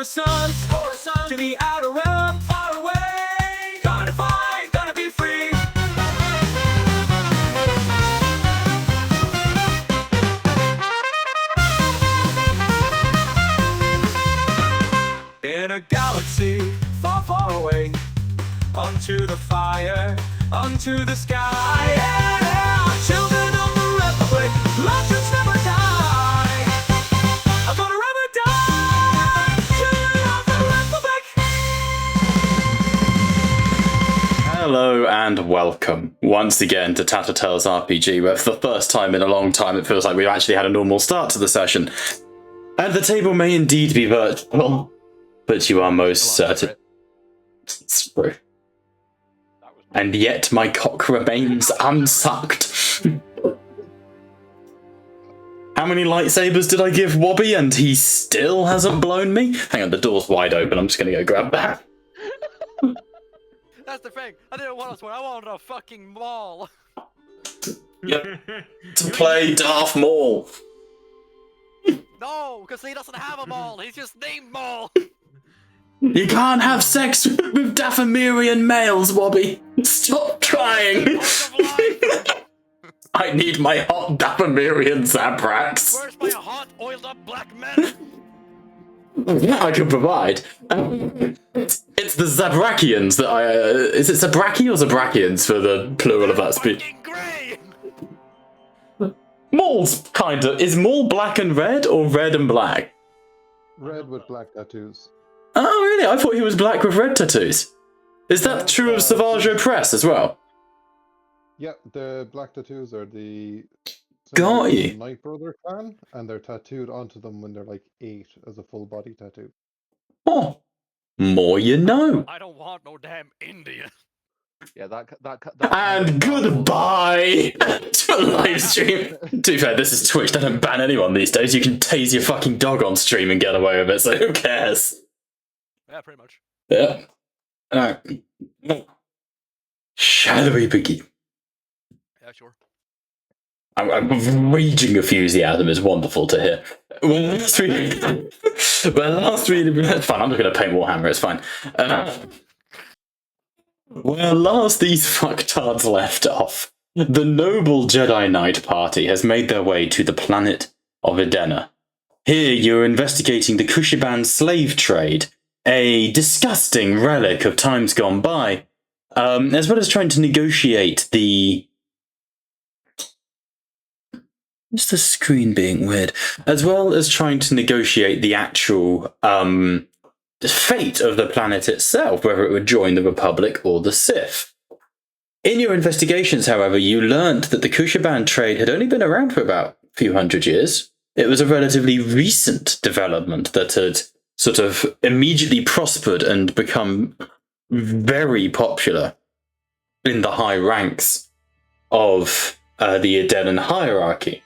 Coruscant to the outer realm, far away. Gonna fight, gonna be free. In a galaxy far, far away, onto the fire, onto the sky. Yeah, children of the Republic, legends never die. I'm gonna never die. Children of the Republic. Hello and welcome once again to Tattletail's RPG, where for the first time in a long time it feels like we've actually had a normal start to the session. And the table may indeed be virtual, but you are most certain. It's true. And yet my cock remains unsucked. How many lightsabers did I give Wobby and he still hasn't blown me? Hang on, the door's wide open, I'm just gonna go grab that. That's the thing. I didn't want one. I wanted a fucking mall. Yep. To play Darth Maul. No, because he doesn't have a mall. He's just named Maul. You can't have sex with Dathomirian males, Wobby. Stop trying. I need my hot Dathomirian Zabrax. Where's my hot, oiled-up black man? I can provide. It's the Zabrakians that I... is it Zabraki or Zabrakians for the plural of that speech? Fucking grey. Maul's kinda... Is Maul black and red or red and black? Red with black tattoos. Oh, really? I thought he was black with red tattoos. Is that true of Savage Press as well? Yeah, the black tattoos are the Got you. Night Brother clan, and they're tattooed onto them when they're like 8 as a full body tattoo. Oh, more you know. I don't want no damn Indian. Yeah, that And goodbye to a live stream. To be fair, this is Twitch. They don't ban anyone these days. You can tase your fucking dog on stream and get away with it, so who cares? Yeah, pretty much. Yeah. Alright. Shall we begin? Yeah, sure. I'm raging enthusiasm. It's wonderful to hear. Last week... It's fine, I'm just going to paint Warhammer, it's fine. Where last these fucktards left off, the noble Jedi Knight party has made their way to the planet of Edena. Here you're investigating the Kushiban slave trade, a disgusting relic of times gone by, as well as trying to negotiate the... What's the screen being weird? As well as trying to negotiate the actual fate of the planet itself, whether it would join the Republic or the Sith. In your investigations, however, you learned that the Kushiban trade had only been around for about a few hundred years. It was a relatively recent development that had sort of immediately prospered and become very popular in the high ranks of the Edenan hierarchy.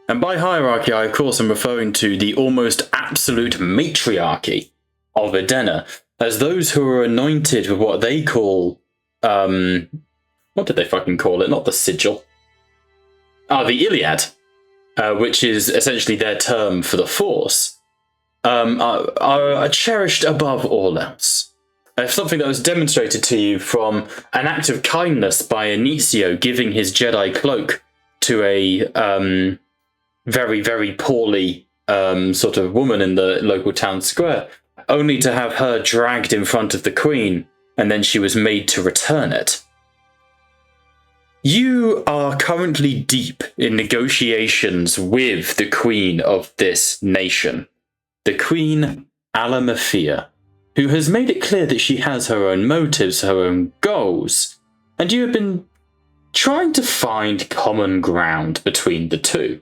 And by hierarchy, I of course am referring to the almost absolute matriarchy of Edena, as those who are anointed with what they call, what did they fucking call it? Not the sigil. The Iliad, which is essentially their term for the Force, are cherished above all else. Something that was demonstrated to you from an act of kindness by Inicio giving his Jedi cloak to a very, very poorly sort of woman in the local town square, only to have her dragged in front of the Queen, and then she was made to return it. You are currently deep in negotiations with the Queen of this nation, the Queen Alamafia, who has made it clear that she has her own motives, her own goals, and you have been trying to find common ground between the two.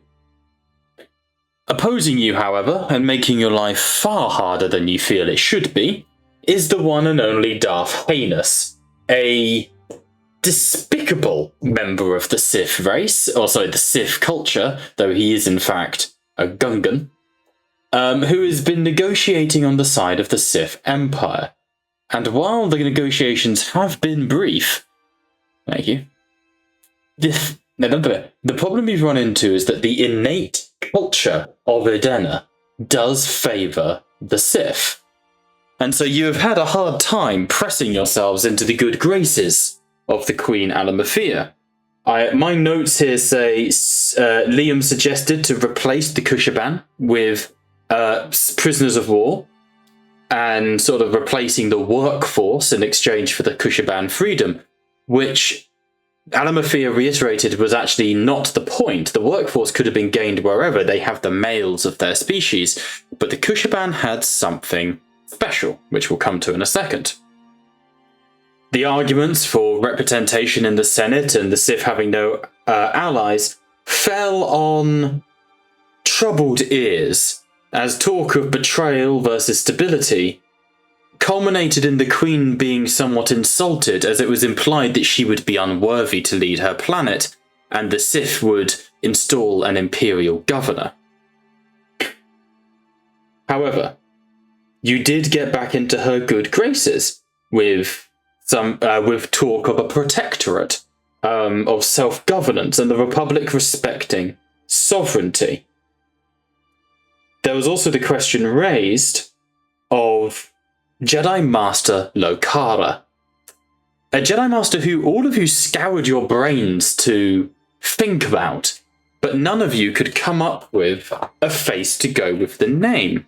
Opposing you, however, and making your life far harder than you feel it should be, is the one and only Darth Heinous, a despicable member of the Sith race, or sorry, the Sith culture, though he is in fact a Gungan, who has been negotiating on the side of the Sith Empire. And while the negotiations have been brief, thank you, the problem we've run into is that the innate culture of Edena does favour the Sith. And so you have had a hard time pressing yourselves into the good graces of the Queen Alamafia. My notes here say Liam suggested to replace the Kushaban with prisoners of war and sort of replacing the workforce in exchange for the Kushaban freedom, which Alamafia reiterated was actually not the point. The workforce could have been gained wherever. They have the males of their species, but the Kushaban had something special, which we'll come to in a second. The arguments for representation in the Senate and the Sith having no allies fell on troubled ears, as talk of betrayal versus stability culminated in the Queen being somewhat insulted, as it was implied that she would be unworthy to lead her planet, and the Sith would install an imperial governor. However, you did get back into her good graces with talk of a protectorate, of self-governance, and the Republic respecting sovereignty. There was also the question raised of Jedi Master Lokara, a Jedi Master who all of you scoured your brains to think about, but none of you could come up with a face to go with the name.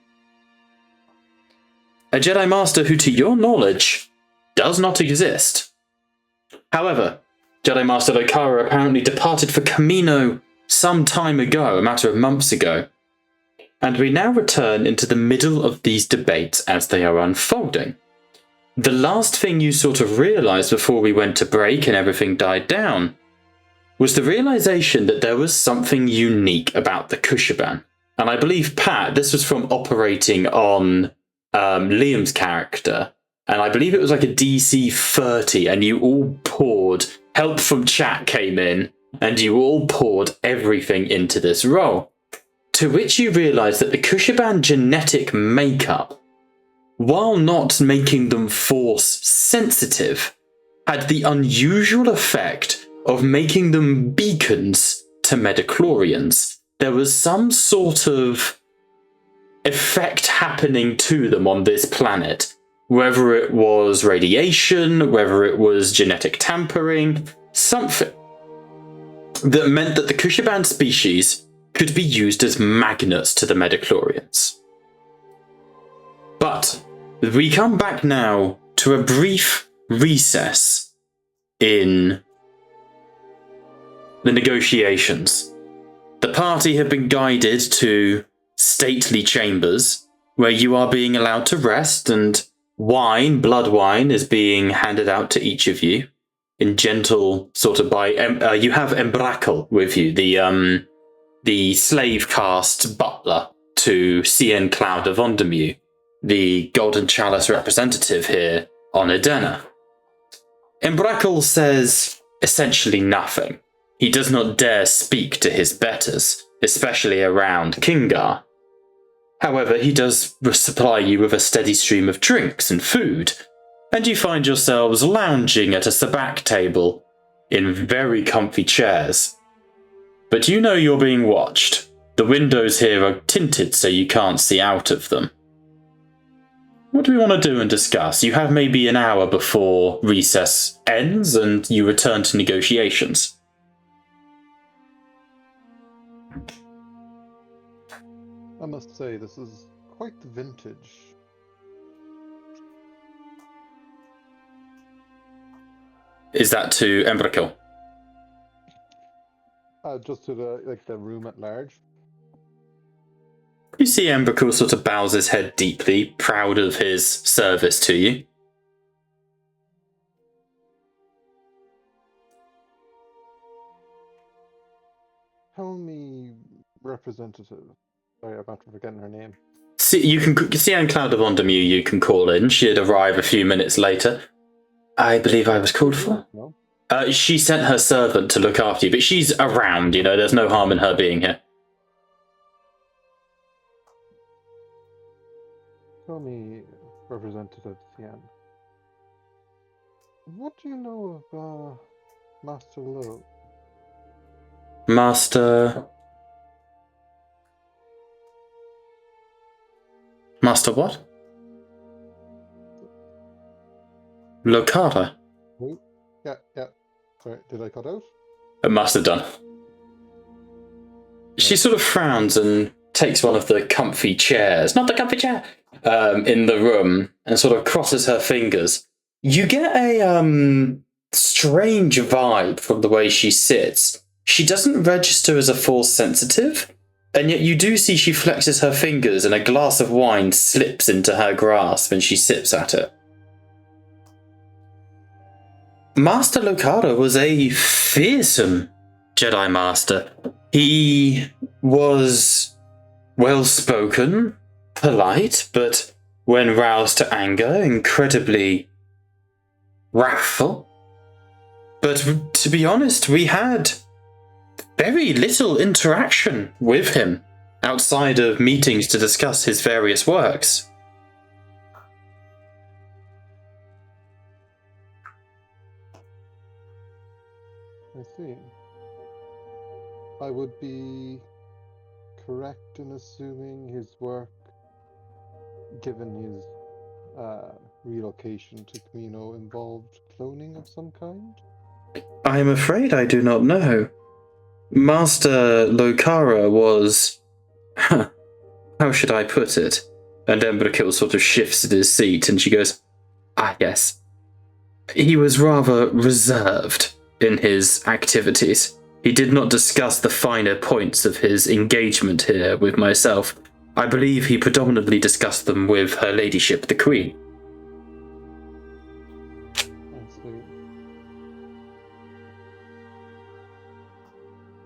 A Jedi Master who, to your knowledge, does not exist. However, Jedi Master Lokara apparently departed for Kamino some time ago, a matter of months ago, and we now return into the middle of these debates as they are unfolding. The last thing you sort of realised before we went to break and everything died down was the realisation that there was something unique about the Kushaban. And I believe, Pat, this was from operating on Liam's character, and I believe it was like a DC 30, and you all poured, help from chat came in, and you all poured everything into this role. To which you realise that the Kushaban genetic makeup, while not making them force sensitive, had the unusual effect of making them beacons to midichlorians. There was some sort of effect happening to them on this planet, whether it was radiation, whether it was genetic tampering, something that meant that the Kushaban species could be used as magnets to the midichlorians. But we come back now to a brief recess in the negotiations. The party have been guided to stately chambers where you are being allowed to rest, and wine, blood wine, is being handed out to each of you in gentle sort of you have Embrakel with you, the slave caste butler to Cien Cloud of Vondermew, the Golden Chalice representative here on Edena. Embrakel says essentially nothing. He does not dare speak to his betters, especially around Kingar. However, he does supply you with a steady stream of drinks and food, and you find yourselves lounging at a sabacc table in very comfy chairs. But you know you're being watched. The windows here are tinted so you can't see out of them. What do we want to do and discuss? You have maybe an hour before recess ends and you return to negotiations. I must say, this is quite vintage. Is that to Embrakel? Just to the room at large. You see Embrakel sort of bows his head deeply, proud of his service to you. Tell me, representative. Sorry, I'm about to forget her name. See Anne Cloud of Vondermew you can call in. She'd arrive a few minutes later. I believe I was called for. No? She sent her servant to look after you, but she's around, there's no harm in her being here. Tell me, Representative Cian. What do you know of Master Lowe? Master what? Locata. Wait. Yeah, yeah. Sorry, did I cut out? It must have done. She sort of frowns and takes one of the comfy chairs, not the comfy chair, in the room, and sort of crosses her fingers. You get a strange vibe from the way she sits. She doesn't register as a force sensitive, and yet you do see she flexes her fingers and a glass of wine slips into her grasp and she sips at it. Master Locata was a fearsome Jedi Master. He was well-spoken, polite, but when roused to anger, incredibly wrathful. But to be honest, we had very little interaction with him outside of meetings to discuss his various works. I see. I would be correct in assuming his work, given his relocation to Camino, involved cloning of some kind? I am afraid I do not know. Master Lokara was... how should I put it? And Emberkill sort of shifts in his seat and she goes, "Ah, yes. He was rather reserved in his activities. He did not discuss the finer points of his engagement here with myself. I believe he predominantly discussed them with Her Ladyship the Queen." I see.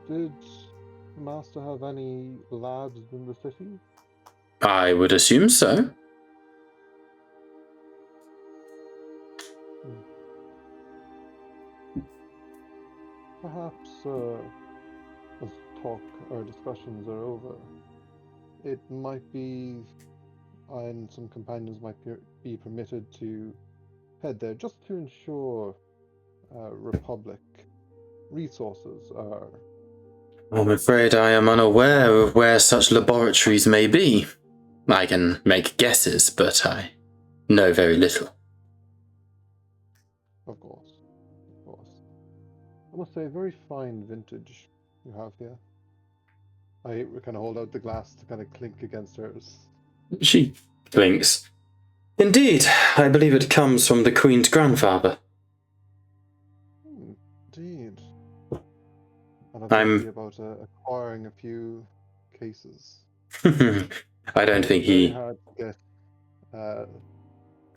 Did the Master have any labs in the city? I would assume so. Perhaps, as talk or discussions are over, it might be, I and some companions might be permitted to head there just to ensure Republic resources are. I'm afraid I am unaware of where such laboratories may be. I can make guesses, but I know very little. Of course, of course. I must say, very fine vintage you have here. I kind of hold out the glass to kind of clink against hers. She blinks. Indeed, I believe it comes from the Queen's grandfather. Indeed. And I'm I'm- thinking about acquiring a few cases. I don't think Very he... hard to get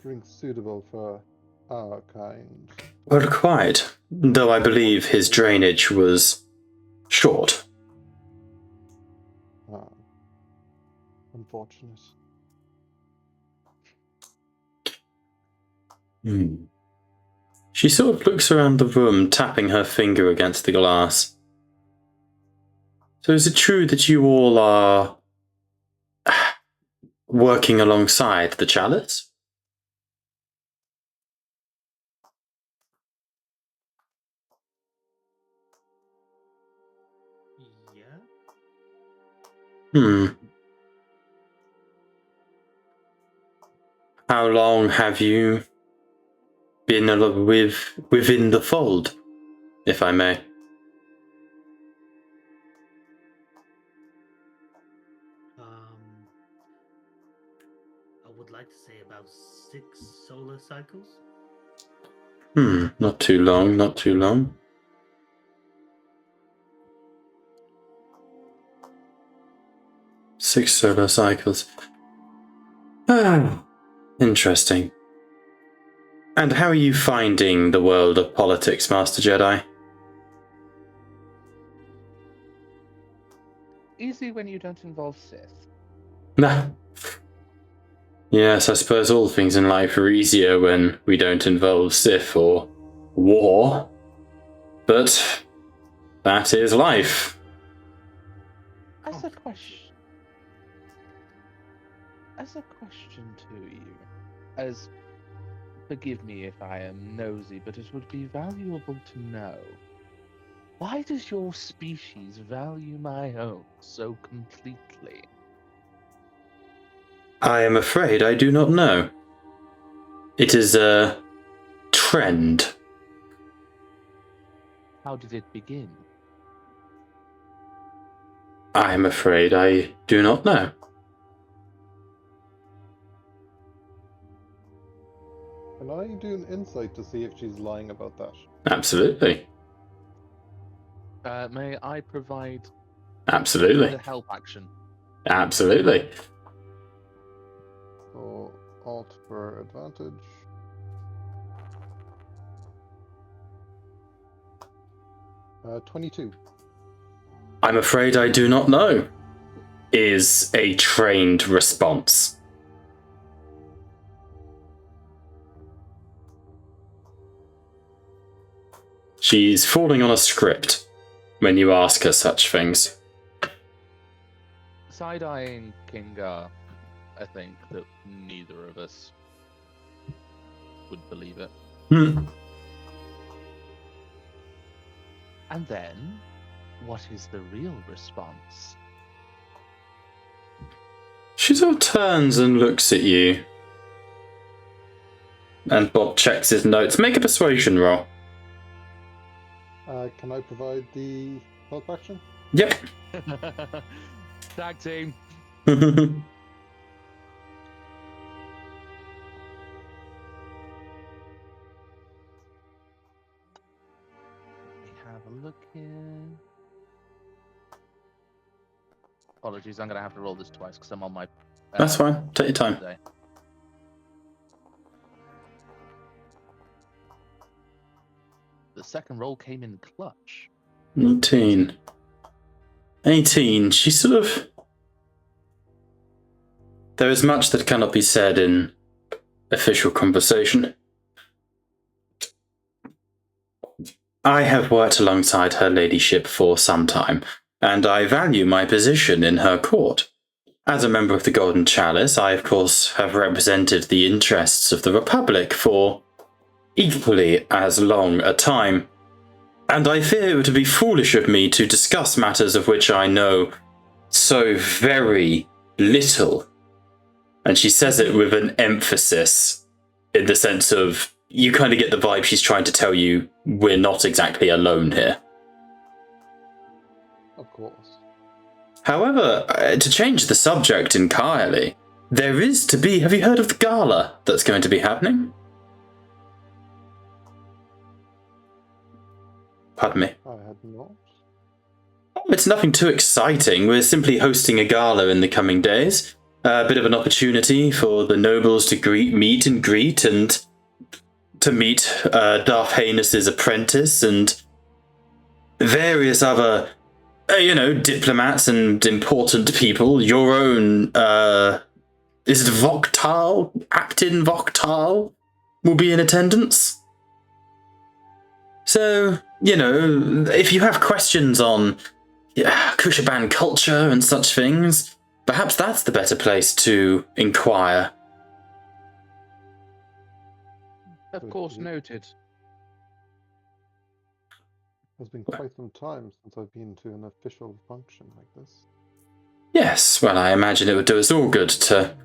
drinks suitable for our kind. Well, quite. Though I believe his drainage was short. Ah, unfortunate. She sort of looks around the room, tapping her finger against the glass. So is it true that you all are working alongside the Chalice? Yeah. How long have you been within the fold, if I may? I would like to say about 6 solar cycles. Not too long, not too long. Six solar cycles. Ah, interesting. And how are you finding the world of politics, Master Jedi? Easy when you don't involve Sith. Nah. Yes, I suppose all things in life are easier when we don't involve Sith or war. But that is life. As a question to you, as forgive me if I am nosy, but it would be valuable to know. Why does your species value my own so completely? I am afraid I do not know. It is a trend. How did it begin? I am afraid I do not know. Can I do an insight to see if she's lying about that? Absolutely. May I provide Absolutely. the help action? Absolutely. So, Alt for advantage. Uh, 22. I'm afraid I do not know. Is a trained response. She's falling on a script when you ask her such things. Side-eyeing Kingar, I think that neither of us would believe it. Hmm. And then, what is the real response? She sort of turns and looks at you. And Bob checks his notes. Make a persuasion roll. Can I provide the help action? Yep. Tag team. Let me have a look here. Apologies, I'm going to have to roll this twice because I'm on my... That's fine. Take your time. Today. The second roll came in clutch. 19. 18. She sort of... There is much that cannot be said in official conversation. I have worked alongside her ladyship for some time, and I value my position in her court. As a member of the Golden Chalice, I of course have represented the interests of the Republic for equally as long a time, and I fear it would be foolish of me to discuss matters of which I know so very little. And she says it with an emphasis, in the sense of, you kind of get the vibe she's trying to tell you, we're not exactly alone here. Of course. However, to change the subject entirely, there is to be... Have you heard of the gala that's going to be happening? Pardon me. I had not. It's nothing too exciting. We're simply hosting a gala in the coming days. A bit of an opportunity for the nobles to meet and greet, and to meet Darth Hayness's apprentice and various other, diplomats and important people. Your own, is it Voktal? Actin Voktal will be in attendance. So, if you have questions on Kushaban culture and such things, perhaps that's the better place to inquire. Of course, noted. It's been quite some time since I've been to an official function like this. Yes, well, I imagine it would do us all good to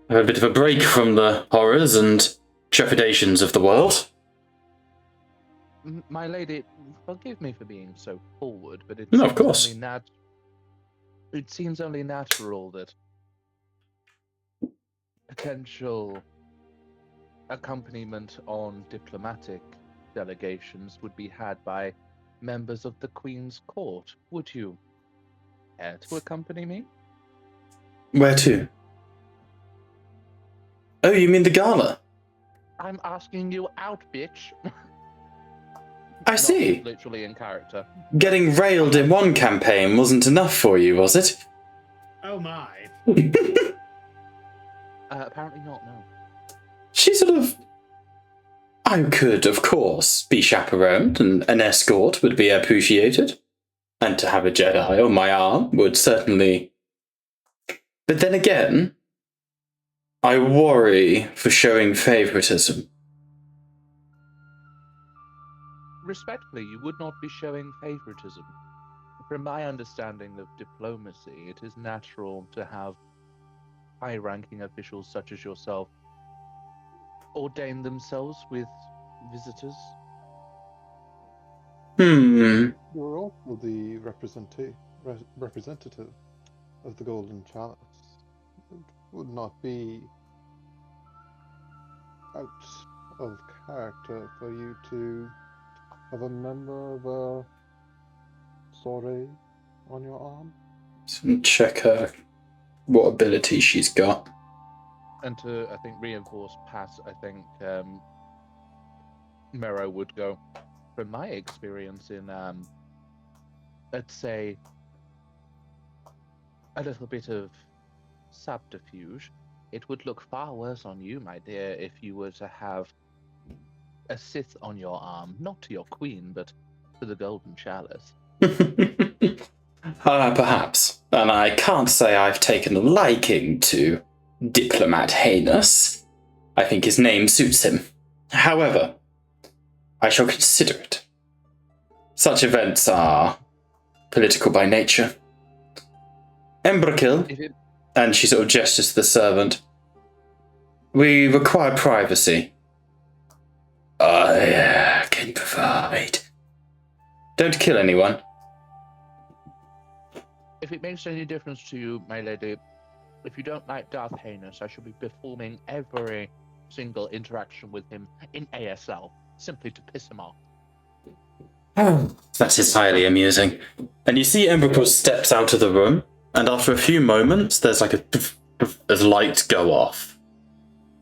have a bit of a break from the horrors and trepidations of the world. My lady, forgive me for being so forward, but No, of course. It seems only natural that potential accompaniment on diplomatic delegations would be had by members of the Queen's Court. Would you care to accompany me? Where to? Oh, you mean the gala? I'm asking you out, bitch. I Not see. literally in character. Getting railed in one campaign wasn't enough for you, was it? Oh my. Apparently not, no. She sort of... I could, of course, be chaperoned, and an escort would be appreciated. And to have a Jedi on my arm would certainly... But then again, I worry for showing favoritism. Respectfully, you would not be showing favoritism. From my understanding of diplomacy, it is natural to have high-ranking officials such as yourself ordain themselves with visitors? You're also the representative of the Golden Chalice. It would not be out of character for you to have a member of a soiree on your arm. Check her what ability she's got. And to, I think, reinforce Pat, I think Mero would go, from my experience in, let's say, a little bit of subterfuge, it would look far worse on you, my dear, if you were to have a Sith on your arm, not to your queen, but to the Golden Chalice. Perhaps. And I can't say I've taken a liking to Diplomat Heinous. I think his name suits him. However, I shall consider it. Such events are political by nature. Embrakil, and she sort of gestures to the servant, we require privacy. I can provide. Don't kill anyone. If it makes any difference to you, my lady, if you don't like Darth Heinous, I shall be performing every single interaction with him in ASL, simply to piss him off. Oh, that is highly amusing. And you see Embrakil steps out of the room, and after a few moments, there's like as lights go off.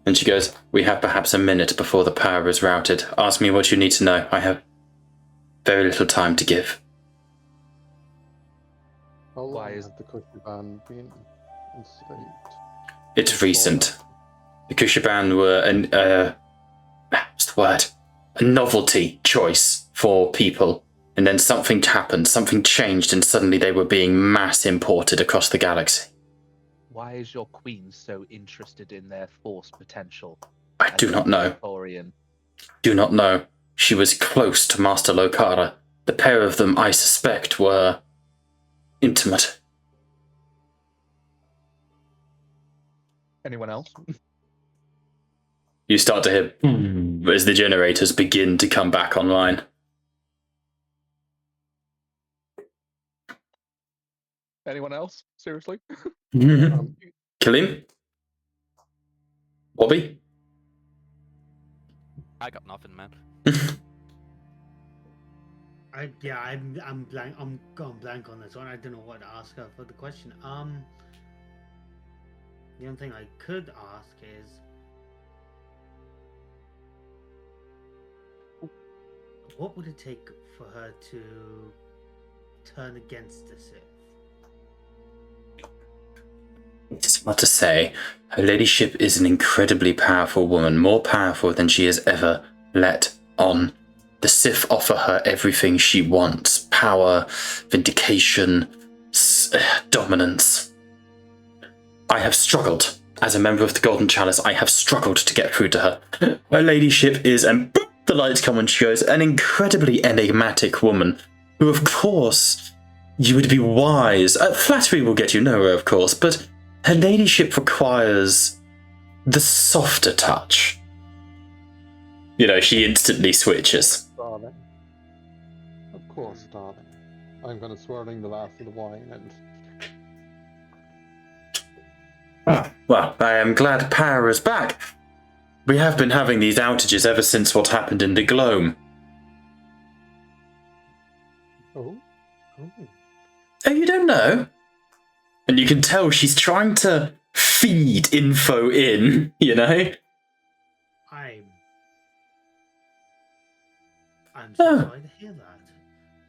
And she goes, we have perhaps a minute before the power is routed. Ask me what you need to know. I have very little time to give. How long Why has is- the Kushiban been enslaved? It's recent. The Kushiban were what's the word? A novelty choice for people. And then something happened, something changed, and suddenly they were being mass imported across the galaxy. Why is your queen so interested in their force potential? I do not know. Victorian? Do not know. She was close to Master Lokara. The pair of them, I suspect, were intimate. Anyone else? You start to hear as the generators begin to come back online. Anyone else? Seriously? Kill him? Bobby? I got nothing, man. I'm blank. I'm going blank on this one. I don't know what to ask her for the question. The only thing I could ask is, what would it take for her to turn against the Sith? It's hard to say. Her ladyship is an incredibly powerful woman, more powerful than she has ever let on. The Sith offer her everything she wants. Power, vindication, dominance. I have struggled. As a member of the Golden Chalice, I have struggled to get through to her. Her ladyship is, and boop, the lights come and she goes, an incredibly enigmatic woman, who of course, you would be wise. Flattery will get you nowhere, of course, but her ladyship requires the softer touch. You know, she instantly switches. Darling. Of course, darling. I'm going to swirling the last of the wine and... Well, I am glad power is back. We have been having these outages ever since what happened in the Gloam. Oh? Oh, you don't know? And you can tell she's trying to feed info in, you know? I'm so Oh. sorry to hear that.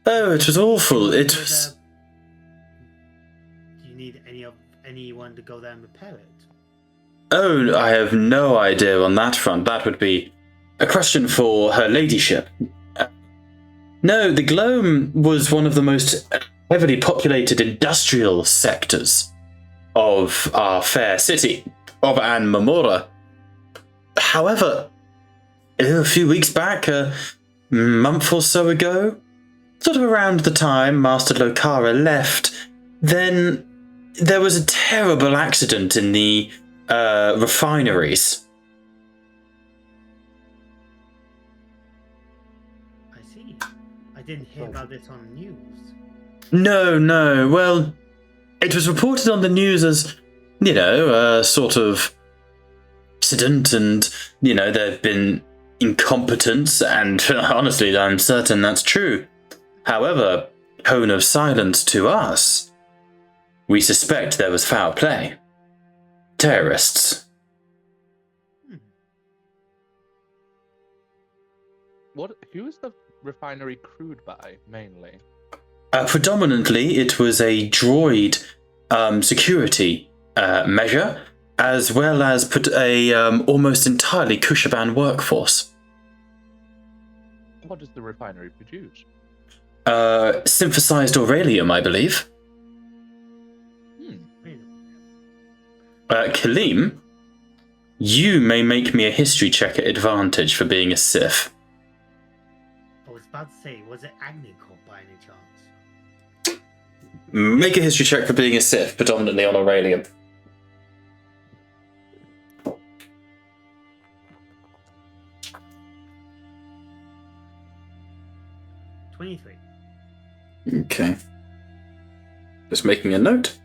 Oh, it was awful. It was... Do you need anyone to go there and repair it? Oh, I have no idea on that front. That would be a question for her ladyship. No, the Gloam was one of the most heavily populated industrial sectors of our fair city, of An Mamora. However, a few weeks back, a month or so ago, sort of around the time Master Lokara left, then there was a terrible accident in the refineries. I see. I didn't hear about this on the news. No. Well, it was reported on the news as, a sort of accident, and, there have been incompetence, and honestly, I'm certain that's true. However, cone of silence to us. We suspect there was foul play. Terrorists. Who is the refinery crewed by, mainly? Predominantly, it was a droid security measure, as well as put a almost entirely Kushaban workforce. What does the refinery produce? Synthesized Aurelium, I believe. Kaleem, you may make me a history check at advantage for being a Sith. I was about to say, was it Agni Corp by any chance? Make a history check for being a Sith, predominantly on Aurelium. 23. Okay. Just making a note.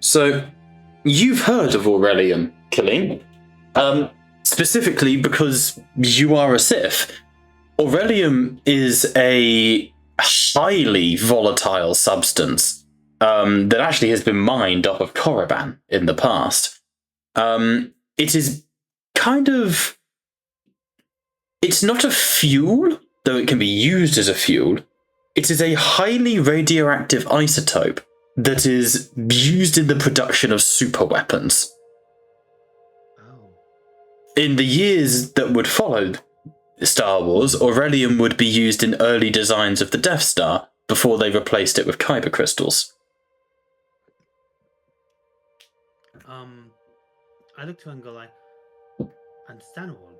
So, you've heard of Aurelium, Kaleem. Specifically because you are a Sith. Aurelium is a highly volatile substance that actually has been mined off of Korriban in the past. It is kind of... It's not a fuel, though it can be used as a fuel. It is a highly radioactive isotope that is used in the production of superweapons. Oh. In the years that would follow Star Wars, Aurelium would be used in early designs of the Death Star before they replaced it with kyber crystals. I look to her and go like, understandable.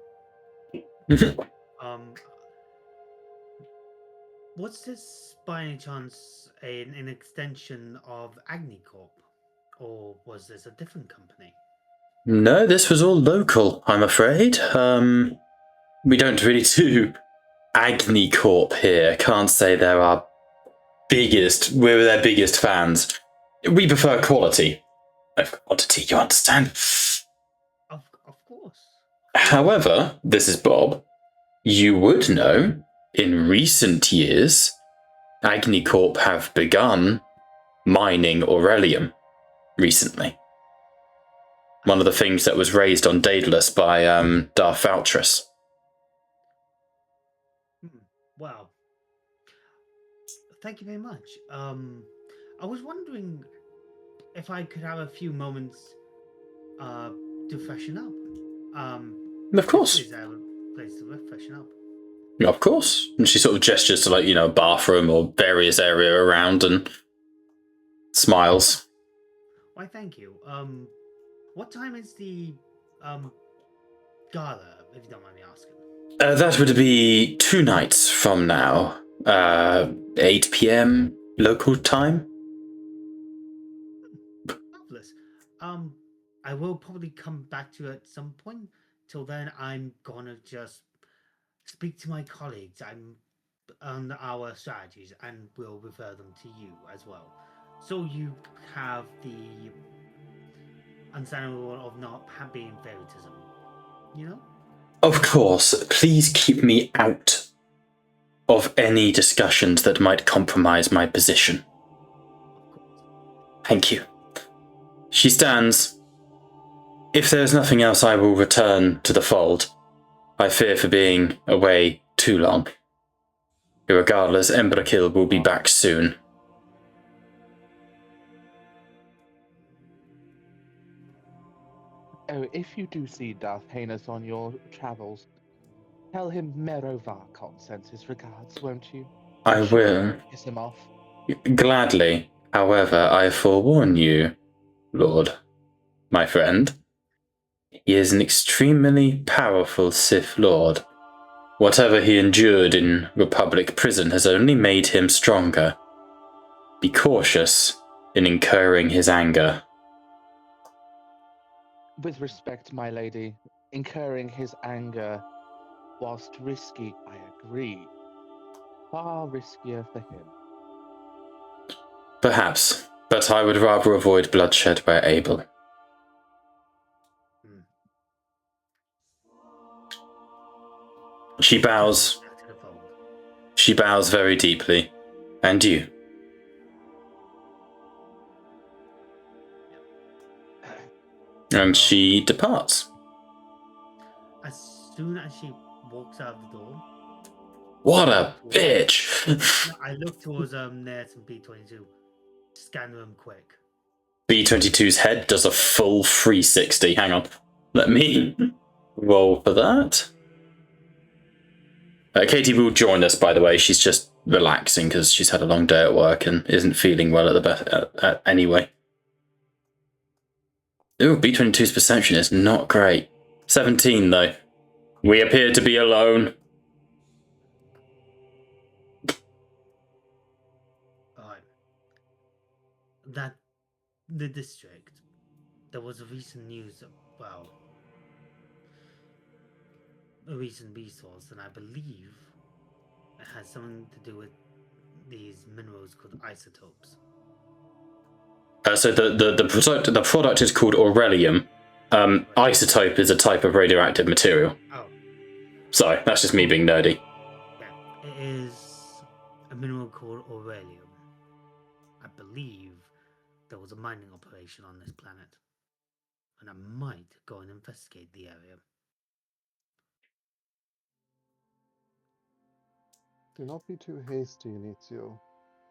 Was this by any chance an extension of Agni Corp, or was this a different company? No, this was all local, I'm afraid. We don't really do Agni Corp here. Can't say they're our we're their biggest fans. We prefer quality. Over quantity, you understand? Of course. However, this is Bob. You would know, in recent years, Agni Corp have begun mining Aurelium recently. One of the things that was raised on Daedalus by Darth Valtris. Wow. Thank you very much. I was wondering if I could have a few moments to freshen up. Of course. Is there a place to freshen up? Of course. And she sort of gestures to, like, a bathroom or various area around and smiles. Why, thank you. What time is the gala, if you don't mind me asking? That would be 2 nights from now. 8 p.m. local time. Marvelous. I will probably come back to you at some point. Till then, I'm gonna just speak to my colleagues on our strategies, and we'll refer them to you as well. So you have the understanding of not being favoritism, Of course. Please keep me out of any discussions that might compromise my position. Of course. Thank you. She stands. If there's nothing else, I will return to the fold. I fear for being away too long. Regardless, Embrakil will be back soon. Oh, if you do see Darth Heinous on your travels, tell him Mero Varkon sends his regards, won't you? I will. Kiss him off. Gladly. However, I forewarn you, Lord, my friend. He is an extremely powerful Sith Lord. Whatever he endured in Republic prison has only made him stronger. Be cautious in incurring his anger. With respect, my lady, incurring his anger, whilst risky, I agree. Far riskier for him. Perhaps, but I would rather avoid bloodshed where able. Hmm. She bows. Back to the fold. She bows very deeply. And you? And she departs. As soon as she walks out the door, What a bitch! I look towards Ned and B-22. Scan them quick. B-22's head does a full 360. Hang on. Let me roll for that. Katie will join us, by the way. She's just relaxing because she's had a long day at work and isn't feeling well at the best anyway. Ooh, B-22's perception is not great. 17, though. We appear to be alone. Alright. That the district, there was a recent news, well, a recent resource, and I believe it has something to do with these minerals called isotopes. So the product is called Aurelium. Isotope is a type of radioactive material. Oh, Sorry, that's just me being nerdy. yeah. It is a mineral called Aurelium. I believe there was a mining operation on this planet, and I might go and investigate the area. Do not be too hasty, Inizio.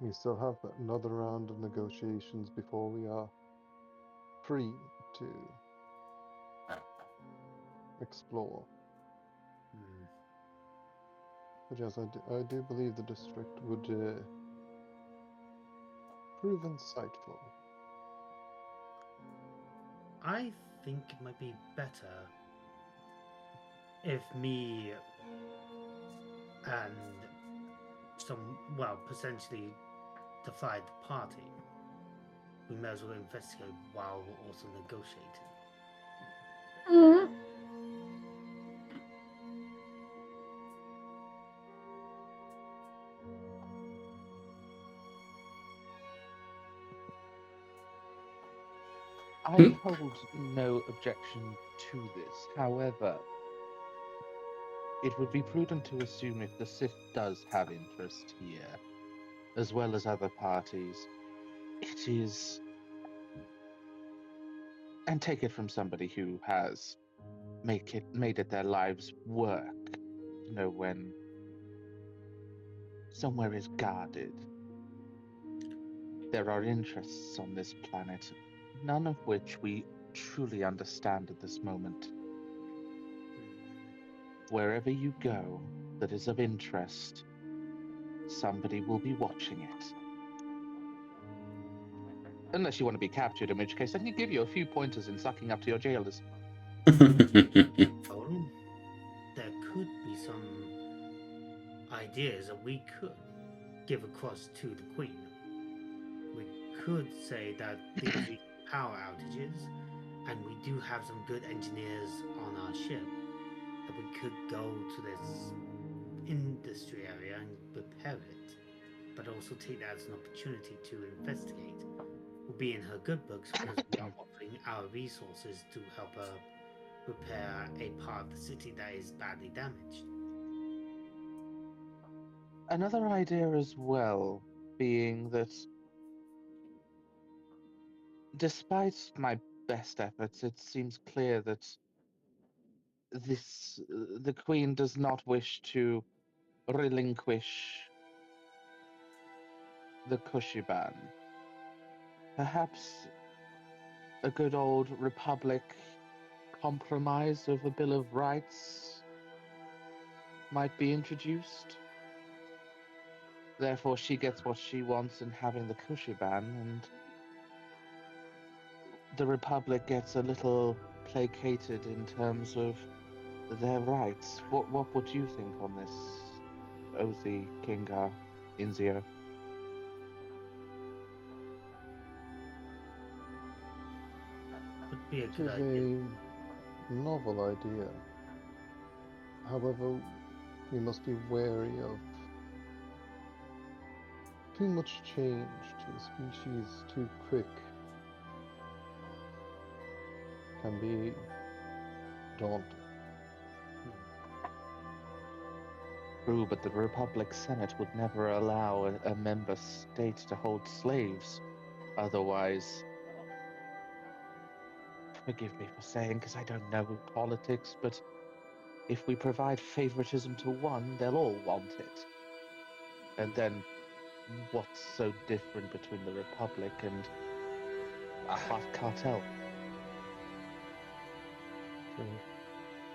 We still have another round of negotiations before we are free to explore. Hmm. But yes, I do believe the district would prove insightful. I think it might be better if me and potentially the third party, we may as well investigate while we're also negotiating. I hold no objection to this. However, it would be prudent to assume if the Sith does have interest here, as well as other parties, it is. And take it from somebody who has made it their lives work. You know, when somewhere is guarded, there are interests on this planet, none of which we truly understand at this moment. Wherever you go that is of interest, somebody will be watching it. Unless you want to be captured, in which case I can give you a few pointers in sucking up to your jailers. Well, there could be some ideas that we could give across to the Queen. We could say that these recent power outages, and we do have some good engineers on our ship, that we could go to this industry area and repair it, but also take that as an opportunity to investigate. Will be in her good books because we are offering our resources to help her repair a part of the city that is badly damaged. Another idea as well being that despite my best efforts, it seems clear that the Queen does not wish to relinquish the Kushiban. Perhaps a good old Republic compromise of a Bill of Rights might be introduced. Therefore, she gets what she wants in having the Kushiban, and the Republic gets a little placated in terms of their rights. What would you think on this, Ozzy, Kinga, Inzio? Would be a It good is idea. a novel idea. However, we must be wary of too much change to a species too quick can be daunting. True, but the Republic Senate would never allow a member state to hold slaves. Otherwise, forgive me for saying, because I don't know politics, but if we provide favoritism to one, they'll all want it. And then, what's so different between the Republic and a hot cartel? True.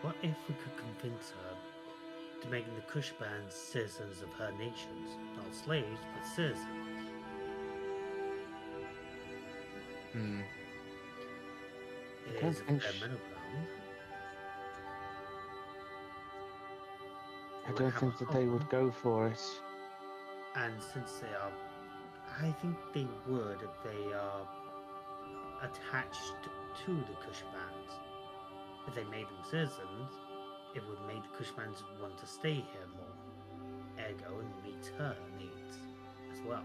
What if we could convince her to making the Kushbans citizens of her nations, not slaves, but citizens? Hmm. It don't is a think fair sh- middle ground. I It would don't have think a that they home, would go for it. and since they are, I think they would if they are attached to the Kushbans. If they made them citizens, it would make the Kushbans want to stay here more, ergo and meet her needs as well.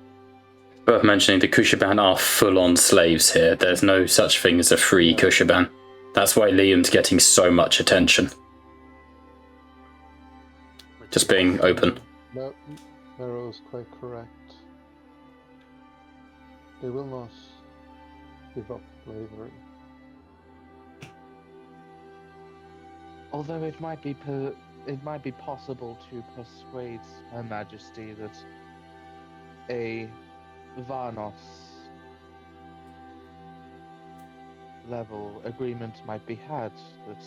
Worth mentioning the Kushaban are full-on slaves here. There's no such thing as a free Yeah. Kushaban. That's why Liam's getting so much attention. Which Just is being open. Mero's quite correct. They will not give up slavery. Although it might be possible to persuade Her Majesty that a Varnos level agreement might be had, that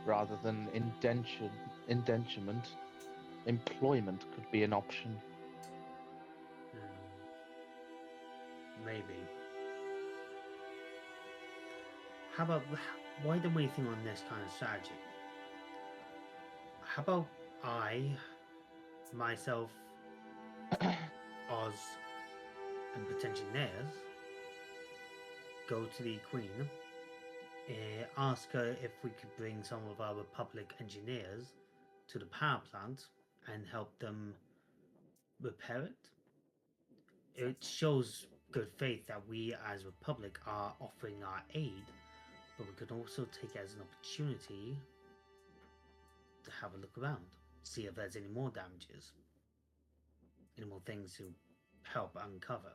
rather than indenturement, employment could be an option. Maybe. How about, why don't we think on this kind of strategy? How about I, myself, Oz, and potentially Nares go to the Queen, ask her if we could bring some of our Republic engineers to the power plant and help them repair it. It shows good faith that we as Republic are offering our aid, but we could also take it as an opportunity to have a look around, see if there's any more damages, any more things to help uncover.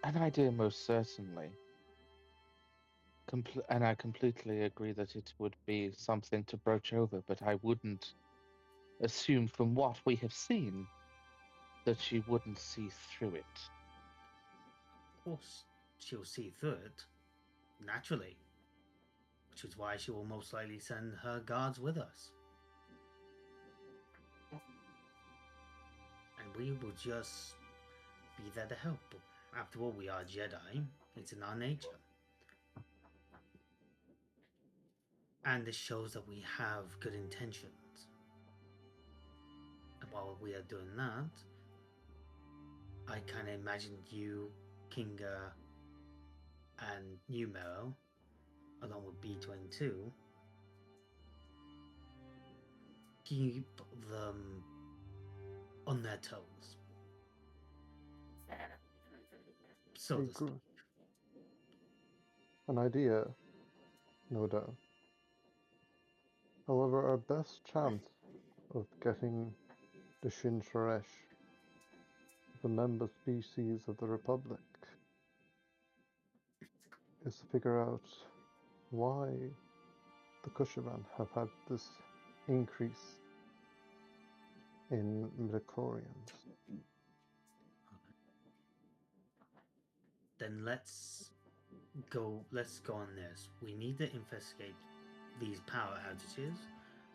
An idea, most certainly. And I completely agree that it would be something to broach over, but I wouldn't assume from what we have seen that she wouldn't see through it. Of course, she'll see through it, naturally, which is why she will most likely send her guards with us. And we will just be there to help. After all, we are Jedi, it's in our nature. And this shows that we have good intentions. And while we are doing that, I kind of imagined you, Kinga, and Numero, along with B22, keep them on their toes. So to speak. An idea, no doubt. However, our best chance of getting the Shin Sharesh, the member species of the Republic, is to figure out why the Kushaban have had this increase in midichlorians. Then let's go on this. We need to investigate these power outages.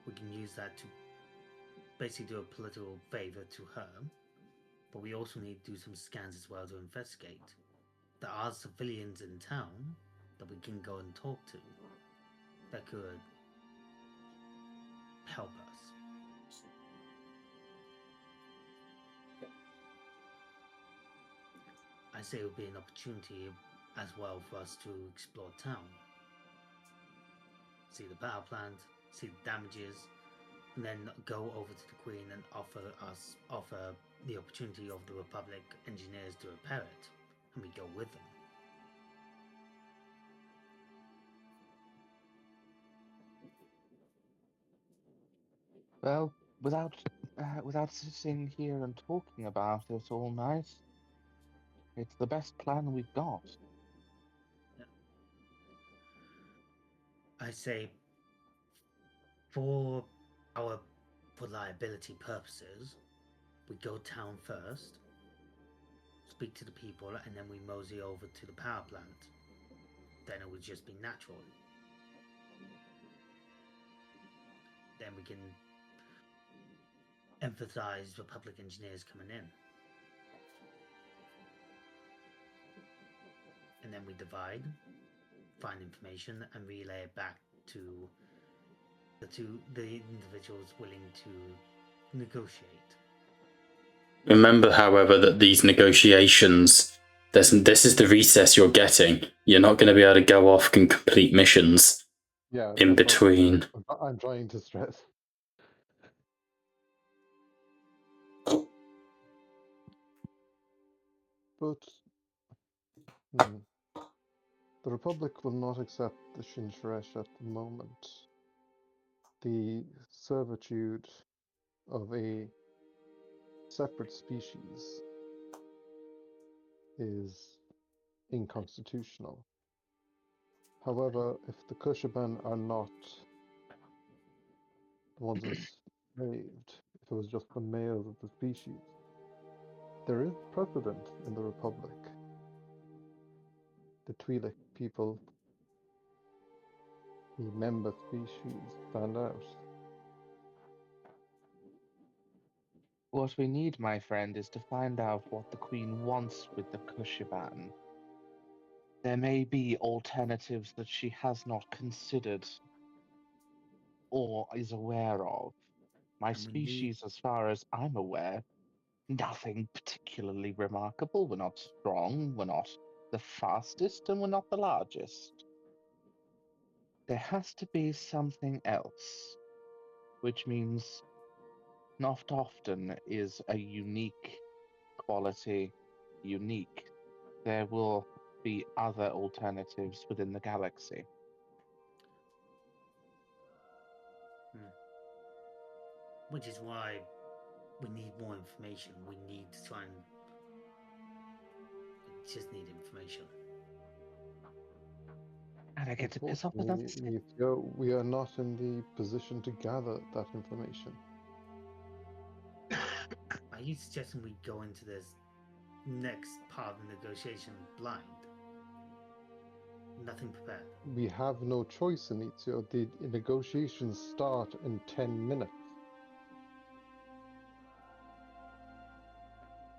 We can use that to basically do a political favor to her, but we also need to do some scans as well to investigate. There are civilians in town that we can go and talk to that could help us. I say it would be an opportunity as well for us to explore town, see the power plant, see the damages, and then go over to the Queen and offer the opportunity of the Republic engineers to repair it, and we go with them. Well, without sitting here and talking about it all night, it's the best plan we've got. I say for liability purposes, we go town first, speak to the people, and then we mosey over to the power plant. Then it would just be natural. Then we can emphasize Republic engineers coming in. And then we divide, find information, and relay it back to the individuals willing to negotiate. Remember, however, that these negotiations, this is the recess you're getting. You're not going to be able to go off and complete missions Yeah, in that's what between. I'm trying to stress. But the Republic will not accept the Shinshresh at the moment. The servitude of a separate species is inconstitutional. However, if the Kushaban are not the ones enslaved, if it was just the males of the species, there is precedent in the Republic. The Twi'lek people, the member species, stand out. What we need, my friend, is to find out what the Queen wants with the Kushiban. There may be alternatives that she has not considered or is aware of. My And we need species, as far as I'm aware, nothing particularly remarkable. We're not strong, we're not the fastest, and we're not the largest. There has to be something else, which means not often is a unique quality unique. There will be other alternatives within the galaxy. which is why we need more information. We need to try and just need information. And I get to piss off Unfortunately, another set. Nithio, we are not in the position to gather that information. Are you suggesting we go into this next part of the negotiation blind? Nothing prepared. We have no choice, Inizio. The negotiations start in 10 minutes.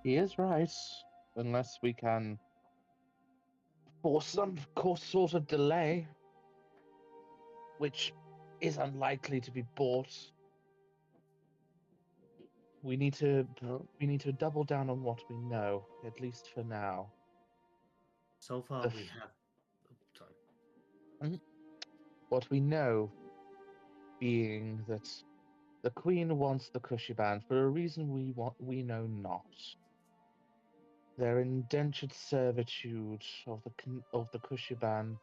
He is right, unless we can force some sort of delay, which is unlikely to be bought. We need to No, double down on what we know, at least for now. So far, The we f- have. Sorry. What we know being that the Queen wants the Kushiban for a reason we know not. Their indentured servitude of the Kushiban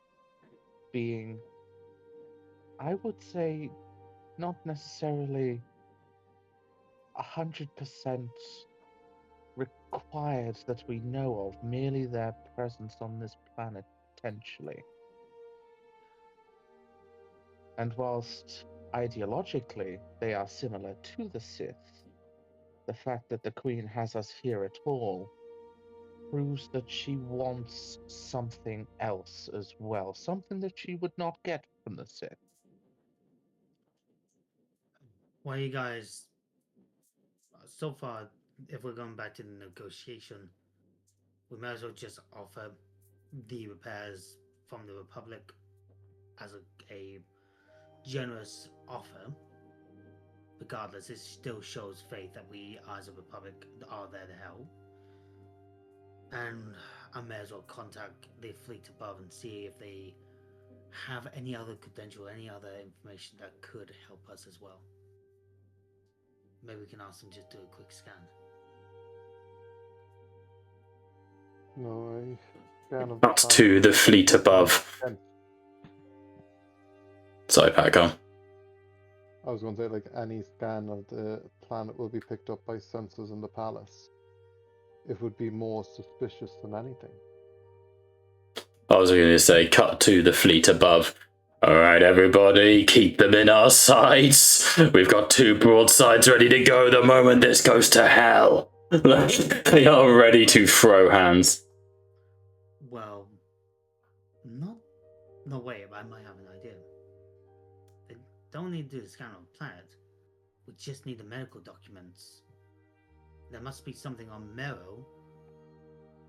being, I would say, not necessarily 100% required that we know of, merely their presence on this planet potentially. And whilst ideologically they are similar to the Sith, the fact that the Queen has us here at all proves that she wants something else as well, something that she would not get from the Sith. Why you guys? So far, if we're going back to the negotiation, we might as well just offer the repairs from the Republic as a generous offer. Regardless, it still shows faith that we as a Republic are there to help. And I may as well contact the fleet above and see if they have any other credential, any other information that could help us as well. Maybe we can ask them just do a quick scan. No, I scan of Cut to the fleet above. Sorry, Pat, go on. I was going to say, like, any scan of the planet will be picked up by sensors in the palace. It would be more suspicious than anything. I was going to say, cut to the fleet above. All right, everybody, keep them in our sights. We've got 2 broadsides ready to go the moment this goes to hell. They are ready to throw hands. Well, no way, I might have an idea. They don't need to do the scan on the planet. We just need the medical documents. There must be something on Mero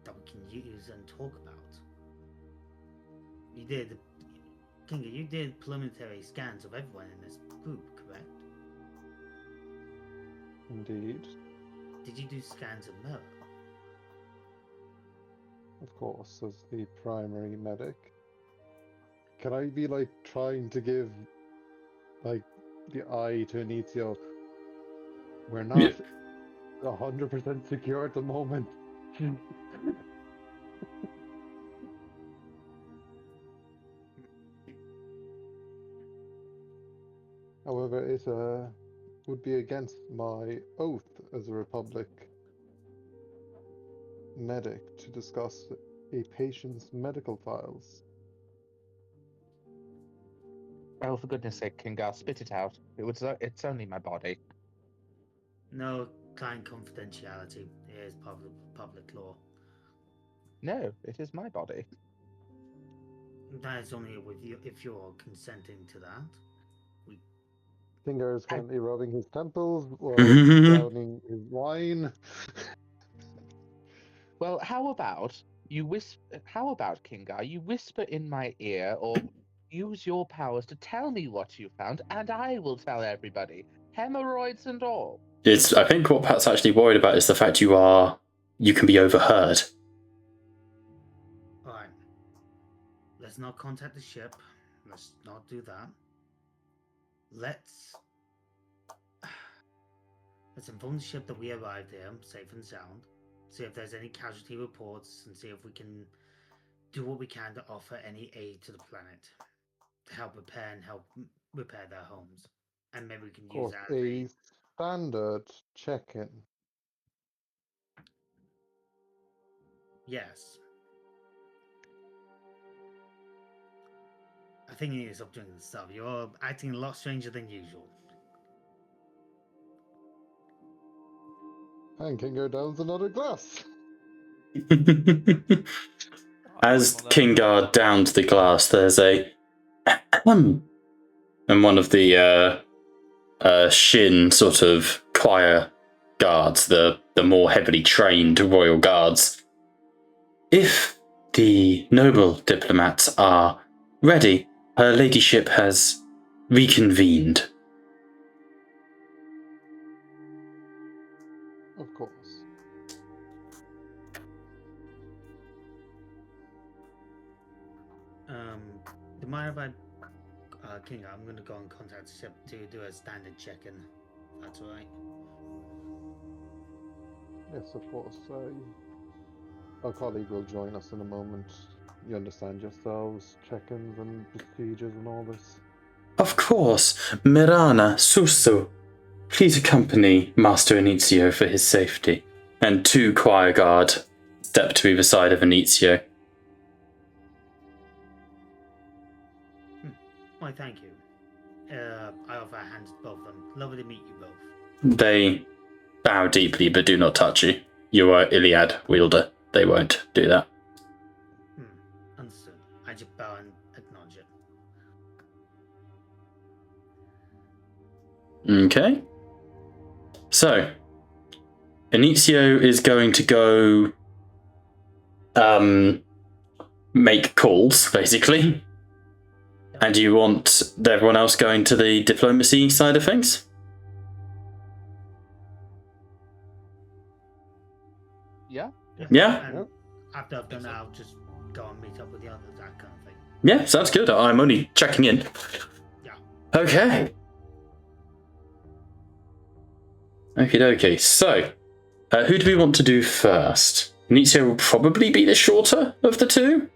that we can use and talk about. Kinga, you did preliminary scans of everyone in this group, correct? Indeed. Did you do scans of Mero? Of course, as the primary medic. Can I be, like, trying to give, like, the eye to Inizio? We're not 100% secure at the moment. However, it would be against my oath as a Republic medic to discuss a patient's medical files. Oh, for goodness sake, Kingar, spit it out. It's only my body. No client confidentiality. It is public law. No, it is my body. That is only with you if you're consenting to that. Finger is currently rubbing his temples while downing his wine. Well, how about Kingar, you whisper in my ear or use your powers to tell me what you found, and I will tell everybody, hemorrhoids and all. I think what Pat's actually worried about is the fact you can be overheard. Alright. Let's not contact the ship. Let's not do that. Let's inform the ship that we arrived here, safe and sound. See if there's any casualty reports, and see if we can do what we can to offer any aid to the planet to help repair their homes. And maybe we can use that as a standard check-in. Yes. I think you need to stop doing this stuff. You're acting a lot stranger than usual. And Kingo downs another glass. As Kingar downs the glass, there's a and one of the Shin sort of choir guards, the more heavily trained royal guards. If the noble diplomats are ready, her ladyship has reconvened. Of course. Do you mind if I, King, I'm going to go and contact the ship to do a standard check-in. That's all right. Yes, of course. Our colleague will join us in a moment. You understand yourselves, check-ins and procedures and all this. Of course, Mirana, Susu, please accompany Master Inizio for his safety. And 2 choir guard step to either side of Inizio. Why, thank you. I offer hands to both of them. Lovely to meet you both. They bow deeply but do not touch you. You are Iliad wielder. They won't do that. Understood. I just bow and acknowledge it. Okay. So, Inizio is going to go make calls, basically. And you want everyone else going to the diplomacy side of things? Yeah. Yeah? And Yep. after I've done so. that, I'll just go and meet up with the others, that kind of thing. Yeah, sounds good. I'm only checking in. Yeah. Okay. Okie dokie. So, who do we want to do first? Nietzsche will probably be the shorter of the two?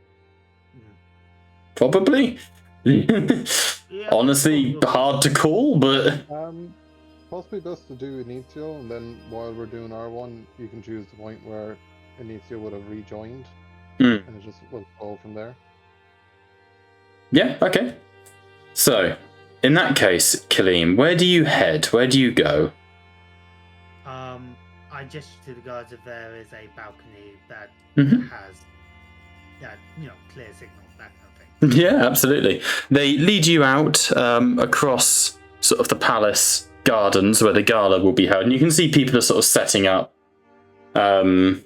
Probably? Yeah, Honestly, probably. hard to call, but... Possibly best to do Initio, and then while we're doing our one, you can choose the point where Initio would have rejoined, Mm. and it just will fall from there. Yeah, okay. So, in that case, Kaleem, where do you head? Where do you go? I gesture to the guards if there is a balcony that Mhm. has that, clear signal, that kind of thing. Yeah, absolutely. They lead you out across sort of the palace gardens where the gala will be held, and you can see people are sort of setting up. You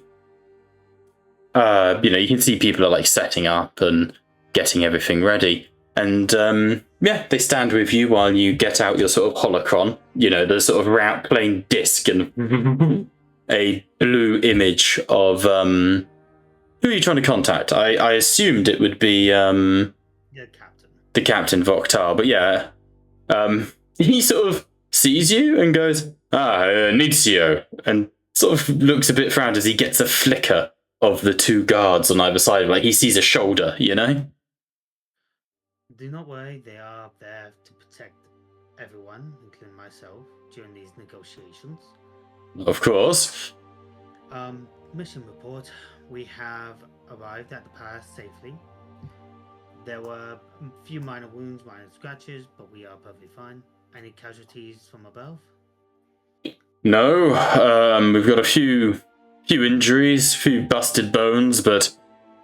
can see people are like setting up and getting everything ready, and they stand with you while you get out your sort of holocron. The sort of round plain disc and a blue image of who are you trying to contact? I assumed it would be The captain. the Captain Voktar, but yeah. He sort of sees you and goes, Nizio, and sort of looks a bit frowned as he gets a flicker of the two guards on either side. Like he sees a shoulder, Do not worry, they are there to protect everyone, including myself, during these negotiations. Of course. Mission report. We have arrived at the palace safely. There were a few minor wounds, minor scratches, but we are perfectly fine. Any casualties from above? No, we've got a few injuries, a few busted bones, but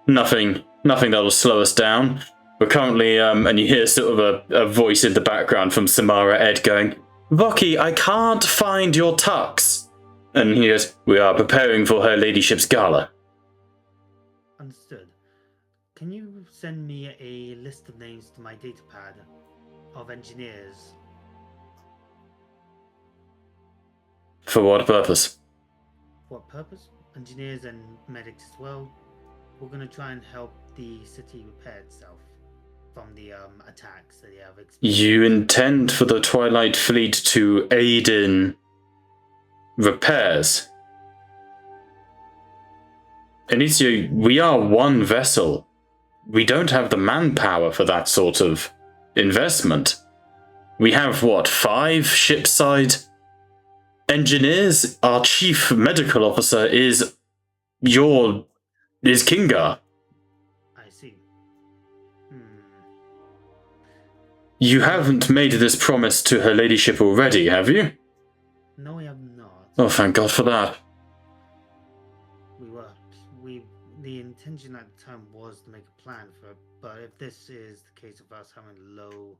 nothing that'll slow us down. We're currently, and you hear sort of a voice in the background from Samara Ed going, Voki, I can't find your tux. And he goes, we are preparing for her ladyship's gala. Understood. Can you send me a list of names to my datapad of engineers? For what purpose? What purpose? Engineers and medics as well. We're going to try and help the city repair itself from the attacks that they have experienced. You intend for the Twilight Fleet to aid in repairs? Inicio, we are one vessel. We don't have the manpower for that sort of investment. We have, 5 shipside engineers? Our chief medical officer is Kingar. I see. You haven't made this promise to her ladyship already, have you? No, I have not. Oh, thank God for that. The intention at the time was to make a plan for it, but if this is the case of us having low...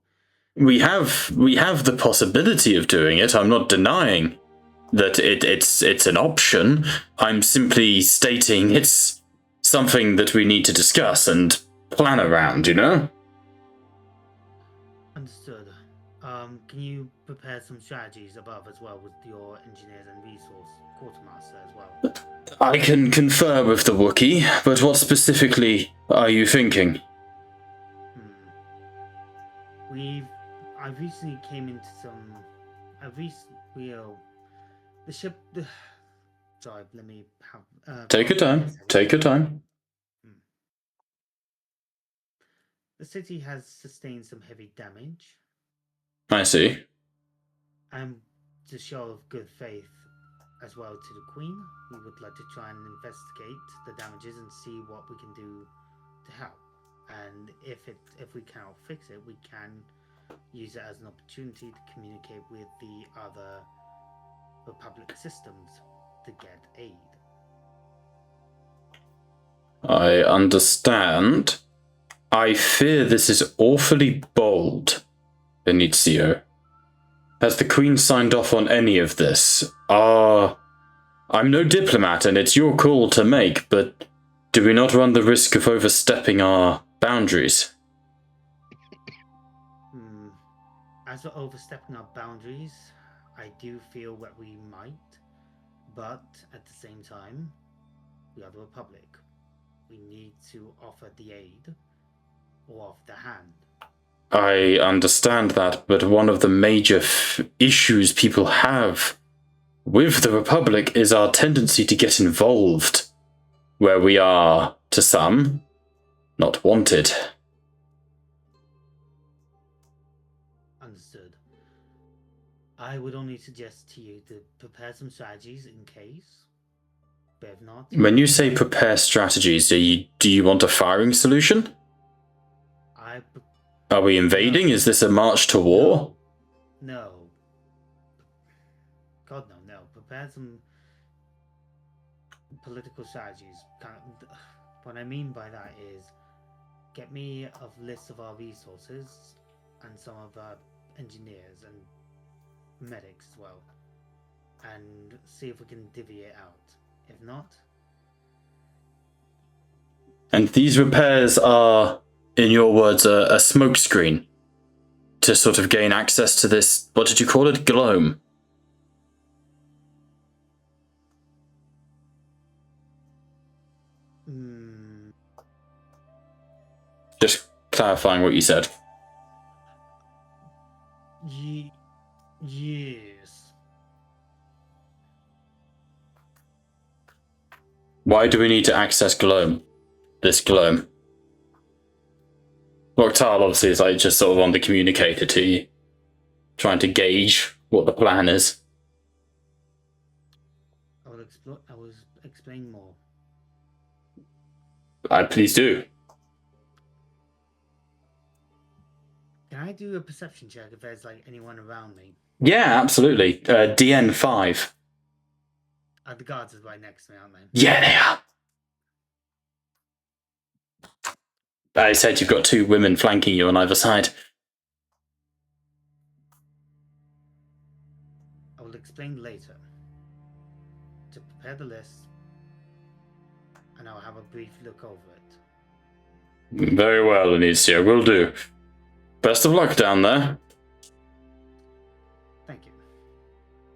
We have the possibility of doing it. I'm not denying that it's an option. I'm simply stating it's something that we need to discuss and plan around, Understood. Can you prepare some strategies above as well with your engineers and resource quartermaster as well? I can confer with the Wookiee, but what specifically are you thinking? I recently came into some... The ship... Sorry, let me have... Take your time. Take your time. The city has sustained some heavy damage. I see. And to show of good faith as well to the Queen, we would like to try and investigate the damages and see what we can do to help. And if we cannot fix it, we can use it as an opportunity to communicate with the other Republic systems to get aid. I understand. I fear this is awfully bold, Benicio. Has the Queen signed off on any of this? I'm no diplomat and it's your call to make, but Do we not run the risk of overstepping our boundaries? As we're overstepping our boundaries, I do feel that we might, but at the same time, we are the Republic. We need to offer the aid or offer the hand. I understand that, but one of the major issues people have with the Republic is our tendency to get involved, where we are, to some, not wanted. Understood. I would only suggest to you to prepare some strategies in case, but if not... When you say prepare strategies, do you want a firing solution? Are we invading? No. Is this a march to war? No. God, no. Prepare some political strategies. What I mean by that is get me a list of our resources and some of our engineers and medics as well, and see if we can divvy it out. If not... And these repairs are, in your words, a smokescreen to sort of gain access to this, what did you call it, gloam? Just clarifying what you said. Yes. Why do we need to access gloam? This gloam. Octal obviously is like just sort of on the communicator to you, trying to gauge what the plan is. I will explain more. Please do. Can I do a perception check if there's like anyone around me? Yeah, absolutely. DN5. The guards are right next to me, aren't they? Yeah, they are. I said you've got two women flanking you on either side. I will explain later. To prepare the list, and I'll have a brief look over it. Very well, Anicia, will do. Best of luck down there. Thank you.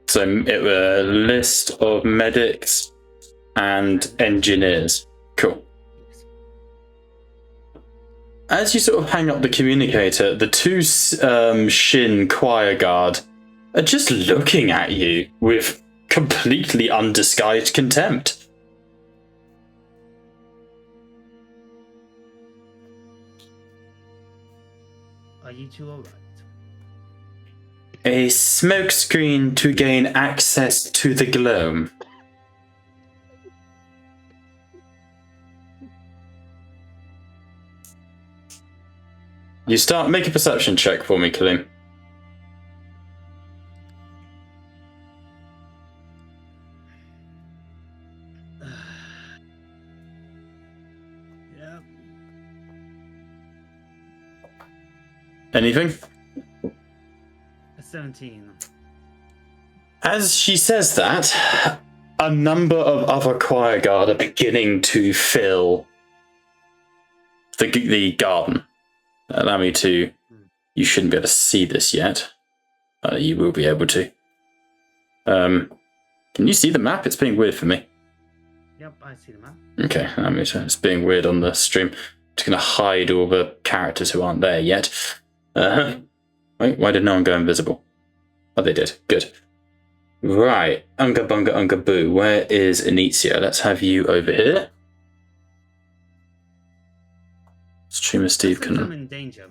So, a list of medics and engineers. Cool. As you sort of hang up the communicator, the two Shin choir guard are just looking at you with completely undisguised contempt. Are you two alright? A smokescreen to gain access to the gloam. Make a perception check for me, Kalim. Yeah. Anything? A 17. As she says that, a number of other choir guard are beginning to fill the garden. Allow me to... You shouldn't be able to see this yet. You will be able to. Can you see the map? It's being weird for me. Yep, I see the map. Okay, it's being weird on the stream. Just going to hide all the characters who aren't there yet. Wait, why did no one go invisible? Oh, they did. Good. Right. Unga bunga unga boo. Where is Anicia? Let's have you over here. Streamer Steve can... I'm in danger.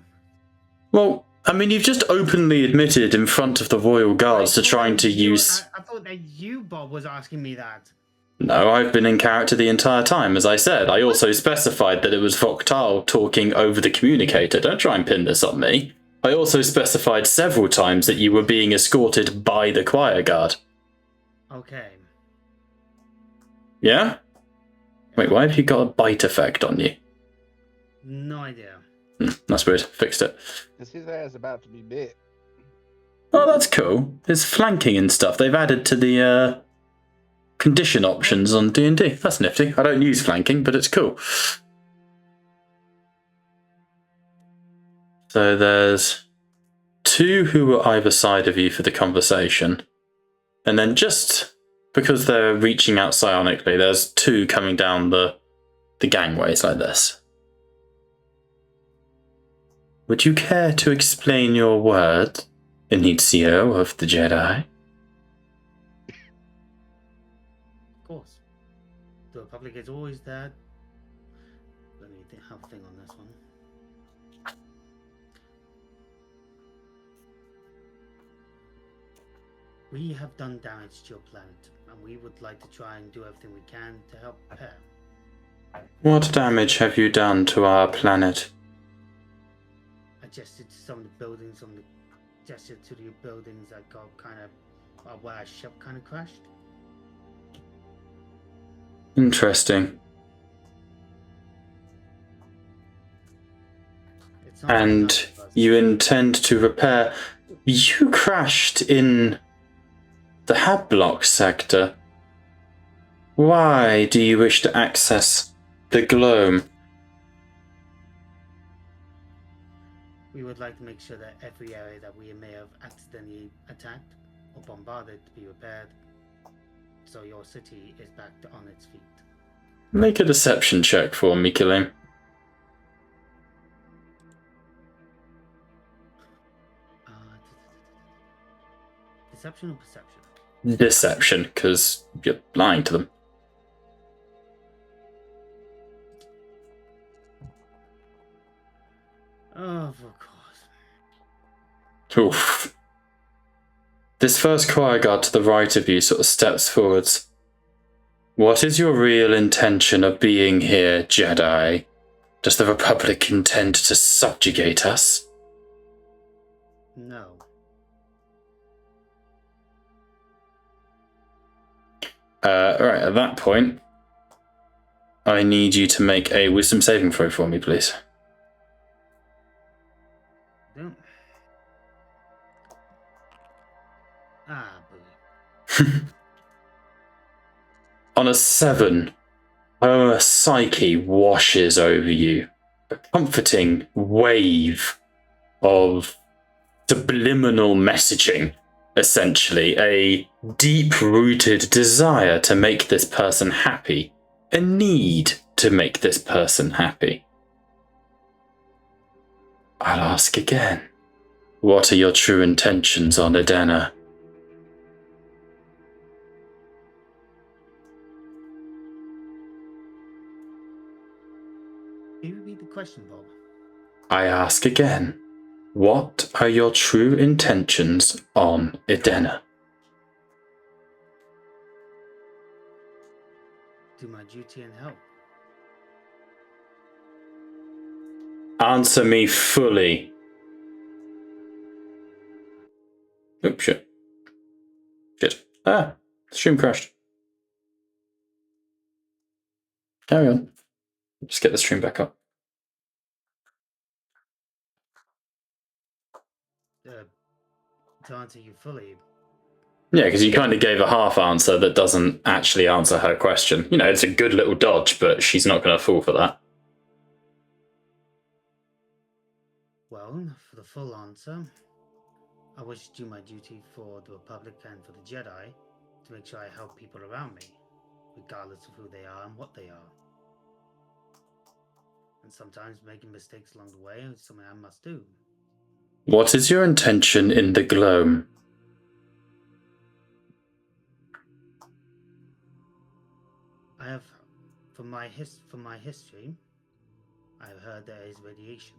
Well, I mean, you've just openly admitted in front of the Royal Guards to trying to use... I thought that you, Bob, was asking me that. No, I've been in character the entire time, as I said. I also specified that it was Voctal talking over the communicator. Don't try and pin this on me. I also specified several times that you were being escorted by the choir guard. Okay. Yeah? Wait, why have you got a bite effect on you? No idea. That's weird. Fixed it. Because his ass about to be bit. Oh, that's cool. There's flanking and stuff. They've added to the condition options on D&D. That's nifty. I don't use flanking, but it's cool. So there's 2 who were either side of you for the conversation. And then just because they're reaching out psionically, there's 2 coming down the gangways like this. Would you care to explain your word, Inizio of the Jedi? Of course. The Republic is always there. Let me have a thing on this one. We have done damage to your planet, and we would like to try and do everything we can to help repair. What damage have you done to our planet? I gestured to some of the buildings, gestured to the buildings that got kind of where our ship kind of crashed. Interesting. It's not And enough of us. you intend to repair... You crashed in the Hablock sector. Why do you wish to access the Gloam? We would like to make sure that every area that we may have accidentally attacked or bombarded to be repaired, so your city is back on its feet. Make a deception check for me, Kilim. Deception or perception? Deception, because you're lying to them. Oh, of course. Oof. This first choir guard to the right of you sort of steps forwards. What is your real intention of being here, Jedi? Does the Republic intend to subjugate us? No. Right, at that point, I need you to make a wisdom saving throw for me, please. Don't. Boo. On a 7, her psyche washes over you. A comforting wave of subliminal messaging, essentially. A deep-rooted desire to make this person happy. A need to make this person happy. I'll ask again. What are your true intentions on Edena? Can you repeat the question, Bob? I ask again. What are your true intentions on Edena? Do my duty and help. Answer me fully. Oops, shit. Shit. Ah, stream crashed. Carry on. Just get the stream back up. To answer you fully, Yeah, because you kind of gave a half answer that doesn't actually answer her question. You know, it's a good little dodge, but she's not going to fall for that. well, for the full answer, I wish to do my duty for the Republic and for the Jedi to make sure I help people around me, regardless of who they are and what they are. And sometimes making mistakes along the way is something I must do. What is your intention in the Gloam? I have, from my history, I have heard there is radiation.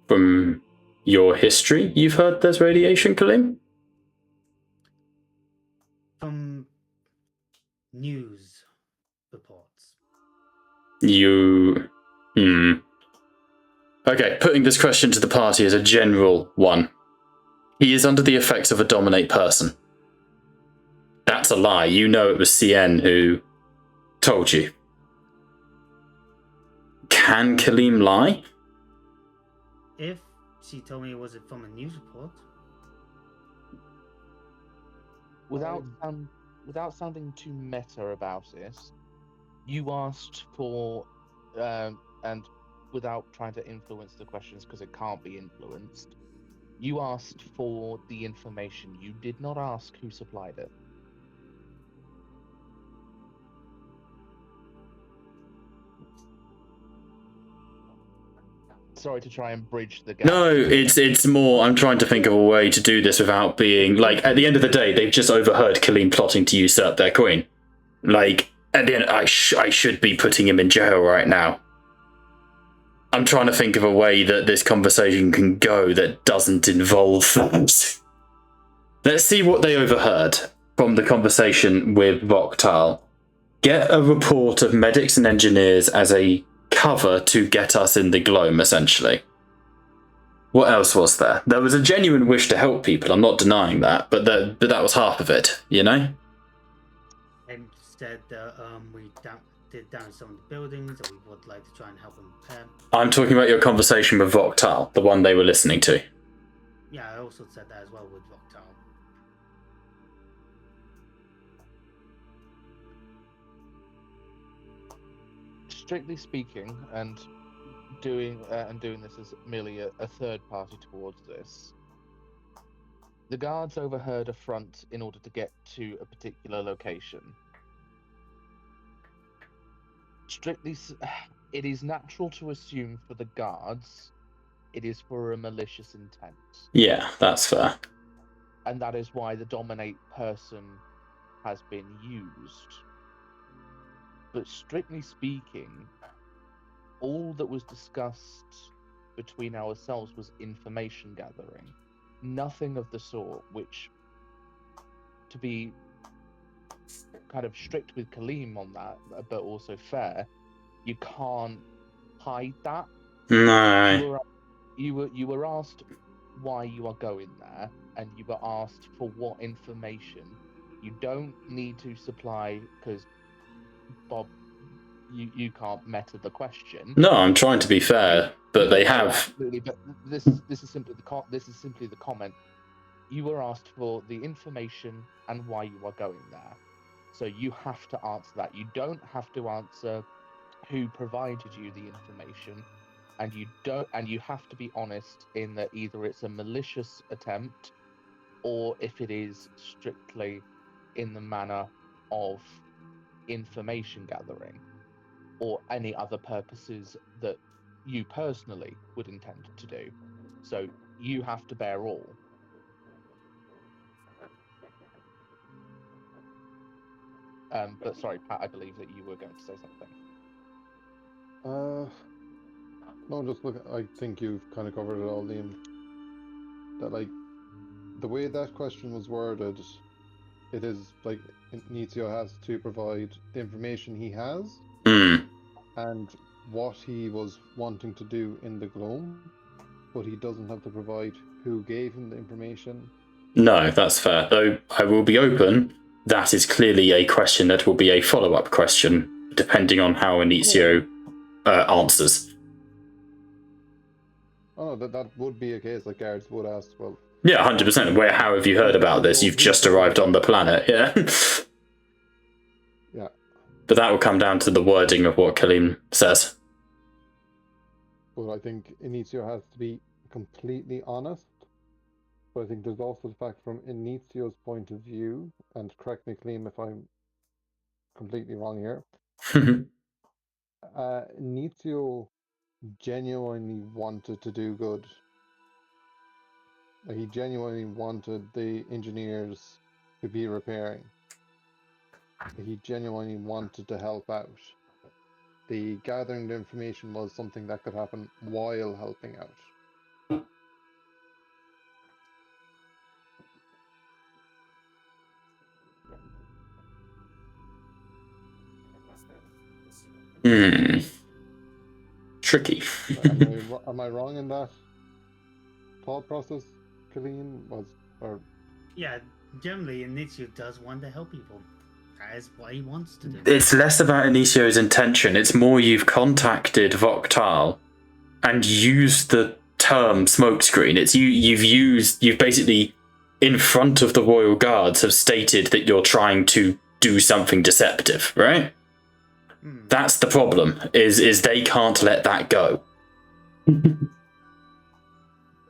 From your history, you've heard there's radiation, Kalim? From news reports. You... Okay, putting this question to the party as a general one. He is under the effects of a dominate person. That's a lie. You know it was CN who told you. Can Kalim lie? If she told me it was from a news report, Without without sounding too meta about it, you asked for, and without trying to influence the questions because it can't be influenced, you asked for the information. You did not ask who supplied it. Sorry to try and bridge the gap. No, it's more. I'm trying to think of a way to do this without being like. At the end of the day, they've just overheard Kaleem plotting to usurp their queen. Like at the end, I should be putting him in jail right now. I'm trying to think of a way that this conversation can go that doesn't involve that. Let's see what they overheard from the conversation with Voktal. Get a report of medics and engineers as a cover to get us in the gloam, essentially. What else was there? There was a genuine wish to help people, I'm not denying that, but that was half of it, you know? And said that we did damage some of the buildings and we would like to try and help them repair. I'm talking about your conversation with Voktal, the one they were listening to. Yeah, I also said that as well with Voktal. Strictly speaking, and doing this as merely a third party towards this, the guards overheard a front in order to get to a particular location. It is natural to assume for the guards it is for a malicious intent. Yeah, that's fair. And that is why the dominate person has been used. But strictly speaking, all that was discussed between ourselves was information gathering. Nothing of the sort, which, to be kind of strict with Kaleem on that, but also fair, you can't hide that. No. You were asked why you are going there, and you were asked for what information. You don't need to supply, because Bob, you can't meta the question. No, I'm trying to be fair, but they have. Absolutely, but this is simply the comment. You were asked for the information and why you are going there, so you have to answer that. You don't have to answer who provided you the information, and you have to be honest in that either it's a malicious attempt or if it is strictly in the manner of information gathering or any other purposes that you personally would intend to do. So you have to bear all. But sorry, Pat, I believe that you were going to say something. No, just look. I think you've kind of covered it all, Liam. That like the way that question was worded, it is like Nizio has to provide the information he has and what he was wanting to do in the gloam, but he doesn't have to provide who gave him the information. No, that's fair. Though I will be open, that is clearly a question that will be a follow-up question, depending on how Inizio answers. Oh, that would be a case. Like guards would ask, well. Yeah, 100%. How have you heard about this? You've just arrived on the planet, yeah? Yeah. But that will come down to the wording of what Kaleem says. But I think Inizio has to be completely honest. But I think there's also the fact from Inizio's point of view, and correct me, Kaleem, if I'm completely wrong here. Inizio genuinely wanted to do good. He genuinely wanted the engineers to be repairing. He genuinely wanted to help out. The gathering the information was something that could happen while helping out. Tricky. Am I wrong in that thought process, Kaleem? Yeah, generally Inizio does want to help people. That is what he wants to do. It's less about Inicio's intention. It's more you've contacted Voktal and used the term smokescreen. It's you've basically in front of the royal guards have stated that you're trying to do something deceptive, right? That's the problem, is they can't let that go.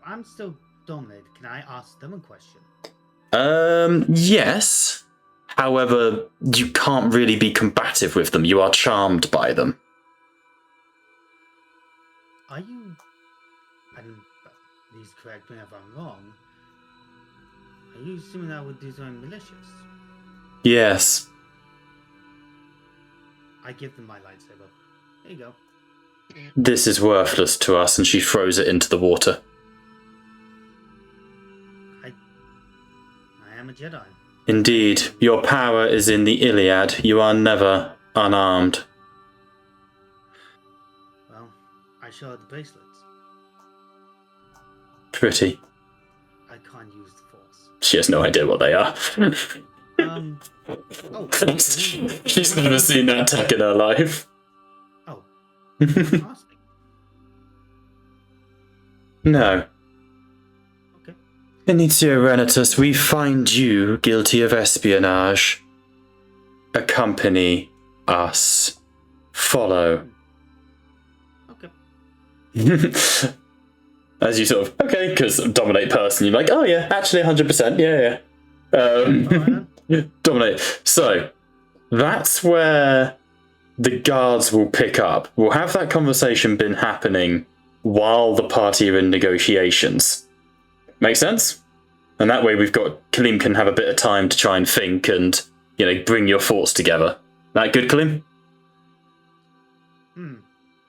I'm still dominated. Can I ask them a question? Yes. However, you can't really be combative with them. You are charmed by them. Are you, and please correct me if I'm wrong, are you assuming I would do something malicious? Yes. I give them my lightsaber. There you go. This is worthless to us, and she throws it into the water. I am a Jedi. Indeed, your power is in the Iliad. You are never unarmed. Well, I show her the bracelets. Pretty. I can't use the Force. She has no idea what they are. Oh. She's never seen that tech in her life. Oh. Asking. No. Okay. Initio Renitus, we find you guilty of espionage. Accompany us. Follow. Okay. As you sort of, okay, because dominate person, you're like, oh yeah, actually 100%, yeah. Dominate. So, that's where the guards will pick up. We'll have that conversation been happening while the party are in negotiations. Make sense? And that way Kalim can have a bit of time to try and think and, bring your thoughts together. That good, Kalim?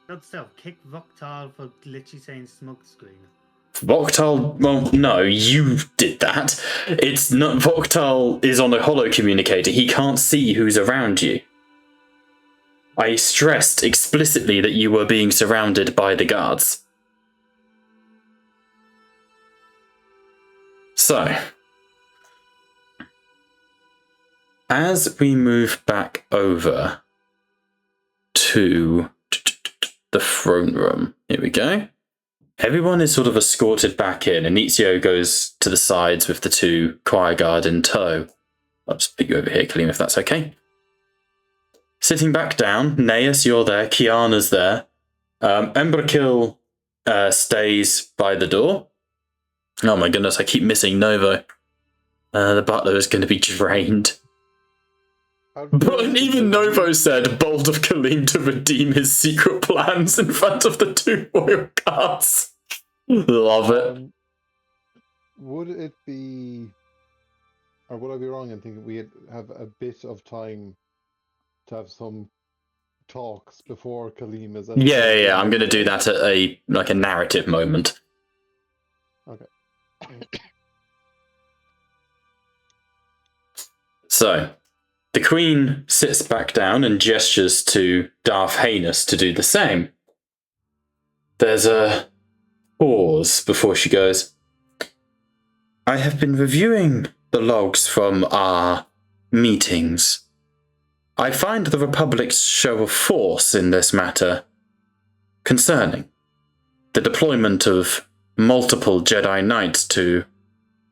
Good stuff. Kick Voktal for glitchy saying smoke screen. Voktal, well, no, you did that. It's not. Voktal is on a holo communicator. He can't see who's around you. I stressed explicitly that you were being surrounded by the guards. So, as we move back over to the throne room, here we go. Everyone is sort of escorted back in, and Ezio goes to the sides with the two choir guard in tow. I'll just put you over here, Kalim, if that's okay. Sitting back down, Naeus, you're there, Kiana's there. Embrakil stays by the door. Oh my goodness, I keep missing Novo. The butler is going to be drained. But even Novo said, bold of Kalim to redeem his secret plans in front of the two royal guards. Love it. Would it be, or would I be wrong in thinking we'd have a bit of time to have some talks before Kalim is... Yeah, I'm going to do that at a narrative moment. Okay. So, the Queen sits back down and gestures to Darth Heinous to do the same. There's a pause before she goes, I have been reviewing the logs from our meetings. I find the Republic's show of force in this matter concerning. The deployment of multiple Jedi Knights to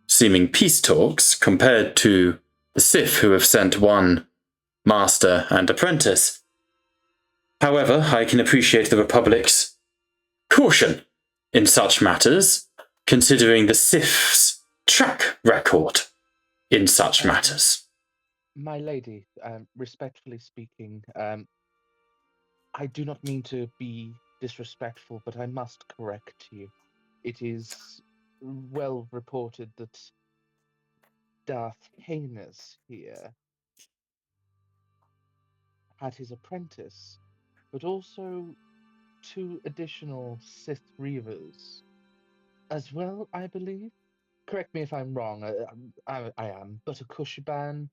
seeming peace talks compared to the Sith who have sent one master and apprentice. However, I can appreciate the Republic's caution in such matters, considering the Sith's track record in such matters. My lady, respectfully speaking, I do not mean to be disrespectful, but I must correct you. It is well reported that Darth Heinous here had his apprentice, but also 2 additional Sith Reavers as well, I believe. Correct me if I'm wrong, I am but a Kushiban,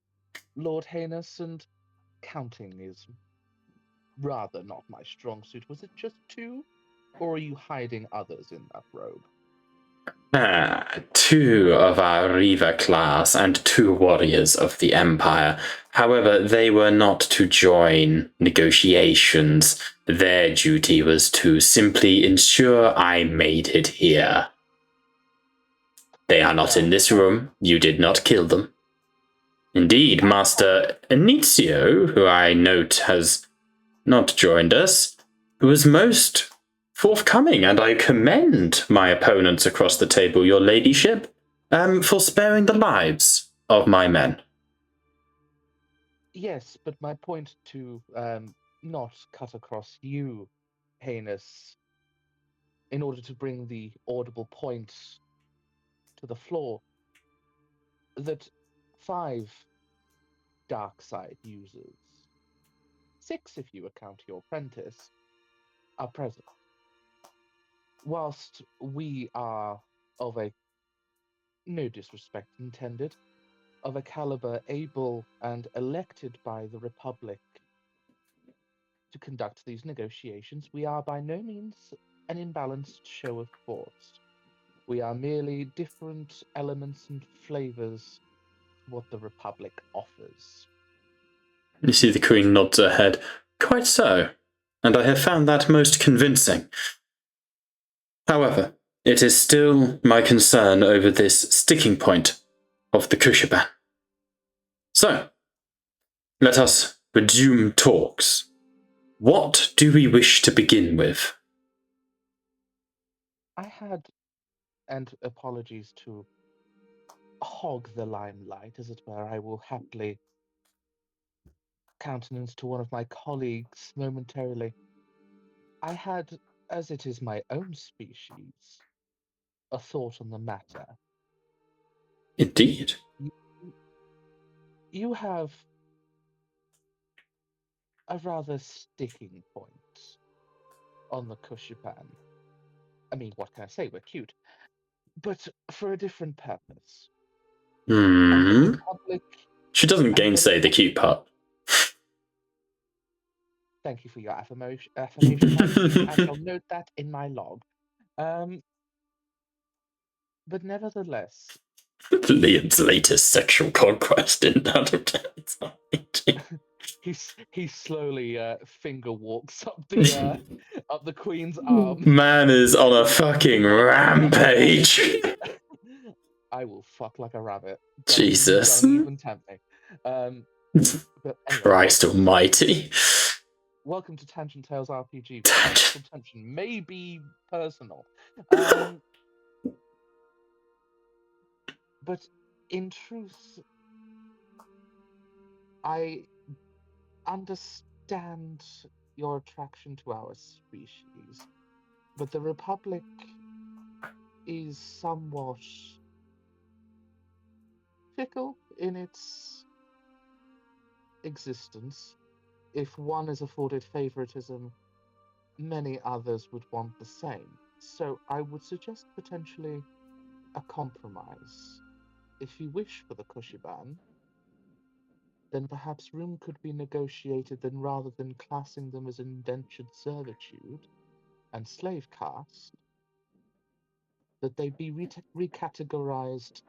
Lord Heinous, and counting is rather not my strong suit. Was it just 2? Or are you hiding others in that robe? 2 of our Reaver class and 2 warriors of the Empire. However, they were not to join negotiations. Their duty was to simply ensure I made it here. They are not in this room. You did not kill them. Indeed, Master Inizio, who I note has not joined us, was most forthcoming, and I commend my opponents across the table, your ladyship, for sparing the lives of my men. Yes, but my point to not cut across you, Heinous, in order to bring the audible point to the floor, that 5 dark side users, 6 if you account your apprentice, are present. Whilst we are of a, no disrespect intended, of a caliber able and elected by the Republic to conduct these negotiations, we are by no means an imbalanced show of force. We are merely different elements and flavors to what the Republic offers. You see the Queen nods her head. Quite so, and I have found that most convincing. However, it is still my concern over this sticking point of the Kushaban. So, let us resume talks. What do we wish to begin with? I had, and apologies to hog the limelight, as it were, I will happily countenance to one of my colleagues momentarily. I had, as it is my own species, a thought on the matter. Indeed. You have a rather sticking point on the Kushiban. I mean, what can I say? We're cute. But for a different purpose. And the Republic. She doesn't and the gainsay the cute part. Thank you for your affirmation, my queen. I shall note that in my log. But nevertheless, Liam's latest sexual conquest in that he slowly finger walks up the queen's arm. Man is on a fucking rampage. I will fuck like a rabbit. Jesus. Don't even tempt me. But anyway, Christ almighty. welcome to Tangent Tales RPG. Tangent. Sexual tension may be personal. But in truth, I understand your attraction to our species, but the Republic is somewhat fickle in its existence. If one is afforded favoritism, many others would want the same. So I would suggest potentially a compromise. If you wish for the Kushiban, then perhaps room could be negotiated, then rather than classing them as indentured servitude and slave caste, that they be recategorized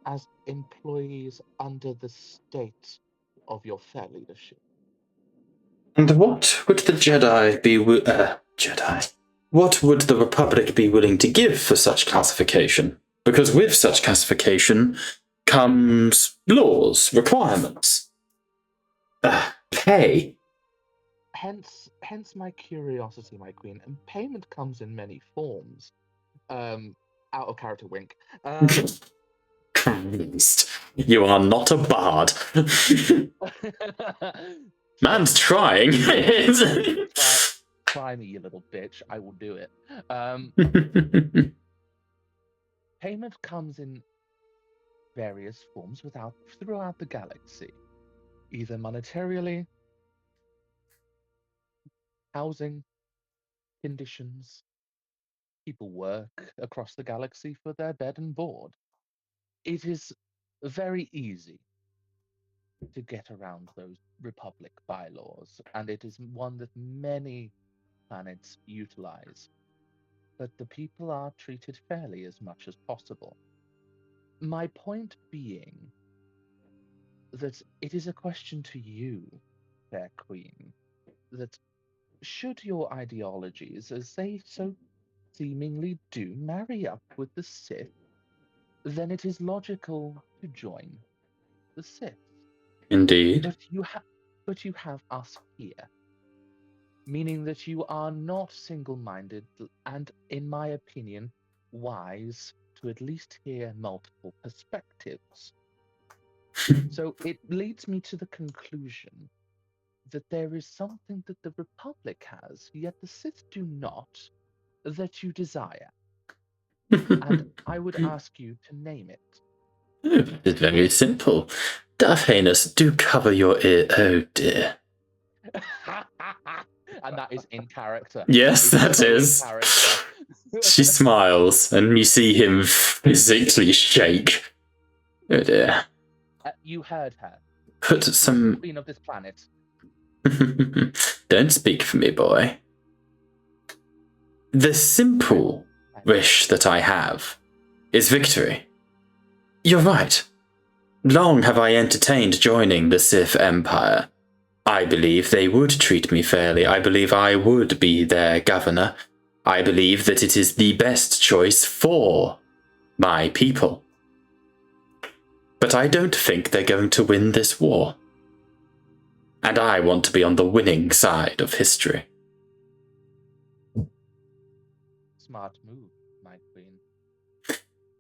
as employees under the state of your fair leadership. And what would the Jedi be Jedi? What would the Republic be willing to give for such classification? Because with such classification comes laws, requirements, pay. Hence my curiosity, my queen. And payment comes in many forms. Out of character wink. Christ, you are not a bard. Man's trying. Try me, you little bitch. I will do it. Payment comes in various forms throughout the galaxy, either monetarily, housing, conditions. People work across the galaxy for their bed and board. It is very easy to get around those Republic bylaws, and it is one that many planets utilize. But the people are treated fairly as much as possible. My point being that it is a question to you, fair queen, that should your ideologies, as they so seemingly do, marry up with the Sith, then it is logical to join the Sith. Indeed. But you have us here, meaning that you are not single-minded and, in my opinion, wise to at least hear multiple perspectives. So it leads me to the conclusion that there is something that the Republic has, yet the Sith do not, that you desire. And I would ask you to name it. It's very simple. Darth Heinous, do cover your ear. Oh dear. And that is in character. Yes, that so in is. character. She smiles, and you see him physically shake. Oh dear. You heard her. Put some. Queen of this planet. Don't speak for me, boy. The simple wish that I have is victory. You're right. Long have I entertained joining the Sith Empire. I believe they would treat me fairly. I believe I would be their governor. I believe that it is the best choice for my people. But I don't think they're going to win this war. And I want to be on the winning side of history. Smart move, my queen.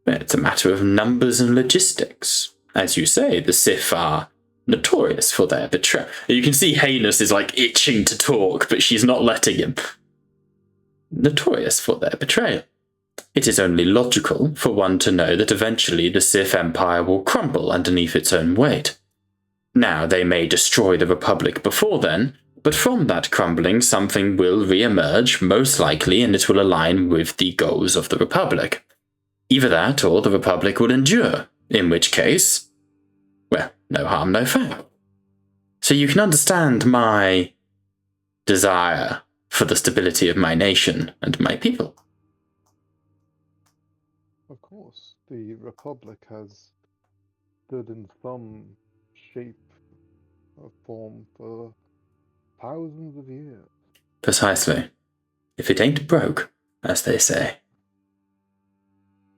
It's a matter of numbers and logistics. As you say, the Sith are notorious for their betrayal. You can see Heinous is like itching to talk, but she's not letting him. Notorious for their betrayal. It is only logical for one to know that eventually the Sith Empire will crumble underneath its own weight. Now, they may destroy the Republic before then, but from that crumbling something will re-emerge, most likely, and it will align with the goals of the Republic. Either that, or the Republic will endure, in which case, well, no harm, no foul. So you can understand my desire for the stability of my nation and my people. Of course, the Republic has stood in some shape or form for thousands of years. Precisely. If it ain't broke, as they say.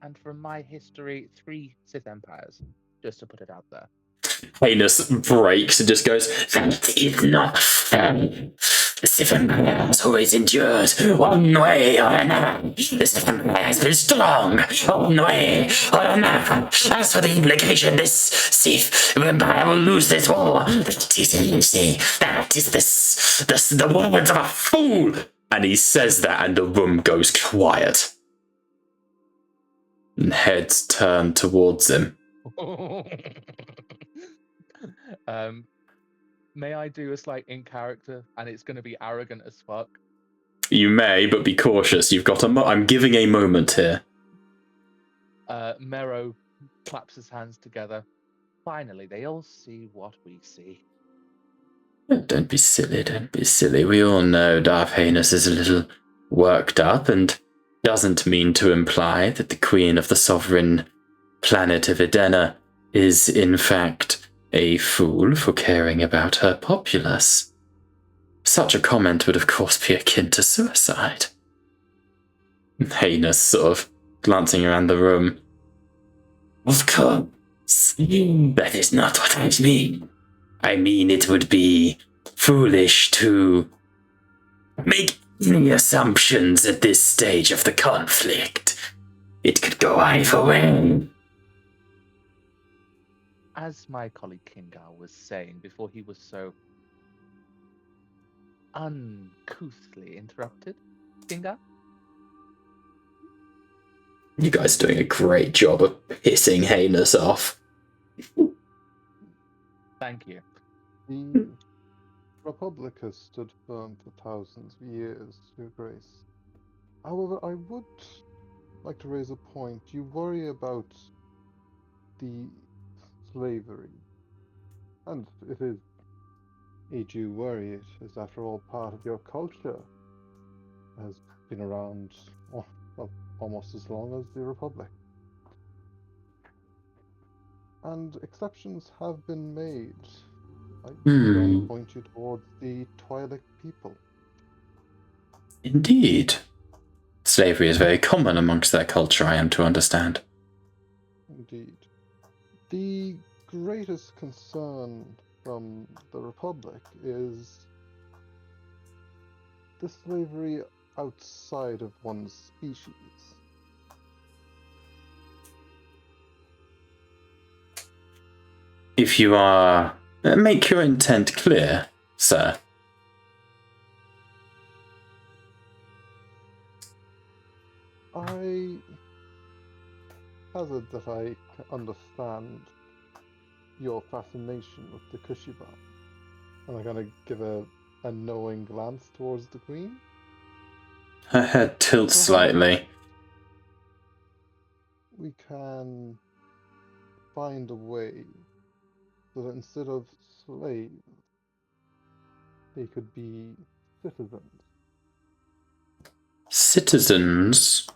And from my history, 3 Sith Empires, just to put it out there. Heinous breaks and just goes, that is not fair. The Sith Empire has always endured one way or another. The Sith Empire has been strong one way or another. As for the implication, this Sith Empire will lose this war. That is easy. That is the words of a fool. And he says that and the room goes quiet. And heads turn towards him. May I do a slight in character, and it's going to be arrogant as fuck? You may, but be cautious. You've got I'm giving a moment here. Mero claps his hands together. Finally, they all see what we see. Don't be silly, don't be silly. We all know Darth Heinous is a little worked up and doesn't mean to imply that the Queen of the sovereign planet of Edena is, in fact, a fool for caring about her populace. Such a comment would of course be akin to suicide. Heinous sort of glancing around the room. Of course. That is not what I mean. I mean it would be foolish to make any assumptions at this stage of the conflict. It could go either way. As my colleague Kingar was saying before he was so uncouthly interrupted, Kingar? You guys are doing a great job of pissing Heinous off. Thank you. The Republic has stood firm for thousands of years, Your Grace. However, I would like to raise a point. You worry about the slavery, and it is a due worry. It is, after all, part of your culture. It has been around almost as long as the Republic. And exceptions have been made. I can only point you towards the Twi'lek people. Indeed. Slavery is very common amongst their culture, I am to understand. Indeed. The greatest concern from the Republic is the slavery outside of one's species. If you are... make your intent clear, sir. I hazard that I understand your fascination with the Kushiban. And I kind of give a knowing glance towards the Queen. Her head tilts slightly. We can find a way so that instead of slaves, they could be citizens. Citizens?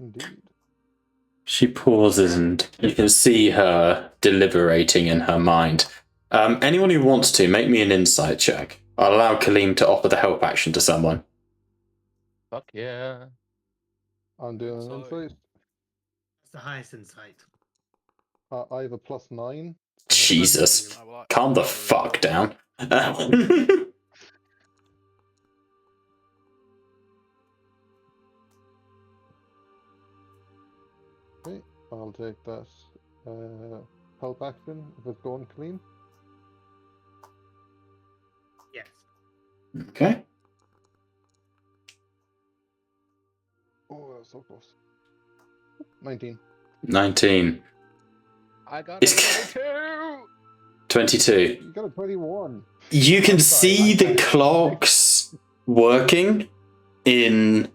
Indeed. She pauses and you can see her deliberating in her mind. Anyone who wants to, make me an insight check. I'll allow Kaleem to offer the help action to someone. Fuck yeah. I'm doing an Insight. insight. It's the highest insight. I have a +9. Jesus. I will- Calm the I will- fuck down. Okay, I'll take that help action if it's going clean. Yes. Okay. Oh, that's so close. 19. 19. I got It's- a 22! 22. You got a 21. You can I'm sorry, see I'm the sorry. clocks working in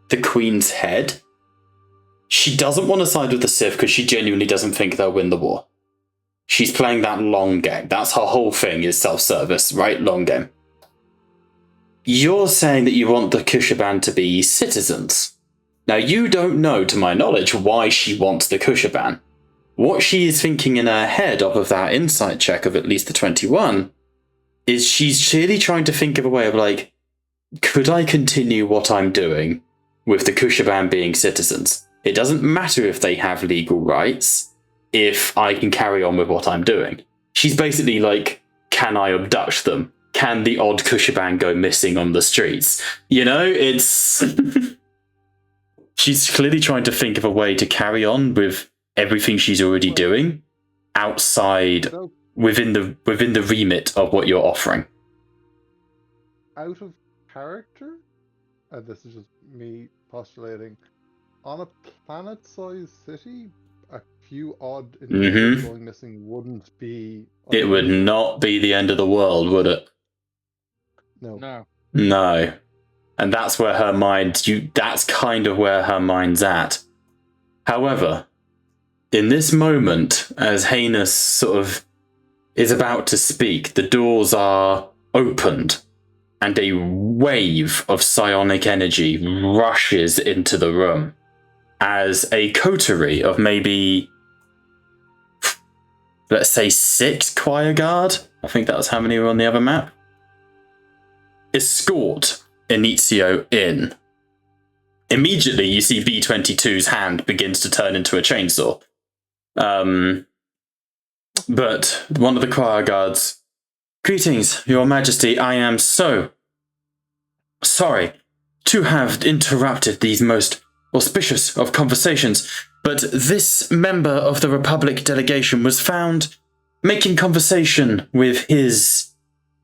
the Queen's head. She doesn't want to side with the Sith because she genuinely doesn't think they'll win the war. She's playing that long game. That's her whole thing, is self-service, right? Long game. You're saying that you want the Kushaban to be citizens. Now, you don't know, to my knowledge, why she wants the Kushaban. What she is thinking in her head off of that insight check of at least the 21 is she's really trying to think of a way of like, could I continue what I'm doing with the Kushaban being citizens? It doesn't matter if they have legal rights, if I can carry on with what I'm doing. She's basically like, can I abduct them? Can the odd Kushaban go missing on the streets? You know, it's... She's clearly trying to think of a way to carry on with everything she's already doing outside, Without, within the remit of what you're offering. out of character, and this is just me postulating, on a planet-sized city, a few odd individuals going missing wouldn't be... It would unusual. not be the end of the world, would it? No. No. No. And that's where her mind, that's kind of where her mind's at. However, in this moment, as Heinous sort of is about to speak, the doors are opened and a wave of psionic energy rushes into the room as a coterie of maybe, let's say, 6 choir guard, I think that was how many were on the other map, escort Inizio in. Immediately, you see B-22's hand begins to turn into a chainsaw. But one of the choir guards, "Greetings, Your Majesty, I am so sorry to have interrupted these most auspicious of conversations, but this member of the Republic delegation was found making conversation with his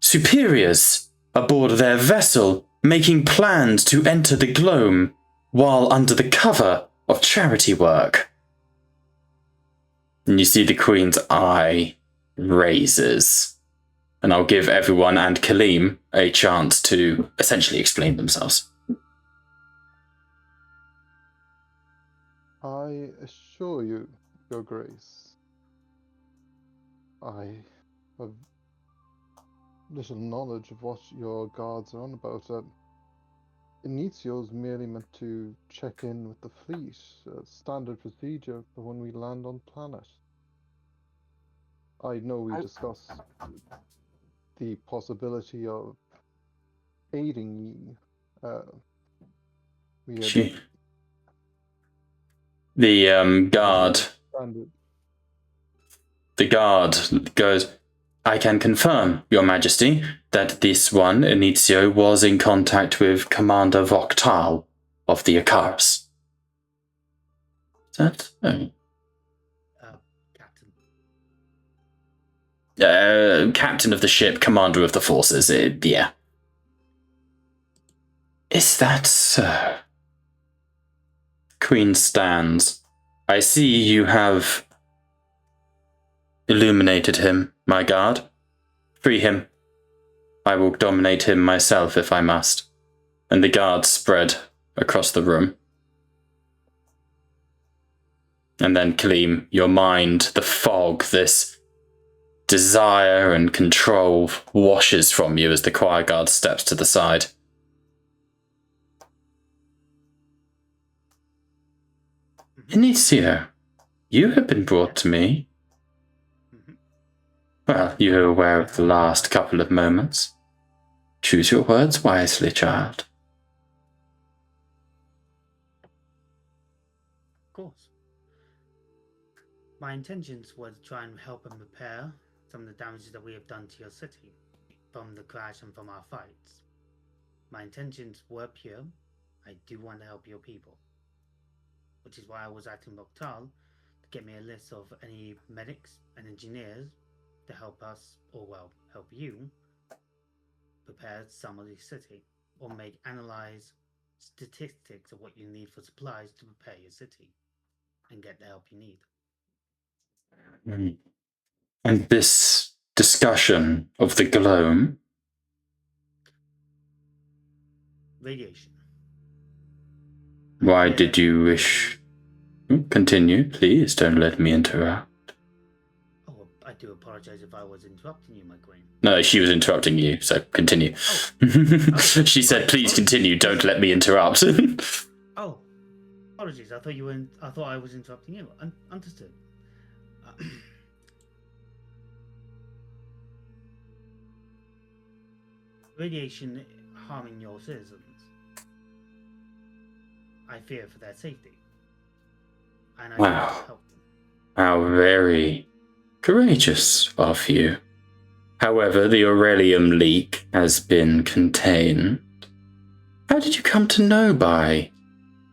superiors aboard their vessel, making plans to enter the Gloam while under the cover of charity work." And you see the Queen's eye raises. And I'll give everyone and Kaleem a chance to essentially explain themselves. I assure you, Your Grace, I have little knowledge of what your guards are on about. Inizio's merely meant to check in with the fleet, standard procedure for when we land on planet. I know we discussed the possibility of aiding ye. We had The guard. Standard. The guard goes, I can confirm, Your Majesty, that this one, Inizio, was in contact with Commander Voktal of the Icarus. Is that? Captain. Captain of the ship, commander of the forces, yeah. Is that so? Queen stands. I see you have illuminated him, my guard. Free him. I will dominate him myself if I must. And the guards spread across the room. And then, Kaleem, your mind, the fog, this desire and control washes from you as the choir guard steps to the side. Inicio, you have been brought to me. Well, you are aware of the last couple of moments. Choose your words wisely, child. Of course. My intentions were to try and help and repair some of the damages that we have done to your city from the crash and from our fights. My intentions were pure. I do want to help your people. Which is why I was acting Mokhtar to get me a list of any medics and engineers to help us, or well, help you, prepare some of the city, or analyze statistics of what you need for supplies to prepare your city, and get the help you need. And this discussion of the gloam? Radiation. Why did you wish... Continue, please, don't let me interrupt. Oh, I do apologize if I was interrupting you, my queen. No, she was interrupting you, so continue. Oh. She said, please continue, don't let me interrupt. Oh, apologies, I thought I was interrupting you. Understood. Radiation harming your citizens. I fear for their safety. And I Wow. want to help them. How very courageous of you. However, the Aurelium leak has been contained. How did you come to know by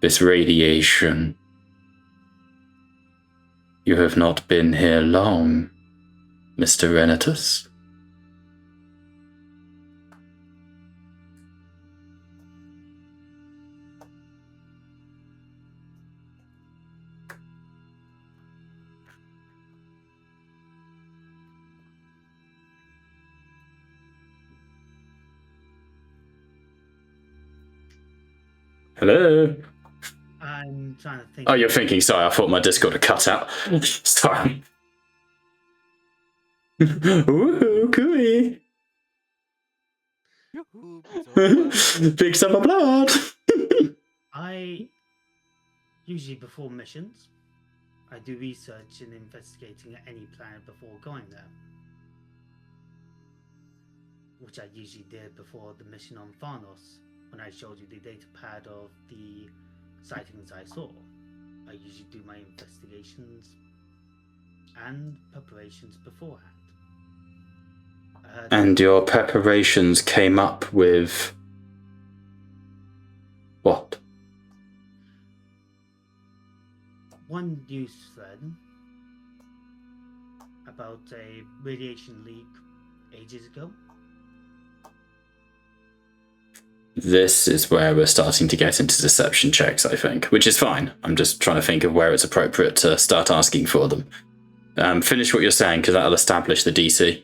this radiation? You have not been here long, Mr. Renatus. Hello? I'm trying to think. Oh, you're thinking, sorry, I thought my Discord had cut out. Sorry. Woohoo, cooey. Yoo-hoo, so Big summer blood. I usually before missions, I do research and investigating any planet before going there. Which I usually did before the mission on Farnos, when I showed you the data pad of the sightings I saw. I usually do my investigations and preparations beforehand. And your preparations came up with... what? One news thread about a radiation leak ages ago. This is where we're starting to get into deception checks, I think, which is fine. I'm just trying to think of where it's appropriate to start asking for them. Finish what you're saying, because that'll establish the DC.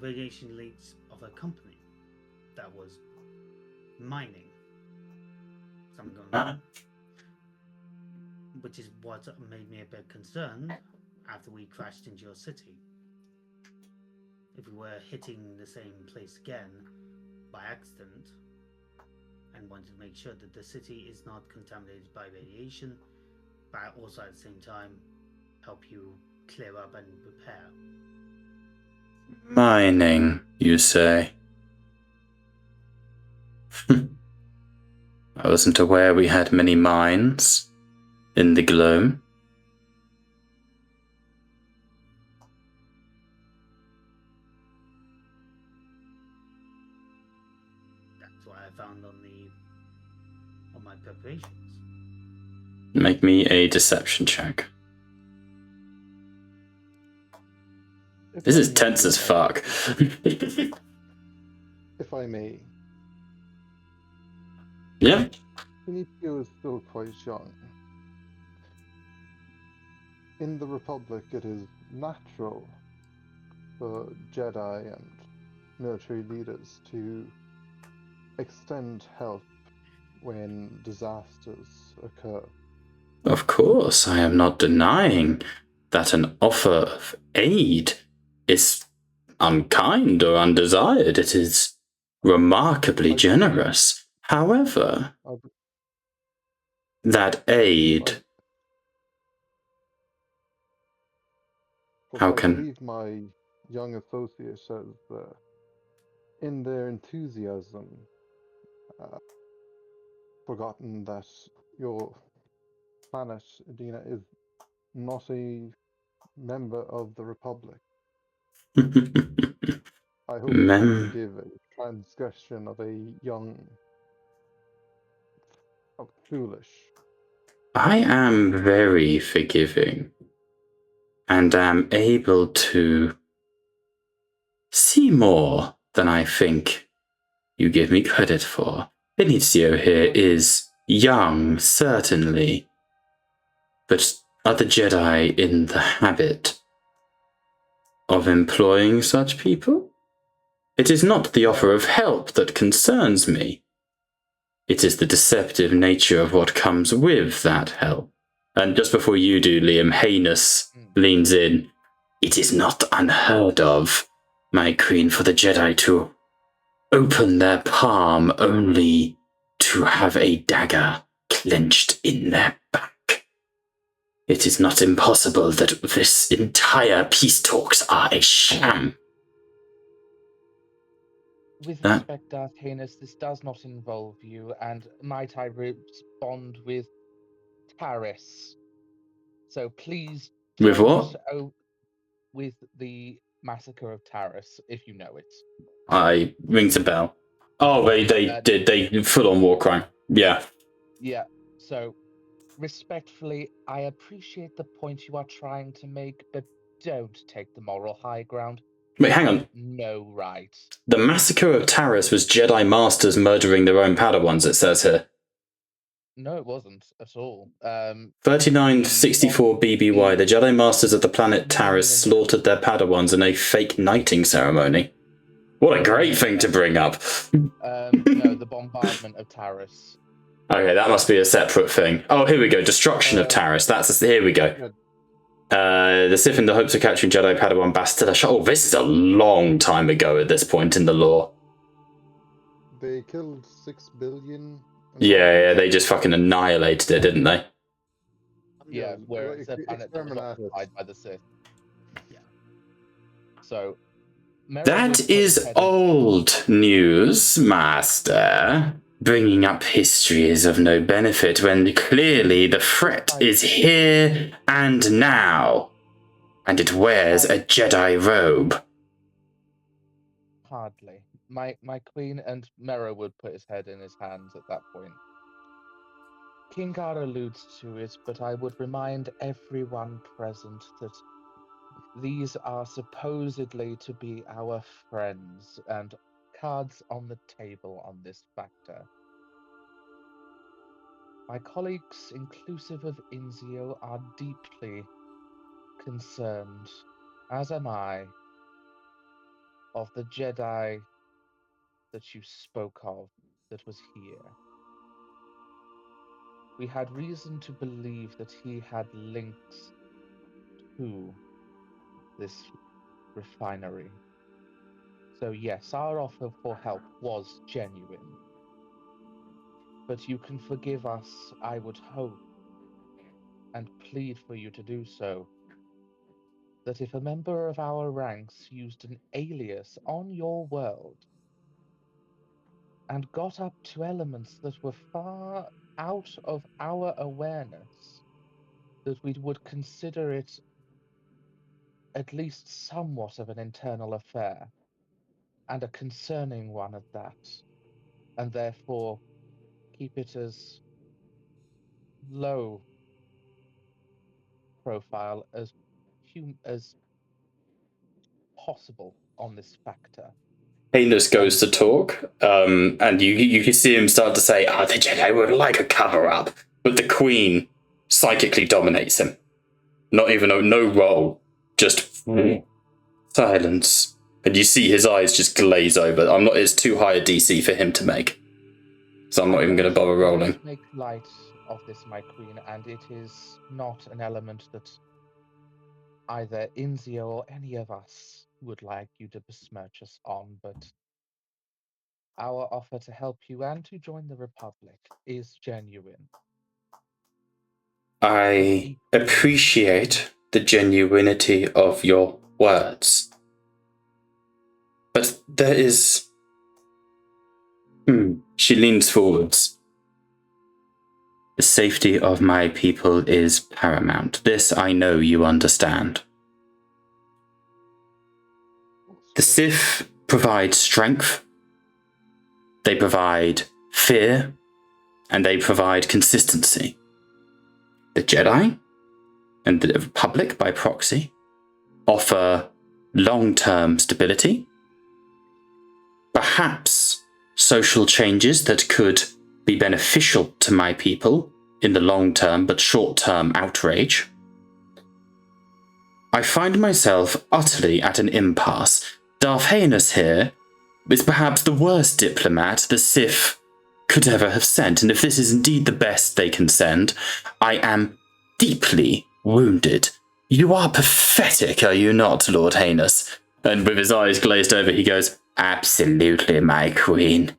Radiation leaks of a company that was mining something going on, which is what made me a bit concerned after we crashed into your city. If we were hitting the same place again by accident, and wanted to make sure that the city is not contaminated by radiation, but also at the same time help you clear up and repair. Mining, you say? I wasn't aware we had many mines in the globe. That's what I found on my preparations. Make me a deception check. If This I is tense may, as fuck. if I may, Yeah. Initio is still quite young. In the Republic, it is natural for Jedi and military leaders to extend help when disasters occur. Of course, I am not denying that an offer of aid is unkind or undesired. It is remarkably generous. However, I, that aid, but how I can... believe my young associate says that in their enthusiasm, forgotten that your planet, Adina, is not a member of the Republic. I hope you can forgive a transgression of a young, foolish. I am very forgiving and am able to see more than I think you give me credit for. Benicio here is young, certainly, but are the Jedi in the habit of employing such people? It is not the offer of help that concerns me. It is the deceptive nature of what comes with that help. And just before you do, Liam, Heinous leans in. It is not unheard of, my queen, for the Jedi to open their palm only to have a dagger clenched in their back. It is not impossible that this entire peace talks are a sham. With respect, Darth Heinous, this does not involve you, and might I respond with Taris? So please With don't. what? With the massacre of Taris, if you know it. I rings a bell. Oh, they full on war crime. Yeah. Yeah. So, respectfully, I appreciate the point you are trying to make, but don't take the moral high ground. Wait, hang on. No right. The massacre of Taris was Jedi Masters murdering their own Padawans, it says here. No, it wasn't at all. 3964 BBY. The Jedi Masters of the planet Taris slaughtered their Padawans in a fake knighting ceremony. What a great thing to bring up. No, the bombardment of Taris. Okay, that must be a separate thing. Oh, here we go. Destruction of Taris. Here we go. The Sith in the hopes of capturing Jedi Padawan Bastila. Oh, this is a long time ago at this point in the lore. They killed 6 billion. Yeah, they just fucking annihilated it, didn't they? Yeah, where it's a planet that was occupied by the Sith. Yeah. So, that is old news, Master. Bringing up history is of no benefit when clearly the threat is here and now. And it wears a Jedi robe. Hardly. My queen, and Mero would put his head in his hands at that point. Kingar alludes to it, but I would remind everyone present that these are supposedly to be our friends, and cards on the table on this factor. My colleagues, inclusive of Inzio, are deeply concerned, as am I, of the Jedi that you spoke of that was here. We had reason to believe that he had links to this refinery. So yes, our offer for help was genuine. But you can forgive us, I would hope, and plead for you to do so, that if a member of our ranks used an alias on your world, and got up to elements that were far out of our awareness, that we would consider it at least somewhat of an internal affair, and a concerning one at that, and therefore keep it as low profile as possible on this factor. Heinous goes to talk, and you can see him start to say, the Jedi would like a cover-up, but the Queen psychically dominates him. Not even no role, just silence. And you see his eyes just glaze over. It's too high a DC for him to make. So I'm not even going to bother rolling. Make light of this, my queen, and it is not an element that either Inzio or any of us would like you to besmirch us on, but our offer to help you and to join the Republic is genuine. I appreciate the genuinity of your words. But there is... She leans forwards. The safety of my people is paramount. This I know you understand. The Sith provide strength, they provide fear, and they provide consistency. The Jedi and the Republic by proxy offer long-term stability, perhaps social changes that could be beneficial to my people in the long term, but short-term outrage. I find myself utterly at an impasse. Darth Heinous here is perhaps the worst diplomat the Sith could ever have sent, and if this is indeed the best they can send, I am deeply wounded. You are pathetic, are you not, Lord Heinous? And with his eyes glazed over, he goes, absolutely, my queen.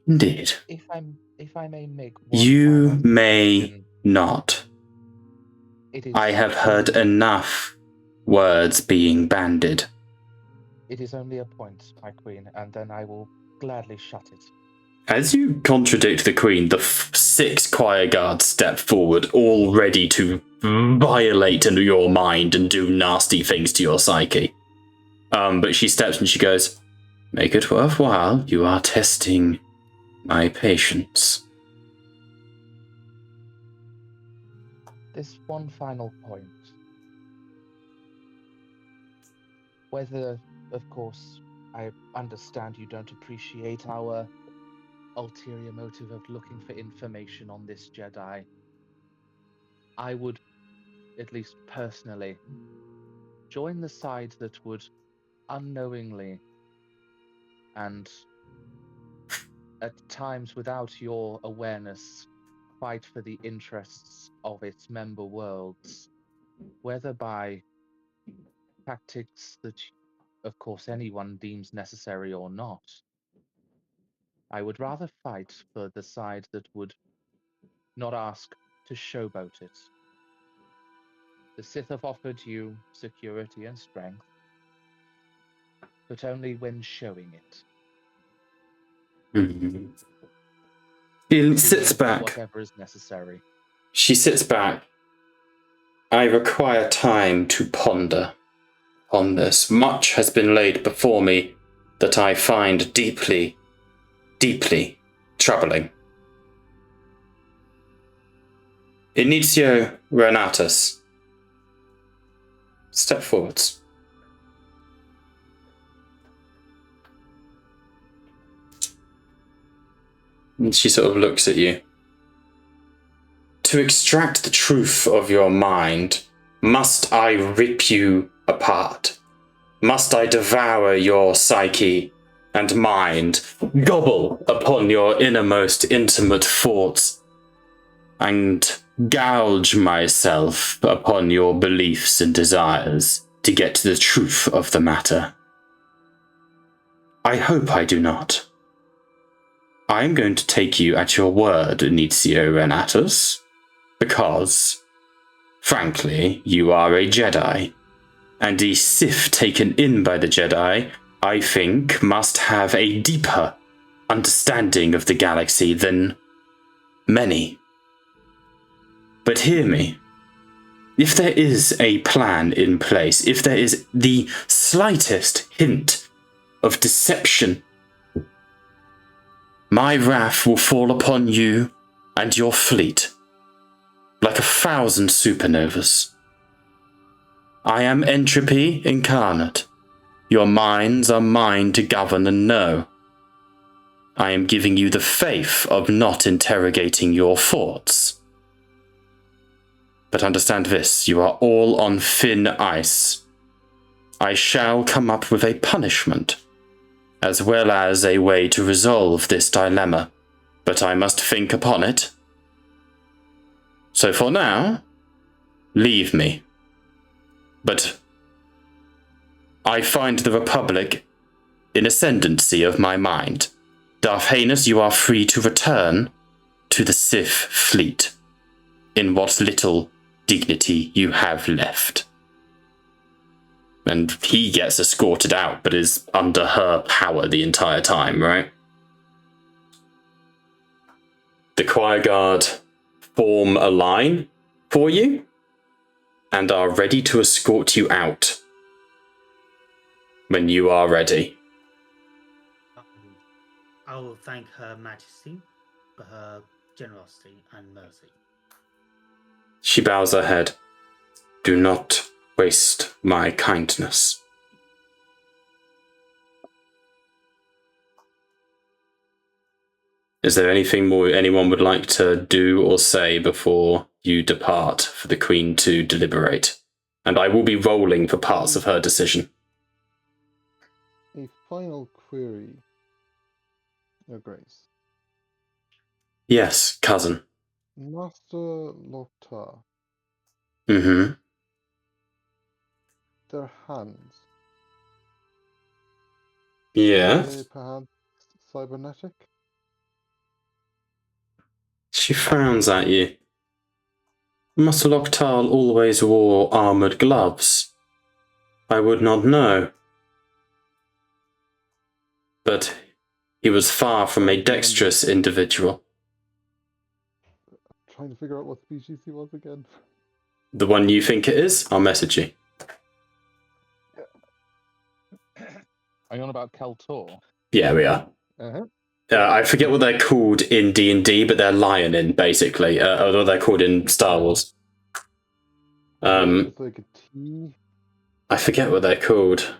Indeed. If I may make one You final may suggestion, not. it is I have heard only- enough words being bandied. It is only a point, my queen, and then I will gladly shut it. As you contradict the Queen, the 6 choir guards step forward, all ready to violate into your mind and do nasty things to your psyche. But she steps and she goes, make it worthwhile. You are testing my patience. This one final point. Whether, of course, I understand you don't appreciate our ulterior motive of looking for information on this Jedi, I would, at least personally, join the side that would unknowingly and at times without your awareness fight for the interests of its member worlds, whether by tactics that, of course, anyone deems necessary or not. I would rather fight for the side that would not ask to showboat it. The Sith have offered you security and strength, but only when showing it. She sits back. Whatever is necessary. She sits back. I require time to ponder on this. Much has been laid before me that I find deeply, deeply troubling. Inicio Renatus, step forwards. And she sort of looks at you. To extract the truth of your mind, must I rip you apart? Must I devour your psyche and mind, gobble upon your innermost intimate thoughts, and gouge myself upon your beliefs and desires to get to the truth of the matter? I hope I do not. I am going to take you at your word, Inicio Renatus, because, frankly, you are a Jedi, and the Sith taken in by the Jedi I think, must have a deeper understanding of the galaxy than many. But hear me. If there is a plan in place, if there is the slightest hint of deception, my wrath will fall upon you and your fleet like 1,000 supernovas. I am entropy incarnate. Your minds are mine to govern and know. I am giving you the faith of not interrogating your thoughts. But understand this, you are all on thin ice. I shall come up with a punishment, as well as a way to resolve this dilemma, but I must think upon it. So for now, leave me. But I find the Republic in ascendancy of my mind. Darth Heinous, you are free to return to the Sith fleet in what little dignity you have left. And he gets escorted out, but is under her power the entire time, right? The choir guard form a line for you and are ready to escort you out when you are ready. I will thank Her Majesty for her generosity and mercy. She bows her head. Do not waste my kindness. Is there anything more anyone would like to do or say before you depart for the Queen to deliberate? And I will be rolling for parts of her decision. A final query, Your Grace. Yes, cousin. Master Lokta, Mm-hmm. their hands, Yeah. are they perhaps cybernetic? She frowns at you. Master Loktal always wore armoured gloves. I would not know. But he was far from a dexterous individual. Trying to figure out what species he was again. The one you think it is? I'll message you. Are you on about Keltor? Yeah, we are. Uh-huh. I forget what they're called in D&D, but they're Lionin, basically. Although they're called in Star Wars. It's like a T. I forget what they're called.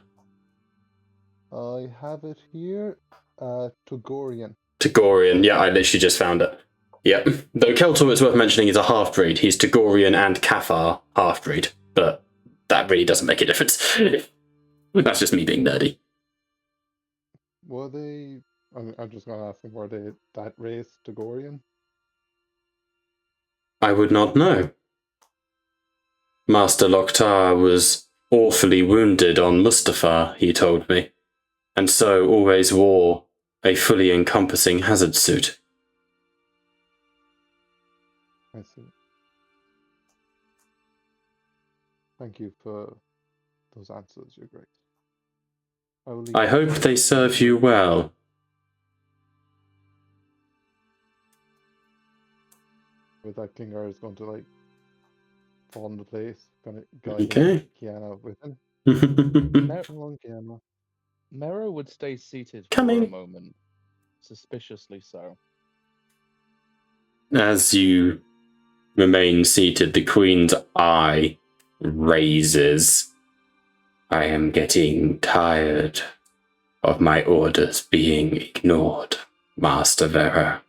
I have it here. Togorian. Togorian, yeah, I literally just found it. Yep. Though Keltor, it's worth mentioning, is a half-breed. He's Togorian and Cathar half-breed. But that really doesn't make a difference. That's just me being nerdy. Were they... I'm just going to ask them, were they that race, Togorian? I would not know. Master Loktar was awfully wounded on Mustafar, he told me, and so always wore a fully encompassing hazard suit. I see. Thank you for those answers, Your Grace. I hope they serve you well. With that Klingar is going to like fall into place, gonna guide Okay. Kiana with him. Come on, Kiana. Mero would stay seated for Coming. a moment, suspiciously so. As you remain seated, the Queen's eye raises. I am getting tired of my orders being ignored, Master Vera.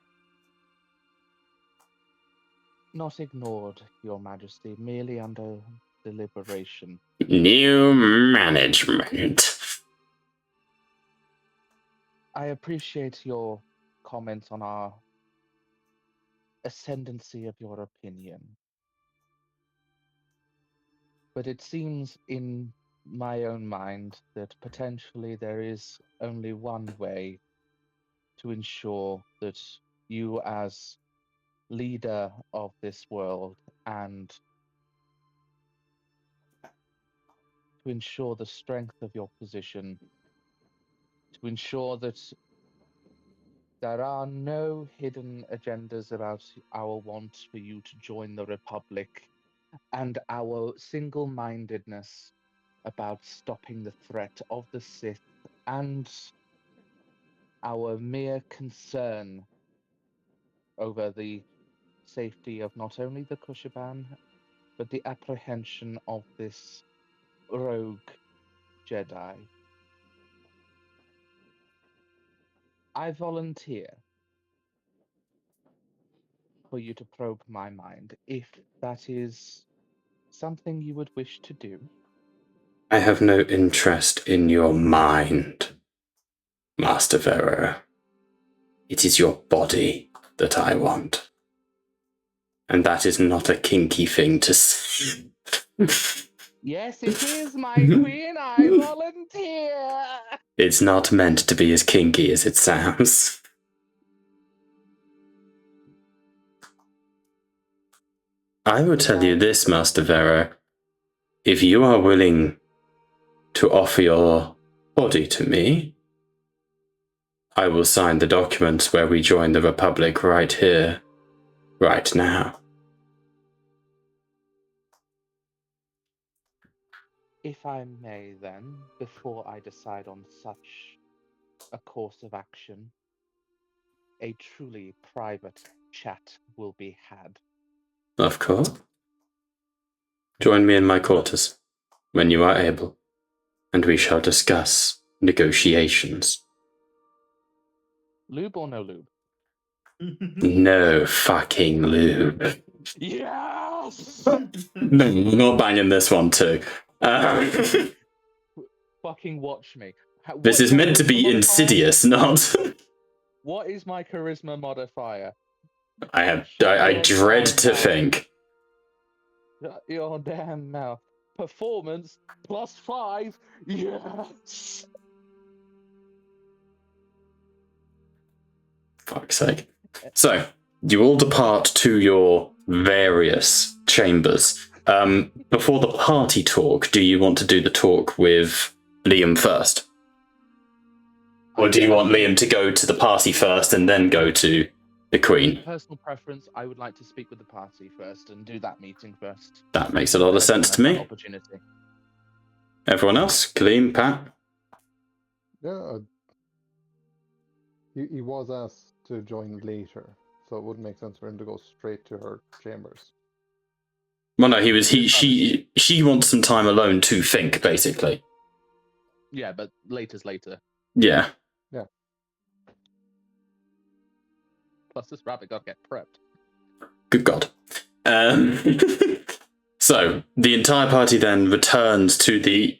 Not ignored, Your Majesty, merely under deliberation. New management. I appreciate your comments on our ascendancy of your opinion. But it seems in my own mind that potentially there is only one way to ensure that you, as leader of this world, and to ensure the strength of your position, to ensure that there are no hidden agendas about our want for you to join the Republic and our single-mindedness about stopping the threat of the Sith and our mere concern over the safety of not only the Kushaban, but the apprehension of this rogue Jedi. I volunteer for you to probe my mind, if that is something you would wish to do. I have no interest in your mind, Master Vero. It is your body that I want. And that is not a kinky thing to say. Yes, it is, my queen. I volunteer. It's not meant to be as kinky as it sounds. I will tell you this, Master Vero. If you are willing to offer your body to me, I will sign the documents where we join the Republic right here, right now. If I may, then, before I decide on such a course of action, a truly private chat will be had. Of course. Join me in my quarters when you are able, and we shall discuss negotiations. Lube or no lube? No fucking lube. Yes! No, we're not banging this one too. Fucking watch me. This is meant to be insidious, not. What is my charisma modifier? I dread to think. Shut your damn mouth. Performance +5. Yes! Fuck's sake. So, you all depart to your various chambers. Before the party talk, do you want to do the talk with Liam first? Or do you want Liam to go to the party first and then go to the Queen? Personal preference, I would like to speak with the party first and do that meeting first. That makes a lot of sense to me. Opportunity. Everyone else? Kaleem, Pat? Yeah, he was asked to join later, so it wouldn't make sense for him to go straight to her chambers. Well, no, she wants some time alone to think, basically. Yeah, but later's later. Yeah. Plus, this rabbit got to get prepped. Good God. So, the entire party then returns to the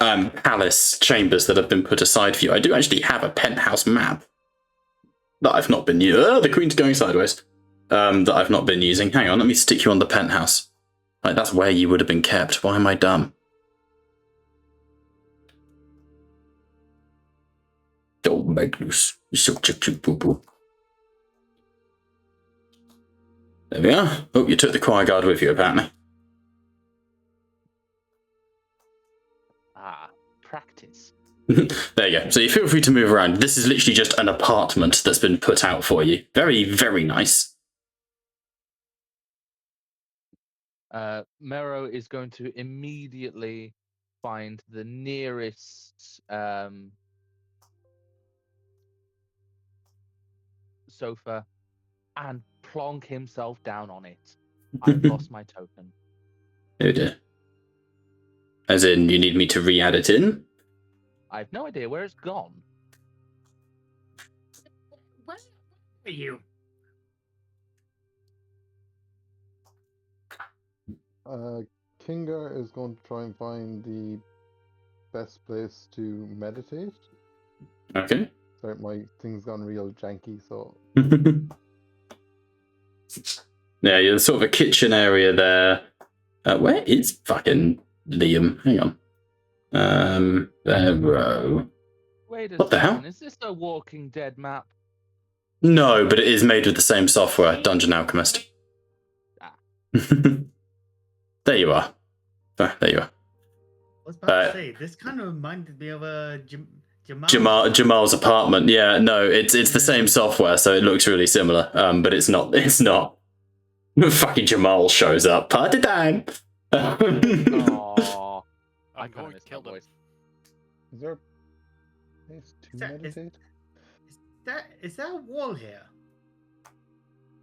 palace chambers that have been put aside for you. I do actually have a penthouse map that I've not been using. The Queen's going sideways. That I've not been using. Hang on, let me stick you on the penthouse. Like, that's where you would have been kept. Why am I dumb? Oh, Magnus. You're so chick boo-boo. There we are. Oh, you took the choir guard with you, apparently. Ah, practice. There you go. So you feel free to move around. This is literally just an apartment that's been put out for you. Very, very nice. Mero is going to immediately find the nearest sofa and plonk himself down on it. I've lost my token. Oh dear. As in, you need me to re-add it in? I have no idea where it's gone. Where are you? Kinga is going to try and find the best place to meditate. Okay. Sorry, my thing's gone real janky, so... Yeah, there's sort of a kitchen area there. Where is fucking Liam? Hang on. There. Wait a What the second, hell? is this a Walking Dead map? No, but it is made with the same software, Dungeon Alchemist. Ah. There you are. There you are. I was about to say, this kind of reminded me of Jamal's apartment. Yeah, no, it's the same software, so it looks really similar. But it's not. It's not. Fucking Jamal shows up. Party time. Aww. I I'm kind of going to miss kill that them. voice. Is there a place to meditate? Is there a wall here?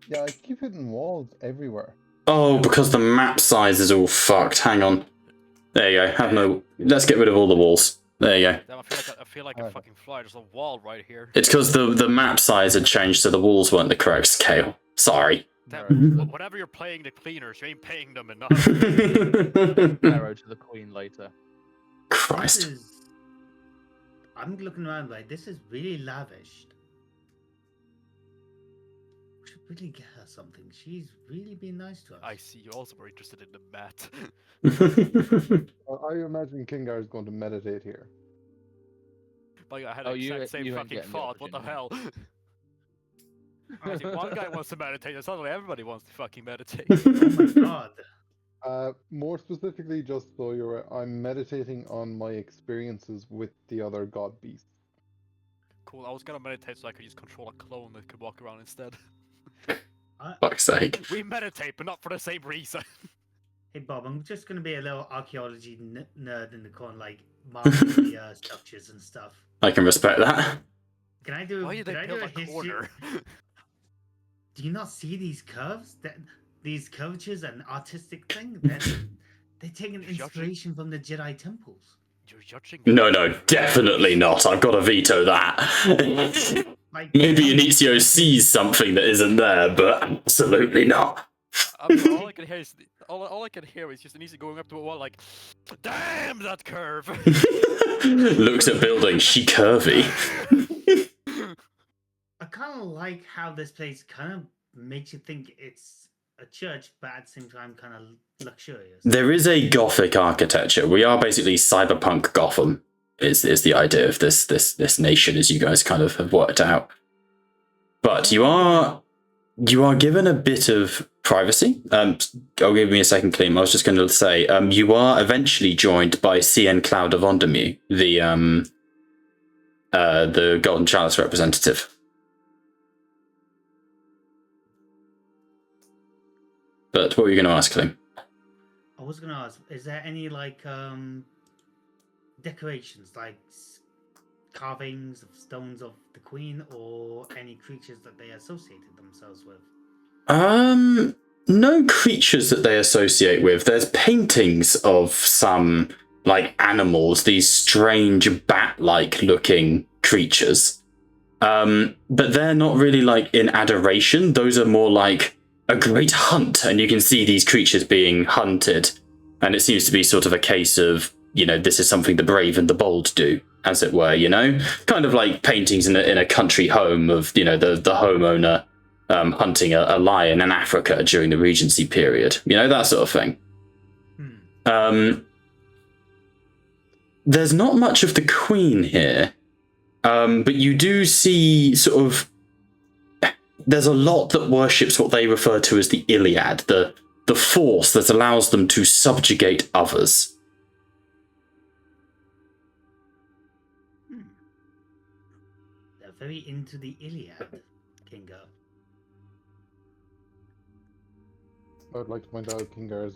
Yeah, I keep hitting walls everywhere. Oh, because the map size is all fucked. Hang on. There you go. Have no. Let's get rid of all the walls. There you go. Damn, I feel like a Alright. fucking fly. There's a wall right here. It's because the map size had changed, so the walls weren't the correct scale. Sorry. Damn, whenever you're paying the cleaners, you ain't paying them enough. Arrow to the queen later. Christ. I'm looking around like this is really lavish. We should really get her something. She's really been nice to us. I see you also were interested in the mat. I imagine Kingar is going to meditate here. Like, I had Oh, the you- exact same you ain't fucking getting the thought. What the hell? I think one guy wants to meditate, and suddenly everybody wants to fucking meditate. Oh my god. More specifically, just so you're aware, I'm meditating on my experiences with the other god beasts. Cool, I was gonna meditate so I could just control a clone that could walk around instead. Fuck's sake. We meditate, but not for the same reason. Hey Bob, I'm just gonna be a little archaeology nerd in the corner, like marking the structures and stuff. I can respect that. Can I do? Why did can they I do build a a history? corner? Do you not see these curves? These curvatures and artistic thing? They're taking Judging- inspiration from the Jedi temples. You're judging. No, definitely not. I've got to veto that. Like Maybe Inicio sees something that isn't there, but absolutely not. I mean, all I can hear is all I can hear is just Anissa going up to a wall like, "Damn that curve!" Looks at building, she curvy. I kind of like how this place kind of makes you think it's a church, but at the same time, kind of luxurious. There is a Gothic architecture. We are basically cyberpunk Gotham. Is the idea of this nation, as you guys kind of have worked out. But you are given a bit of privacy. I'll give me a second, Clem. I was just going to say, you are eventually joined by CN Cloud of Ondermu, the Golden Chalice representative. But what were you going to ask, Clem? I was gonna ask, is there any like decorations, like carvings of stones of the queen, or any creatures that they associated themselves with? No creatures that they associate with. There's paintings of some like animals, these strange bat-like looking creatures. But they're not really like in adoration. Those are more like a great hunt, and you can see these creatures being hunted. And it seems to be sort of a case of, this is something the brave and the bold do, as it were, kind of like paintings in a country home of, the homeowner hunting a lion in Africa during the Regency period, that sort of thing. There's not much of the Queen here, but you do see sort of, there's a lot that worships what they refer to as the Iliad, the force that allows them to subjugate others. They're very into the Iliad, Kingo. I would like to point out Kingar is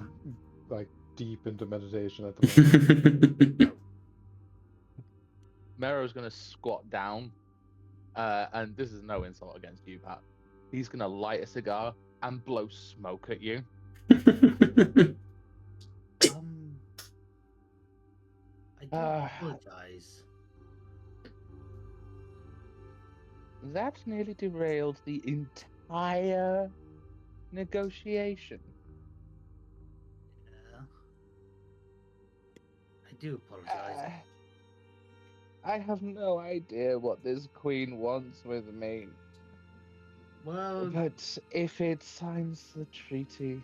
like deep into meditation at the moment. Mero's gonna squat down, and this is no insult against you, Pat. He's gonna light a cigar and blow smoke at you. I do apologize. That nearly derailed the entire negotiation. Yeah. I do apologize. I have no idea what this queen wants with me. Well, But if it signs the treaty,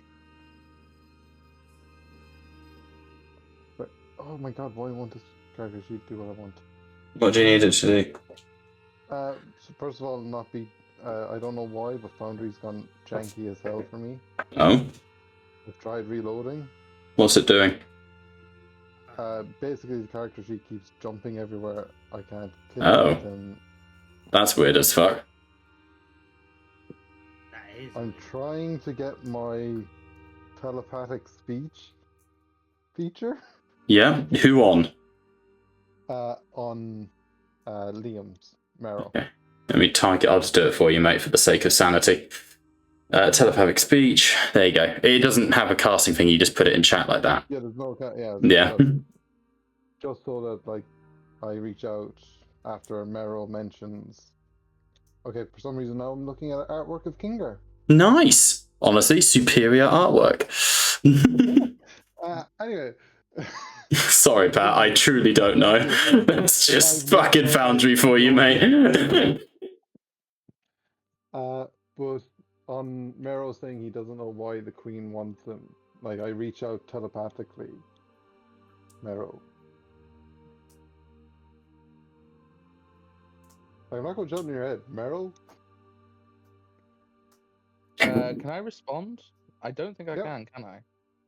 But oh my god, why won't this character sheet do what I want? What do you need it to do? So first of all, not be. I don't know why, but Foundry's gone janky as hell for me. Oh, I've tried reloading. what's it doing? Basically, the character sheet keeps jumping everywhere, I can't kill Oh. them. That's weird as fuck. That is. I'm weird. trying to get my telepathic speech feature Yeah? Who on? on Liam's Merrill. Okay. Let me target. I'll just do it for you, mate, for the sake of sanity. Telepathic speech. There you go. It doesn't have a casting thing. You just put it in chat like that. Yeah, there's no Yeah. just so that like I reach out after Merrill mentions. Okay, for some reason now I'm looking at artwork of Kingar. Nice. Honestly, superior artwork. Anyway. Sorry, Pat. I truly don't know. That's just fucking Foundry for you, mate. But on Merrill saying he doesn't know why the Queen wants him, like I reach out telepathically. Merrill. I'm not going to jump in your head, Merrill. Can I respond? I don't think I Yep. can I?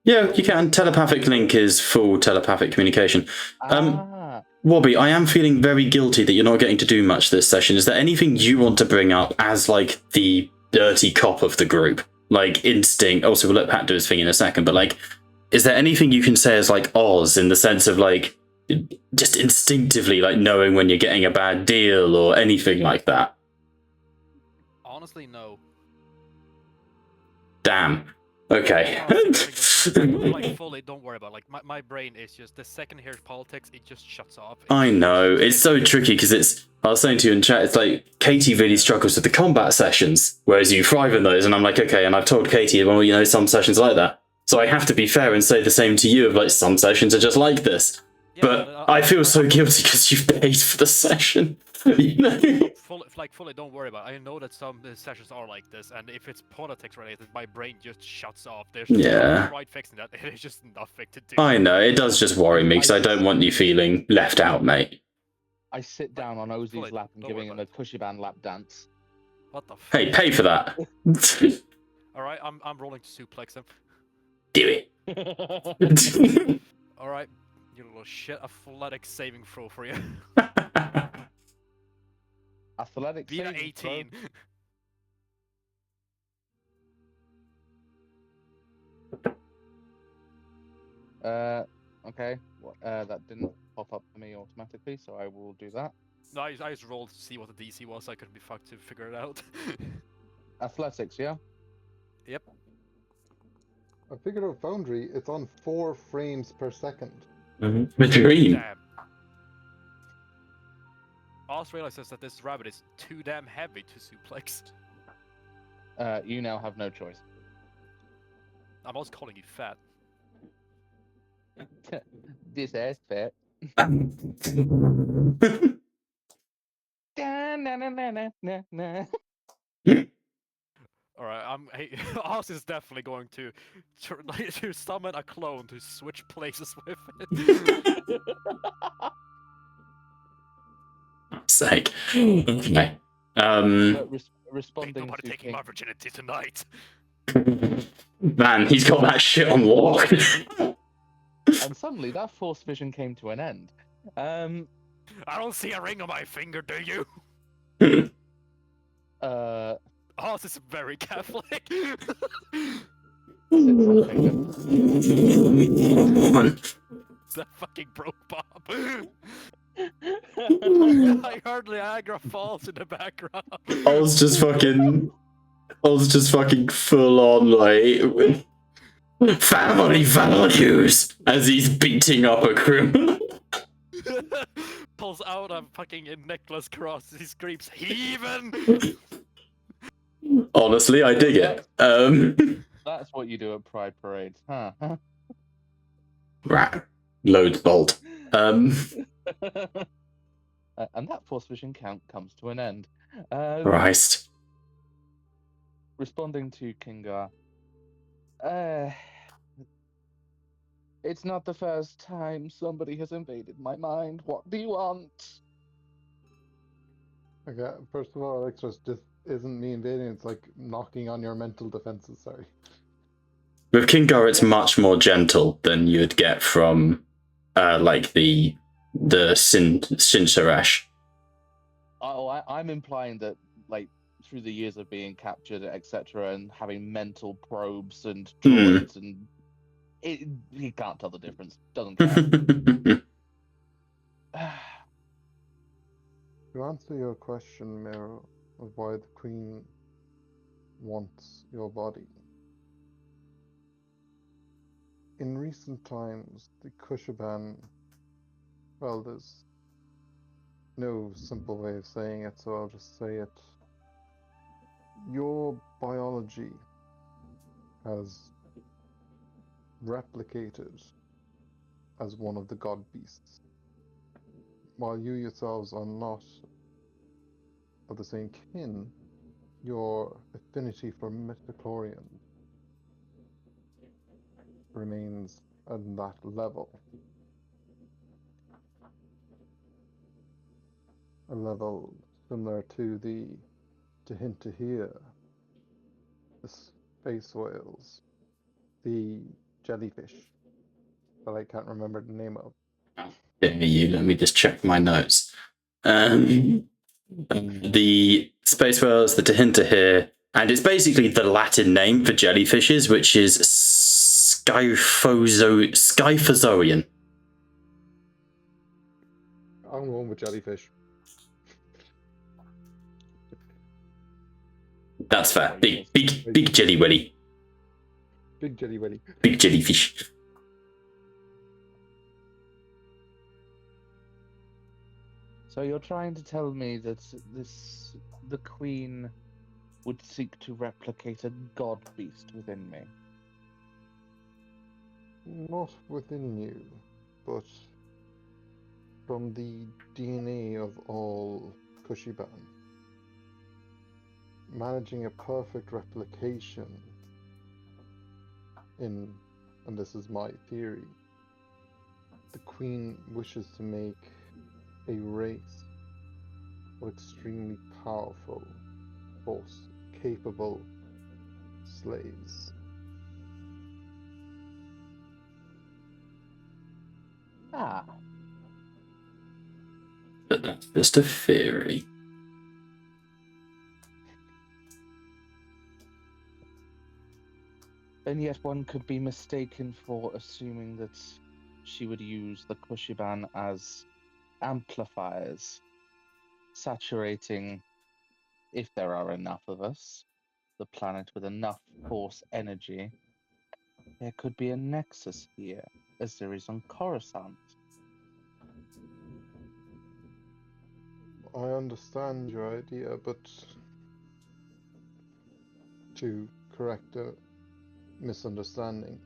Yeah, you can. Telepathic link is full telepathic communication. Ah, Wobby, I am feeling very guilty that you're not getting to do much this session. Is there anything you want to bring up as, like, the dirty cop of the group? Like, instinct. Also, we'll let Pat do his thing in a second, but, like, is there anything you can say as, like, Oz in the sense of, like, just instinctively, like, knowing when you're getting a bad deal or anything like that? Honestly, no. Damn. Okay. Like fully, don't worry about it. Like my brain is just the second here's politics, it just shuts off. I know. It's so tricky because it's. I was saying to you in chat, it's like Katie really struggles with the combat sessions, whereas you thrive in those. And I'm like, okay. And I've told Katie, well, you know, some sessions are like that. So I have to be fair and say the same to you of like some sessions are just like this. Yeah, But I feel so guilty because you've paid for the session. You know? Fully, don't worry about it. I know that some sessions are like this, and if it's politics related, my brain just shuts off. There's Yeah. no right fixing that. There's just nothing to do. I know. It does just worry me because I don't want you feeling left out, mate. I sit down on Ozzy's Fully, lap and don't worry giving him about a cushy band lap dance. What the? F Hey, pay for that. All right, I'm rolling to suplex him. Do it. All right, you little shit. Athletic saving throw for you. Athletic Beat at saving throw. 18. Okay. That didn't pop up for me automatically, so I will do that. No, I just rolled to see what the DC was. I couldn't be fucked to figure it out. Athletics, yeah? Yep. I figured out Foundry, it's on 4 frames per second. The dream. Damn. I also realizes that this rabbit is too damn heavy to suplex. You now have no choice. I'm also calling you fat. This ass fat. Alright, hey, Oz is definitely going to to summon a clone to switch places with it. Sake. Okay. But Ain't responding nobody to taking my virginity tonight. Man, he's got that shit on lock. and suddenly that force vision came to an end. I don't see a ring on my finger, do you? Oz is very Catholic. That fucking broke Bob. I heard Niagara Falls in the background. I was just fucking full on like family values as he's beating up a criminal. Pulls out a fucking necklace cross. He screams, "Heathen!" Honestly, I dig it. That's what you do at Pride Parades, huh? Rat. Loads bolt. And that force vision count comes to an end. Christ. Responding to Kingar. It's not the first time somebody has invaded my mind. What do you want? Okay, first of all, Alexis, this isn't me invading, it's like knocking on your mental defenses, sorry. With Kingar, it's much more gentle than you'd get from like the the Shinsharash. I'm implying that, like, through the years of being captured, etc., and having mental probes and droids, and he can't tell the difference. Doesn't care. To answer your question, Mero, of why the Queen wants your body, in recent times, the Kushaban, well, there's no simple way of saying it, so I'll just say it. Your biology has replicated as one of the god beasts. While you yourselves are not of the same kin, your affinity for midichlorians remains at that level. A level similar to the Tehintahir, the space whales, the jellyfish that I can't remember the name of. Let me just check my notes. The space whales, the Tehintahir, and it's basically the Latin name for jellyfishes, which is Scyphozoan. I'm going with jellyfish. That's fair. Big jelly willy. Big jelly willy. Big jellyfish. So you're trying to tell me that the Queen would seek to replicate a god beast within me? Not within you, but from the DNA of all Kushiban. Managing a perfect replication and this is my theory, the Queen wishes to make a race of extremely powerful, force-capable slaves. Ah, But that's just a theory. and yet one could be mistaken for assuming that she would use the Kushiban as amplifiers, saturating, if there are enough of us, the planet with enough force energy. There could be a nexus here, as there is on Coruscant. I understand your idea, but to correct a misunderstanding,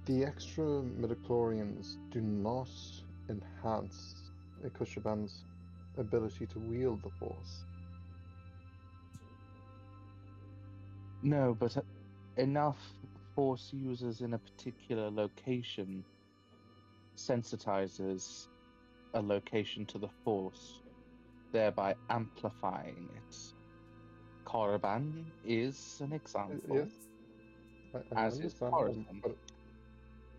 the extra midichlorians do not enhance a Kushaban's ability to wield the Force. No, but enough force users in a particular location sensitizes a location to the force, thereby amplifying it. Korriban is an example. Yes, I As is understand, Coruscant. but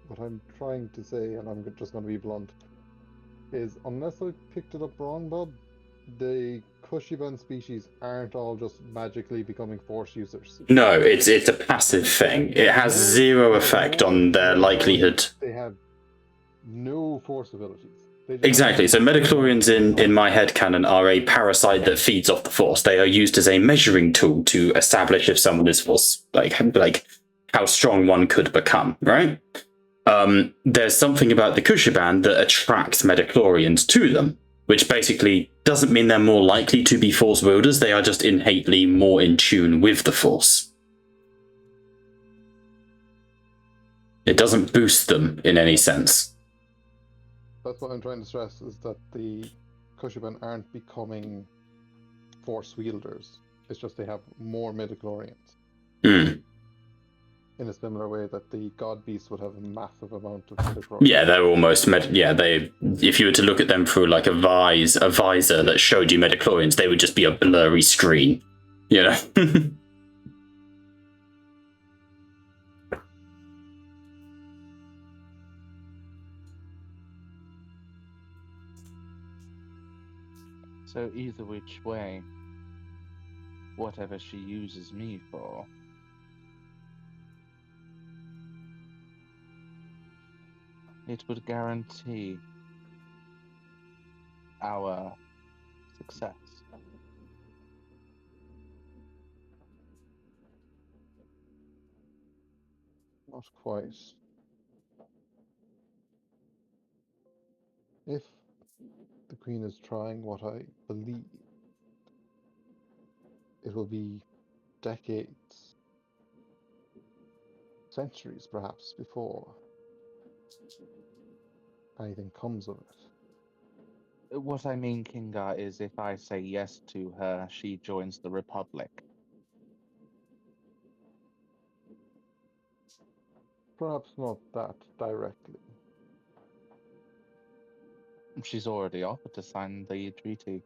what I'm trying to say, and I'm just going to be blunt, is unless I picked it up wrong, Bob, the Kushiban species aren't all just magically becoming Force users. No, it's a passive thing. It has zero effect on their likelihood. They have no Force abilities. Exactly. So midichlorians in my headcanon are a parasite that feeds off the Force. They are used as a measuring tool to establish if someone is Force, like how strong one could become, right? There's something about the Kushiban that attracts midichlorians to them, which basically doesn't mean they're more likely to be Force wielders. They are just innately more in tune with the Force. It doesn't boost them in any sense. That's what I'm trying to stress, is that the Kushiban aren't becoming Force wielders. It's just they have more midichlorians. In a similar way that the God Beast would have a massive amount of midichlorians. Yeah, they're almost if you were to look at them through like a visor that showed you midichlorians, they would just be a blurry screen, you know. So either which way, whatever she uses me for, it would guarantee our success. Not quite. If the Queen is trying what I believe, it will be decades, centuries perhaps, before anything comes of it. What I mean, Kingar, is if I say yes to her, she joins the Republic. Perhaps not that directly. She's already offered to sign the treaty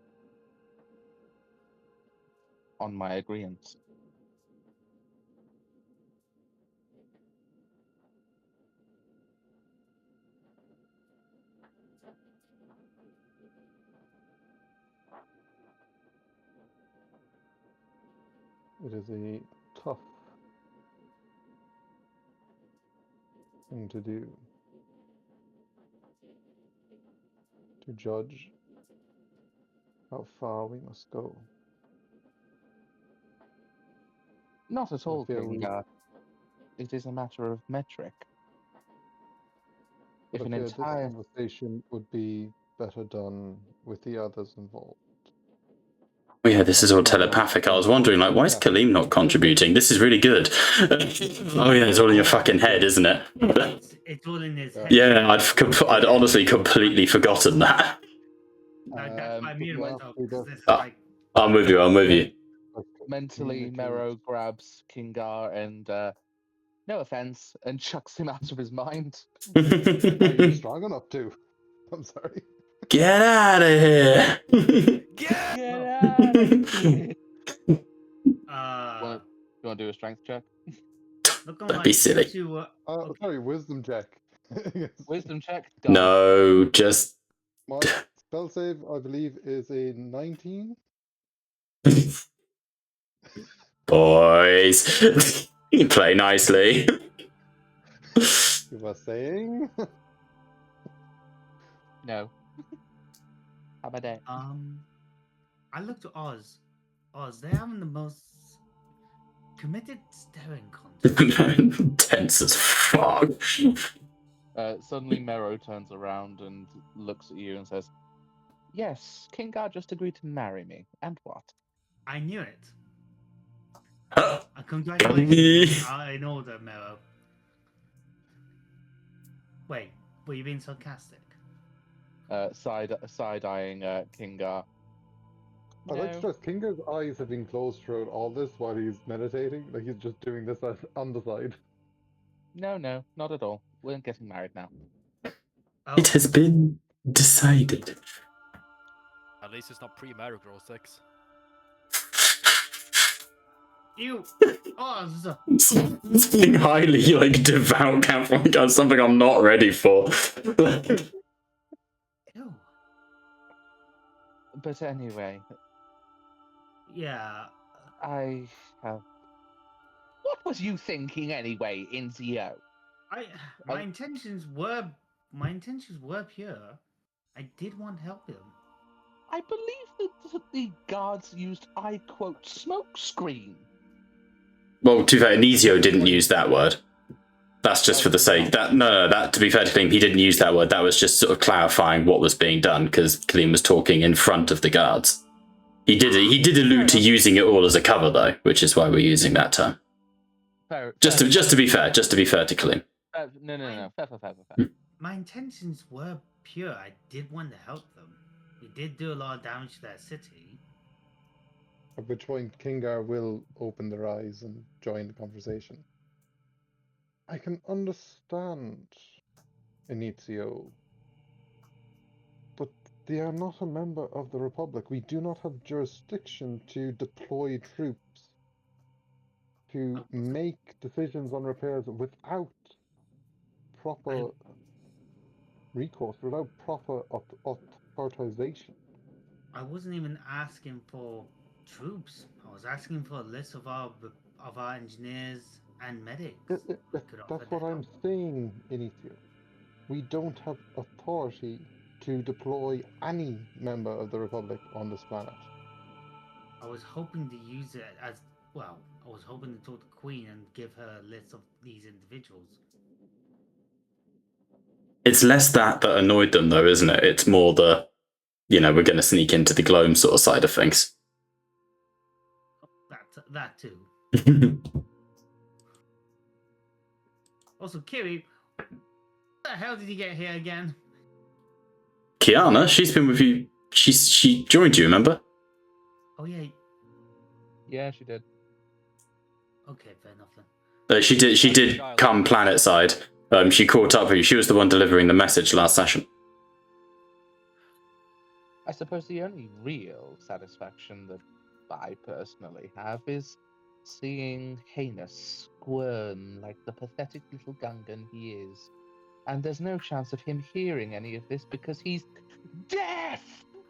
on my agreement. It is a tough thing to do. To judge how far we must go. Not at I all, fear we, Kingar. It is a matter of metric. but If I an fear this entire conversation would be better done with the others involved. Oh yeah, this is all Not that telepathic. I was I'm- wondering, like, why is Yeah. Kaleem not contributing? This is really good. Oh yeah, it's all in your fucking head, isn't it? It's all in his Yeah. head. Yeah, I'd honestly completely forgotten that. Like, that's why I muted well, myself, we because do. this is Ah. like, I'm with you. I'm with you. Like, mentally communicate. Mero grabs Kingar and, no offense, and chucks him out of his mind. Are you strong enough to? I'm sorry. Get out of here! Get Get no. out of here! uh, You want to do a strength check? looking Don't like be you silly. two were. Okay. Sorry, wisdom check. Yes. Wisdom check? Done. No, just My spell save, I believe, is a 19. boys. You play nicely. You were saying? No. How about that? I looked at Oz. Oz, they're having the most committed staring contest. Tense as fuck. Suddenly Mero turns around and looks at you and says, "Yes, Kingar just agreed to marry me. And what?" I knew it. Huh? Congratulations. I know that, Mero. Wait, were you being sarcastic? Side-eyeing Kingar. I'd like to No. stress, Kinger's eyes have been closed throughout all this while he's meditating. Like, he's just doing this on the side. No, not at all. We're getting married now. Oh, It has been decided. At least it's not pre-marital sex. ew. Oz. It's being highly like devout Catholic. That's something I'm not ready for. Ew. But anyway, Yeah. I have. What was you thinking anyway, Inzio? My intentions were pure. I did want to help him. I believe that the guards used, I quote, smoke screen. Well, to be fair, Anizio didn't use that word. That's just for the sake that that to be fair to Kaleem, he didn't use that word. That was just sort of clarifying what was being done because Kaleem was talking in front of the guards. He did allude to using it all as a cover though, which is why we're using that term. Just to be fair to Kaleem. No. Fair. My intentions were pure. I did want to help them. We did do a lot of damage to their city. At which point, Kingar will open their eyes and join the conversation. I can understand Inizio, but they are not a member of the Republic. We do not have jurisdiction to deploy troops to make decisions on repairs without proper recourse, without proper authorization. I wasn't even asking for troops. I was asking for a list of our engineers and medics who could offer That's their what I'm help. saying, Inicio. We don't have authority to deploy any member of the Republic on this planet. I was hoping to use it as well. I was hoping to talk to Queen and give her a list of these individuals. It's less that annoyed them, though, isn't it? It's more the, we're going to sneak into the gloam sort of side of things. That too. Also, Kiri, what the hell did you get here again? Kiana, she's been with you. She joined you, remember? Oh yeah. Yeah, she did. Okay, fair enough then. She did come planet side. She caught up with you. She was the one delivering the message last session. I suppose the only real satisfaction that I personally have is seeing Heinous squirm like the pathetic little Gungan he is. And there's no chance of him hearing any of this because he's deaf!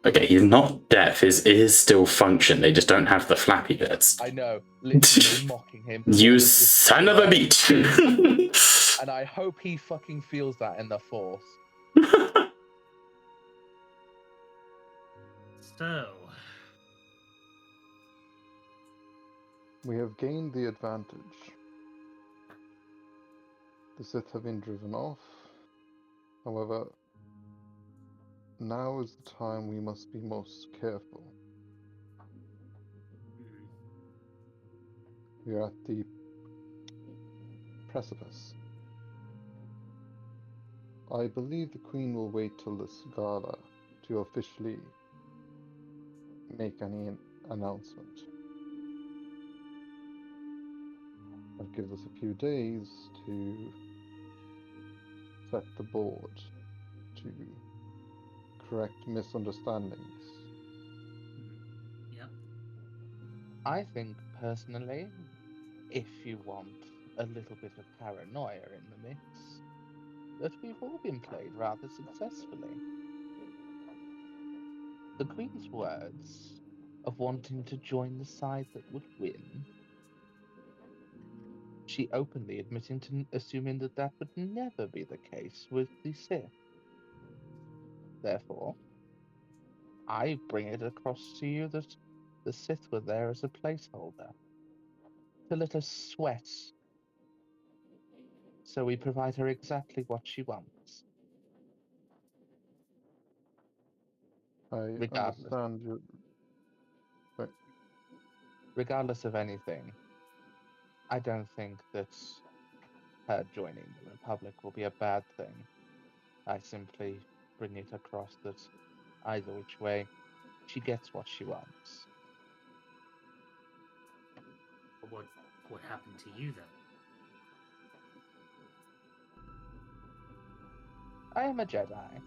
Okay, he's not deaf. His ears still function. They just don't have the flappy bits. I know, literally mocking him. You son of a bitch! And I hope he fucking feels that in the Force. So, We have gained the advantage. The Sith have been driven off. However, now is the time we must be most careful. We are at the precipice. I believe the Queen will wait till this gala to officially make any announcement. That gives us a few days to set the board to correct misunderstandings. yep. I think, personally, if you want a little bit of paranoia in the mix, that we've all been played rather successfully. The Queen's words of wanting to join the side that would win, she openly admitting to assuming that that would never be the case with the Sith. Therefore, I bring it across to you that the Sith were there as a placeholder to let us sweat, so we provide her exactly what she wants. I Regardless. understand your. Regardless of anything, I don't think that her joining the Republic will be a bad thing. I simply bring it across that either which way, she gets what she wants. But what happened to you then? I am a Jedi.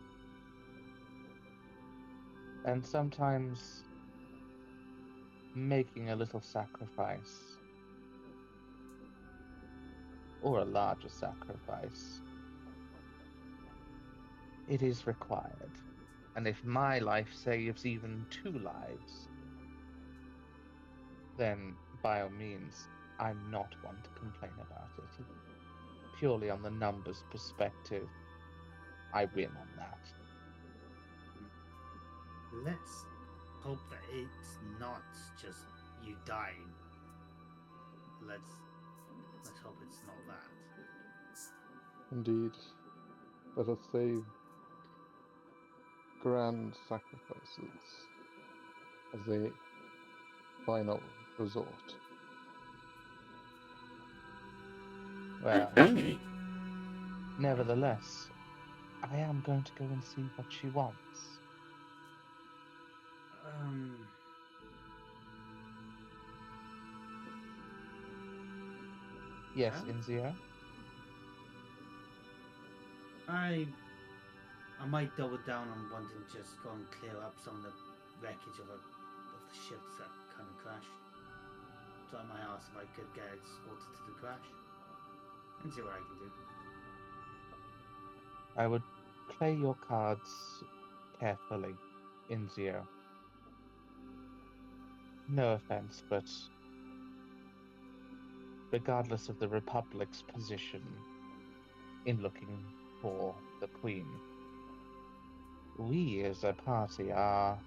And sometimes making a little sacrifice, or a larger sacrifice, it is required. And if my life saves even 2 lives, then by all means, I'm not one to complain about it. Purely on the numbers perspective, I win on that. Let's hope that it's not just you dying. Let's hope it's not that. Indeed. Let us save grand sacrifices as a final resort. Well, Okay. nevertheless, I am going to go and see what she wants. Yes, Huh? Inzio? I might double down on wanting to just go and clear up some of the wreckage of the ships that kind of crashed. So I might ask if I could get escorted to the crash and see what I can do. I would play your cards carefully, Inzio. No offense, but regardless of the Republic's position in looking for the Queen, we as a party are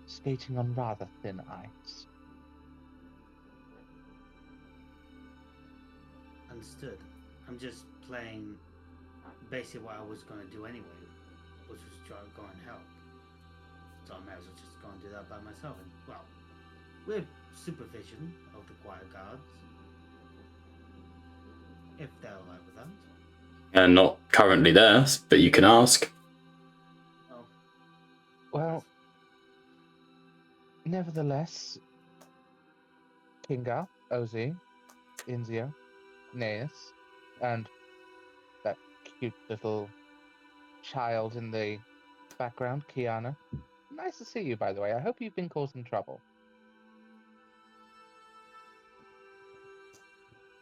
skating on rather thin ice. Understood. I'm just playing basically what I was going to do anyway, which was try to go and help. So I might as well just go and do that by myself. And, well, with supervision of the choir guards, if they're alright with that. And not currently there, but you can ask. Oh, Well, nevertheless, Kinga, Ozi, Inzio, Naeus, and that cute little child in the background, Kiana. Nice to see you, by the way. I hope you've been causing trouble.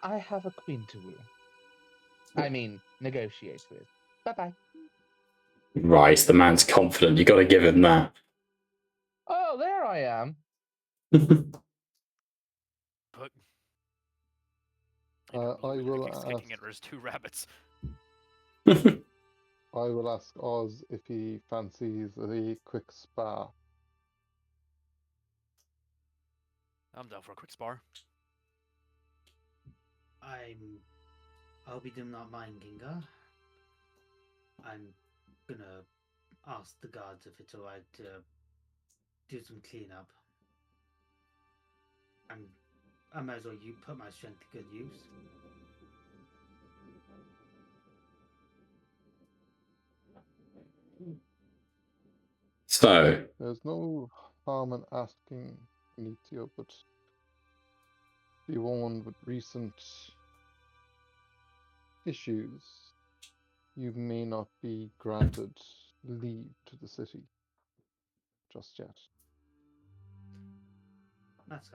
I have a queen to woo. I mean, negotiate with. Bye-bye. Right, the man's confident. You got to give him that. Oh, there I am. But I will keeps kicking it. ask. There's 2 rabbits. I will ask Oz if he fancies a quick spa. I'm down for a quick spar. I hope you do not mind, Ginga. I'm gonna ask the guards if it's alright to do some cleanup. I might as well put my strength to good use. So, There's no harm in asking, Nitio, but be warned with recent issues, you may not be granted leave to the city just yet. That's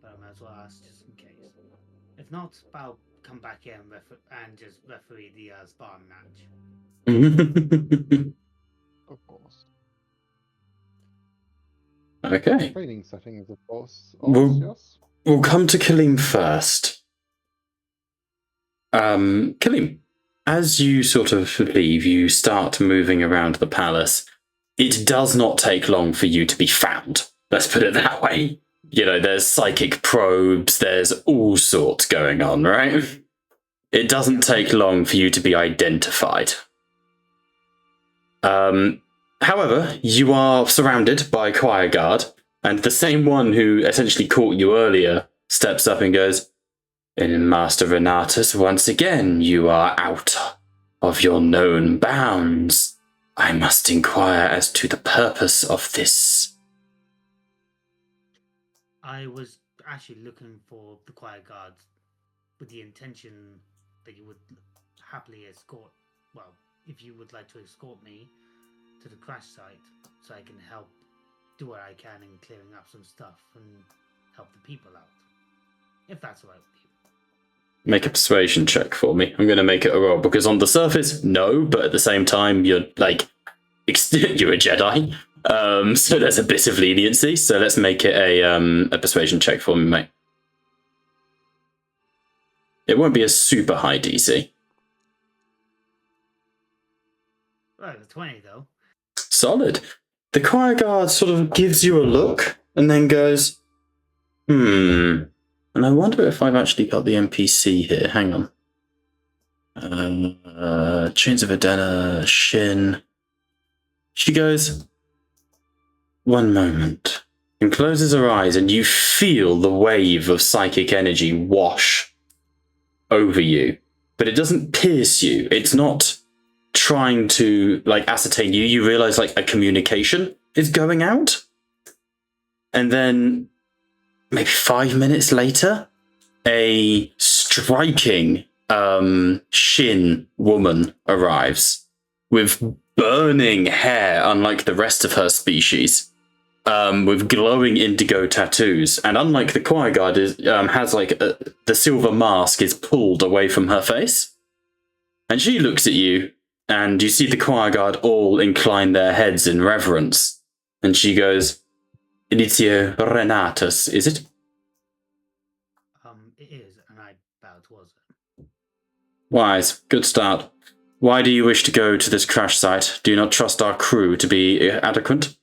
but I might as well ask just in case. If not, I'll come back here and just referee the sparring match. Of course. okay. Training settings, of course. Well- Yes? We'll come to Kalim first. Kalim, as you sort of leave, you start moving around the palace. It does not take long for you to be found. Let's put it that way. You know, there's psychic probes, there's all sorts going on, right? It doesn't take long for you to be identified. However, you are surrounded by a choir guard, and the same one who essentially caught you earlier steps up and goes, "In Master Renatus, once again, you are out of your known bounds. I must inquire as to the purpose of this." I was actually looking for the choir guards with the intention that you would happily escort, well, if you would like to escort me to the crash site so I can help do what I can in clearing up some stuff and help the people out. If that's all right with you. Make a persuasion check for me. I'm going to make it a roll because on the surface, no, but at the same time, you're like, you're a Jedi. So there's a bit of leniency. So let's make it a persuasion check for me, mate. It won't be a super high DC. Right, the 20 though. Solid. The choir guard sort of gives you a look and then goes, And I wonder if I've actually got the NPC here. Hang on. Chains of Adena, Shin. She goes, "One moment," and closes her eyes, and you feel the wave of psychic energy wash over you. But it doesn't pierce you. It's not trying to like ascertain you. You realize like a communication is going out. And then maybe 5 minutes later, a striking Shin woman arrives with burning hair, unlike the rest of her species, with glowing indigo tattoos. And unlike the choir guard, has like the silver mask is pulled away from her face. And she looks at you and you see the choir guard all incline their heads in reverence. And she goes, Initio Renatus, is it? It is, and I bow towards it. Wise, good start. Why do you wish to go to this crash site? Do you not trust our crew to be adequate?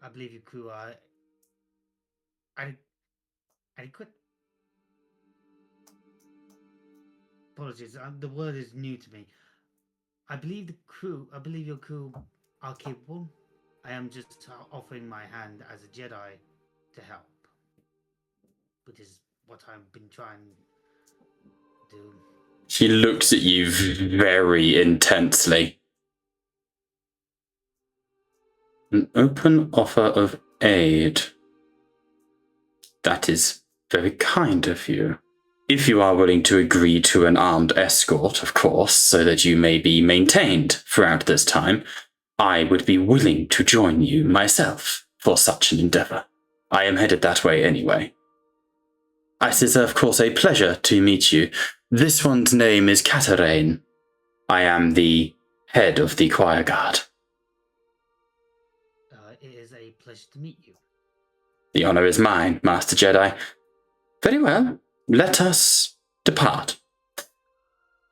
I believe your crew are adequate. Apologies, the word is new to me. I believe your crew are capable. I am just offering my hand as a Jedi to help, which is what I've been trying to do. She looks at you very intensely. An open offer of aid. That is very kind of you. If you are willing to agree to an armed escort, of course, so that you may be maintained throughout this time, I would be willing to join you myself for such an endeavor. I am headed that way anyway. It is, of course, a pleasure to meet you. This one's name is Katarine. I am the head of the choir guard. It is a pleasure to meet you. The honor is mine, Master Jedi. Very well, let us depart.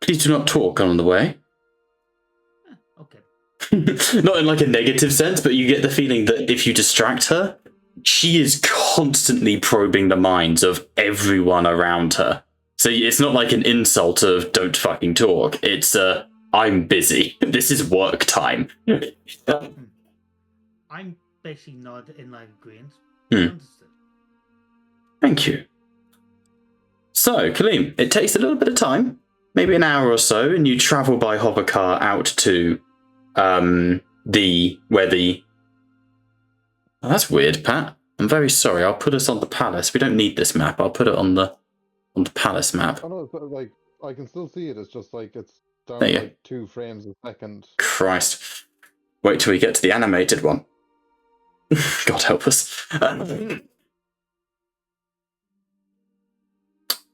Please do not talk on the way. Okay. Not in like a negative sense, but you get the feeling that if you distract her, she is constantly probing the minds of everyone around her. So it's not like an insult of don't fucking talk. It's I'm busy. This is work time. I'm basically not in like agreement. Understood. Thank you. So, Kaleem, it takes a little bit of time, maybe an hour or so, and you travel by hover car out to Oh, that's weird, Pat. I'm very sorry. I'll put us on the palace. We don't need this map. I'll put it on the palace map. Oh no, it's like I can still see it. It's just like it's down There you like 2 frames a second. Christ. Wait till we get to the animated one. God help us.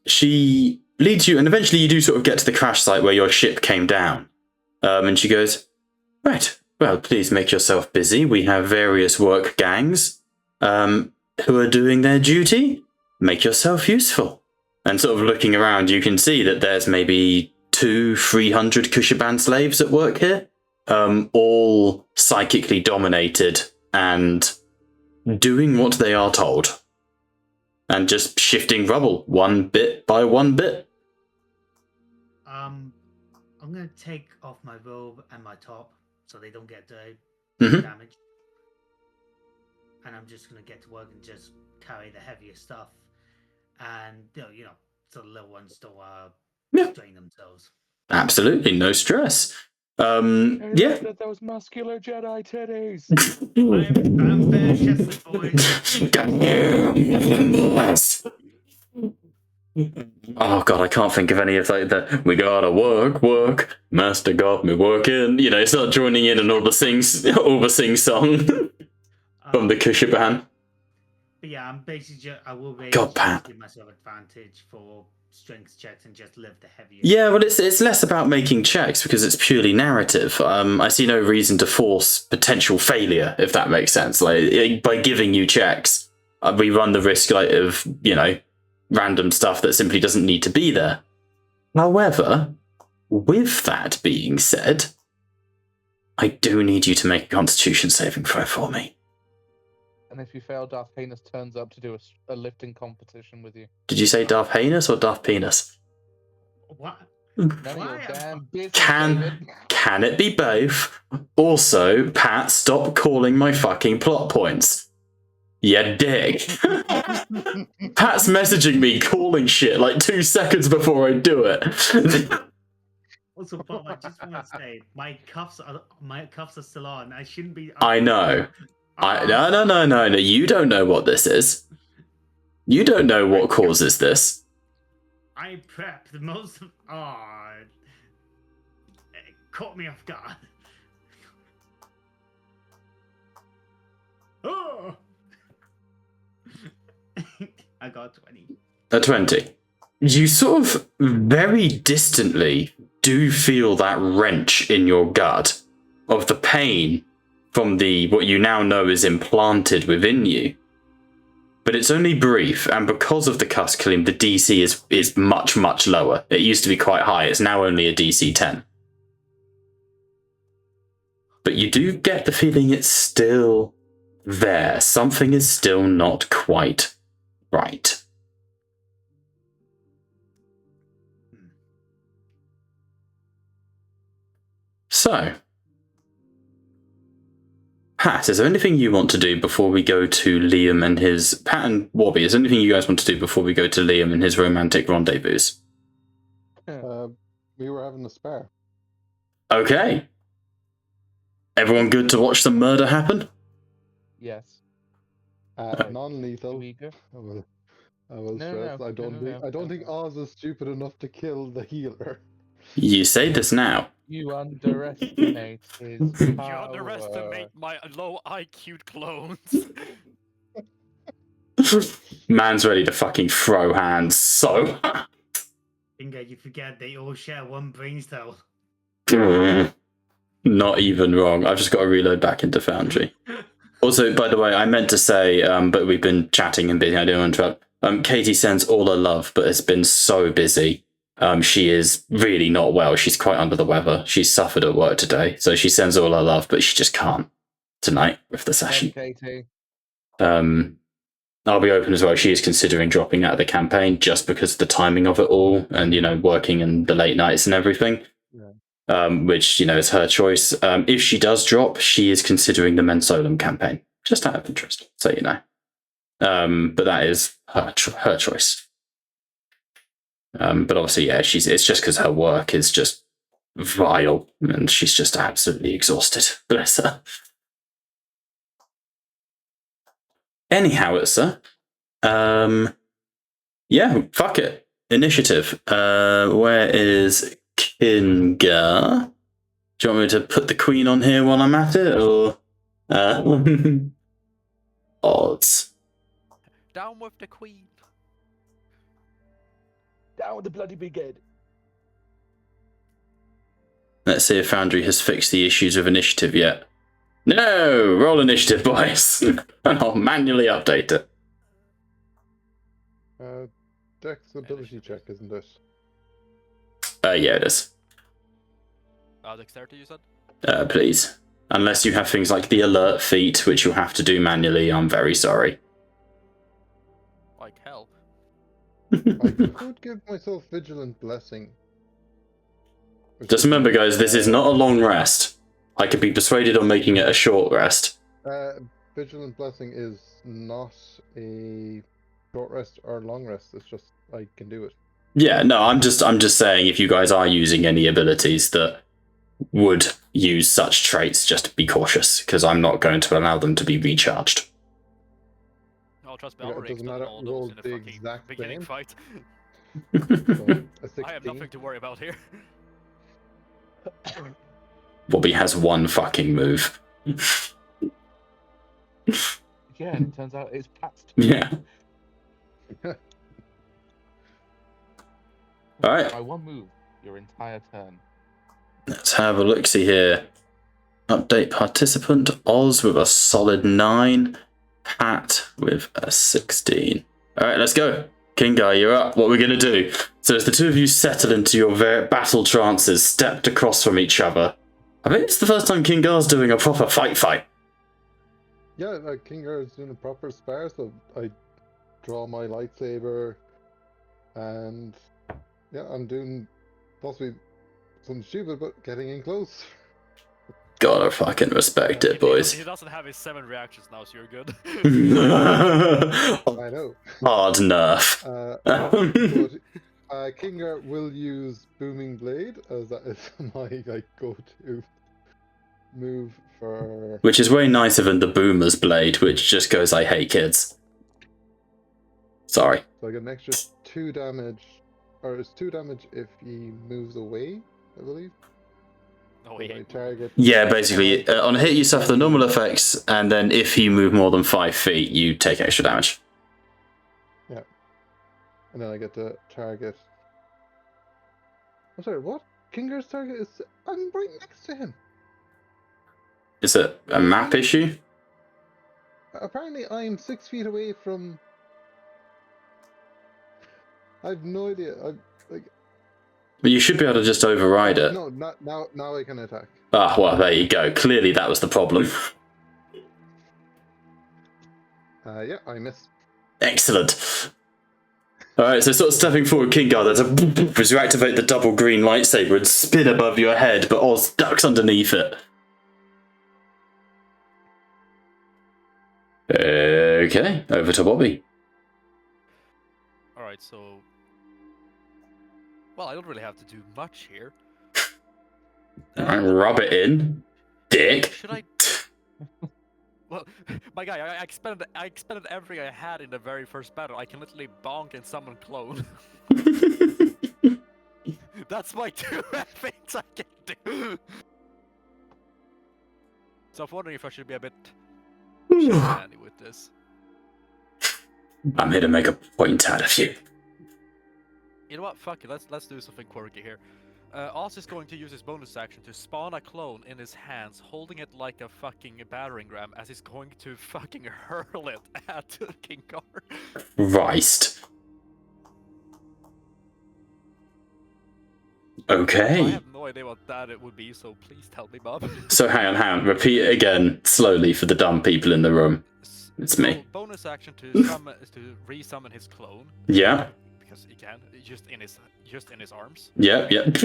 She leads you, and eventually you do sort of get to the crash site where your ship came down. And she goes, right, well, please make yourself busy. We have various work gangs who are doing their duty. Make yourself useful. And sort of looking around, you can see that there's maybe 200-300 Kushaban slaves at work here, all psychically dominated and doing what they are told. And just shifting rubble one bit by one bit. I'm gonna take off my robe and my top so they don't get damaged. And I'm just gonna get to work and just carry the heavier stuff. And you know, so the little ones don't strain themselves. Absolutely, no stress. Yeah. Those muscular Jedi titties. I'm very chested, boys. Oh god, I can't think of any of like the we gotta work, master got me working. You know, start joining in and all the sing song from the Kushaban. But yeah, I'm basically I will be God, Pat. give myself advantage for strength checks and just live the heavier. Yeah, well, it's less about making checks because it's purely narrative. I see no reason to force potential failure, if that makes sense. Like by giving you checks, we run the risk of random stuff that simply doesn't need to be there. However, with that being said, I do need you to make a Constitution saving throw for me. And if you fail, Darth Heinous turns up to do a lifting competition with you. Did you say Darth Heinous or Darth Penis? What? None of your damn business, David. Can it be both? Also, Pat, stop calling my fucking plot points. You dick. Pat's messaging me, calling shit like 2 seconds before I do it. Also, Bob, I just want to say my cuffs are still on. I shouldn't be. I know. No. You don't know what this is. You don't know what causes this. I prepped the most of. Oh, it caught me off guard. Oh, I got 20. A 20. you sort of very distantly do feel that wrench in your gut of the pain from the what you now know is implanted within you. But it's only brief, and because of the Cuskling, the DC is much, much lower. It used to be quite high, it's now only a DC 10. But you do get the feeling it's still there. Something is still not quite right. So, Pat, is there anything you want to do before we go to Liam and his... Pat and Wobby, is there anything you guys want to do before we go to Liam and his romantic rendezvous? We were having a spare. Okay. Everyone good to watch the murder happen? Yes. Non-lethal. Eager? I will No, stress. no, I don't no. I don't think Oz is stupid enough to kill the healer. You say this now. You underestimate his You power. underestimate my low IQ clones. Man's ready to fucking throw hands so... Inga, you forget they all share one brain cell. Not even wrong. I've just got to reload back into Foundry. Also, by the way, I meant to say, but we've been chatting and busy. I didn't want to interrupt. Katie sends all her love, but has been so busy. She is really not well. She's quite under the weather. She's suffered at work today, so she sends all her love, but she just can't tonight with the session. Katie. I'll be open as well. She is considering dropping out of the campaign just because of the timing of it all, and working and the late nights and everything. Yeah. Which is her choice. If she does drop, she is considering the Mensolum campaign, just out of interest, so you know. But that is her choice. But obviously, yeah, it's just because her work is just vile and she's just absolutely exhausted. Bless her. Anyhow, sir. Yeah, fuck it. Initiative. Where is Kinga? Do you want me to put the queen on here while I'm at it, or odds? Down with the queen. Down with the bloody big head. Let's see if Foundry has fixed the issues with initiative yet. No! Roll initiative, boys! And I'll manually update it. Dex ability check, isn't it? Yeah, it is. Dexterity, you said? Please. Unless you have things like the alert feat, which you'll have to do manually, I'm very sorry. Like hell. I could give myself Vigilant Blessing. Just remember, guys, this is not a long rest. I could be persuaded on making it a short rest. Vigilant Blessing is not a short rest or long rest. It's just I can do it. Yeah, no, I'm just saying if you guys are using any abilities that would use such traits, just be cautious, because I'm not going to allow them to be recharged. Oh, trust me, Yeah, I'll it doesn't re-expend matter, all roll those in the a fucking exact beginning same. fight. So, a 16. I have nothing to worry about here. Bobby has one fucking move. Yeah, and it turns out it's Pat's turn. Yeah. Alright. By one move, your entire turn. Let's have a look-see here. Update participant. Oz with a solid 9. Pat with a 16. Alright, let's go. Kinga, you're up. What we're going to do. So as the two of you settle into your battle trances, stepped across from each other. I think it's the first time Kingar's doing a proper fight. Yeah, Kingar is doing a proper spare, so I draw my lightsaber, and yeah, I'm doing possibly something stupid, but getting in close. Gotta fucking respect it, boys. He doesn't have his 7 reactions now, so you're good. I know. Hard nerf. But Kingar will use Booming Blade, as that is my go-to move for... Which is way nicer than the Boomer's Blade, which just goes, I hate kids. Sorry. So I get an extra 2 damage, or it's 2 damage if he moves away, I believe. Oh, So yeah. my target... Yeah, basically, on a hit you suffer the normal effects, and then if you move more than 5 feet, you take extra damage. Yeah. and then I get to target. I'm sorry, what? Kingar's target is. I'm right next to him. Is it a map issue? Apparently, I'm 6 feet away from. I have no idea. But you should be able to just override it. No, not now. Now I can attack. Ah, well, there you go. Clearly that was the problem. Yeah, I miss. Excellent. Alright, so sort of stepping forward, Kingar, there's a boop, boop, as you activate the double green lightsaber and spin above your head, but Oz ducks underneath it. Okay, over to Bobby. Alright, so... Well, I don't really have to do much here. Alright, rub it in. Dick. Should I... Well, my guy, I expended everything I had in the very first battle. I can literally bonk and summon clone. That's my two things I can do. So I'm wondering if I should be a bit shenanigans with this. I'm here to make a point out of you. You know what? Fuck it. Let's do something quirky here. Oz is going to use his bonus action to spawn a clone in his hands, holding it like a fucking battering ram, as he's going to fucking hurl it at Kingar. Christ. I Okay. have no idea what that it would be, so please tell me, Bob. So hang on. Repeat it again, slowly, for the dumb people in the room. It's me. So, bonus action to summon to re-summon his clone. Yeah. Because he can, just in his arms. Yep, yep.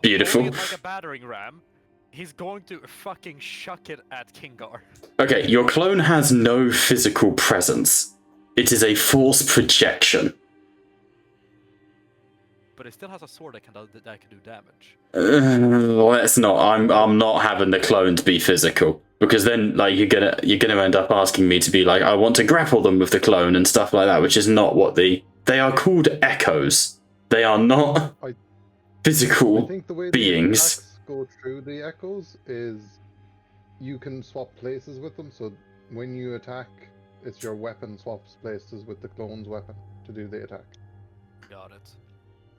Beautiful. Holding it like a battering ram, he's going to fucking shuck it at Kingar. Okay, your clone has no physical presence. It is a force projection. But it still has a sword that can do damage. Let's not. I'm not having the clone to be physical, because then like you're gonna end up asking me to be like, I want to grapple them with the clone and stuff like that, which is not what they are called. Echoes. They are not physical I think the way beings. the attacks go through the echoes is you can swap places with them. So when you attack, it's your weapon swaps places with the clone's weapon to do the attack. Got it.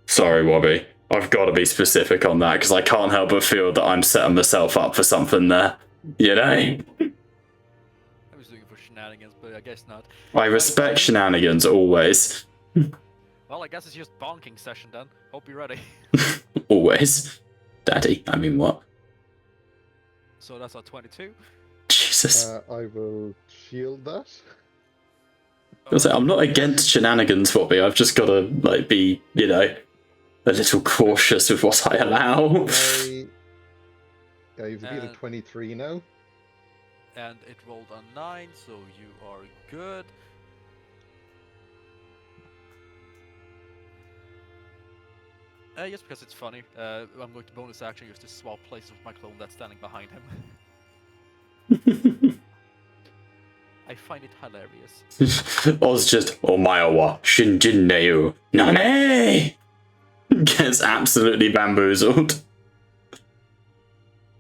Sorry, Wobby. I've got to be specific on that because I can't help but feel that I'm setting myself up for something there. You know? I was looking for shenanigans, but I guess not. I respect shenanigans always. Well, I guess it's just bonking session then. Hope you're ready. Always. Daddy, I mean what? So that's our 22. Jesus. I will shield that. I'm not against shenanigans, Bobby. I've just got to like be, you know, a little cautious with what I allow. Yeah, you've defeated 23 now. And it rolled a 9, so you are good. Just because it's funny, I'm going to bonus action just to swap places with my clone that's standing behind him. I find it hilarious. Oz just, Omaewa, Shinjin Nane! Gets absolutely bamboozled.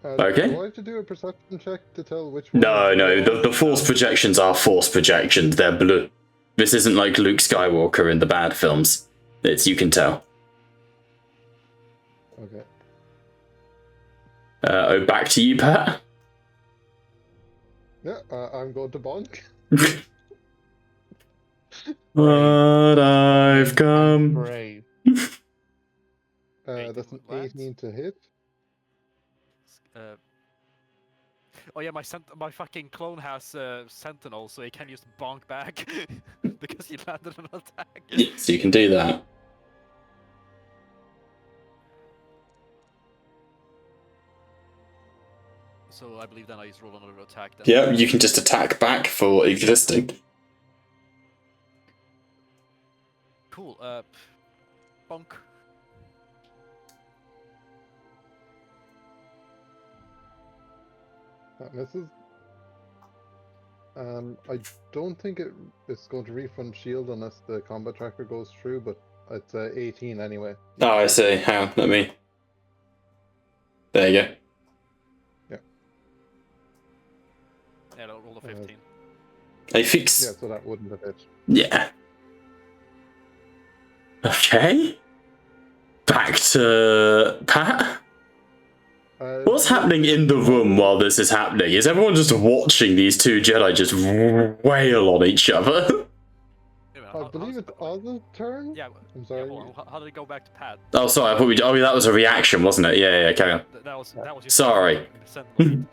Okay. Do I have to do a perception check to tell which one? No, the force projections are force projections. They're blue. This isn't like Luke Skywalker in the bad films. It's, you can tell. Okay. Back to you, Pat. Yeah, I'm going to bonk. But I've come. Brave. That's an 18 to hit. Oh yeah, my fucking clone has Sentinel, so he can just bonk back because he landed an attack. So you can do that. So I believe then I just roll another attack. Then. Yeah, you can just attack back for existing. Cool. Bonk. That misses. I don't think it's going to refund shield unless the combat tracker goes through, but it's 18 anyway. Oh, I see. Hang on, let me. There you go. Yeah, I'll roll a 15. A fix. Yeah, so that wouldn't have hit. Yeah. Okay. Back to Pat. What's happening in the room while this is happening? Is everyone just watching these two Jedi just wail on each other? I believe it's Oz's turn. Yeah, I'm sorry. hold on. How did it go back to Pat? Oh, sorry. I thought oh, that was a reaction, wasn't it? Yeah, carry on. That was your Sorry. sentence.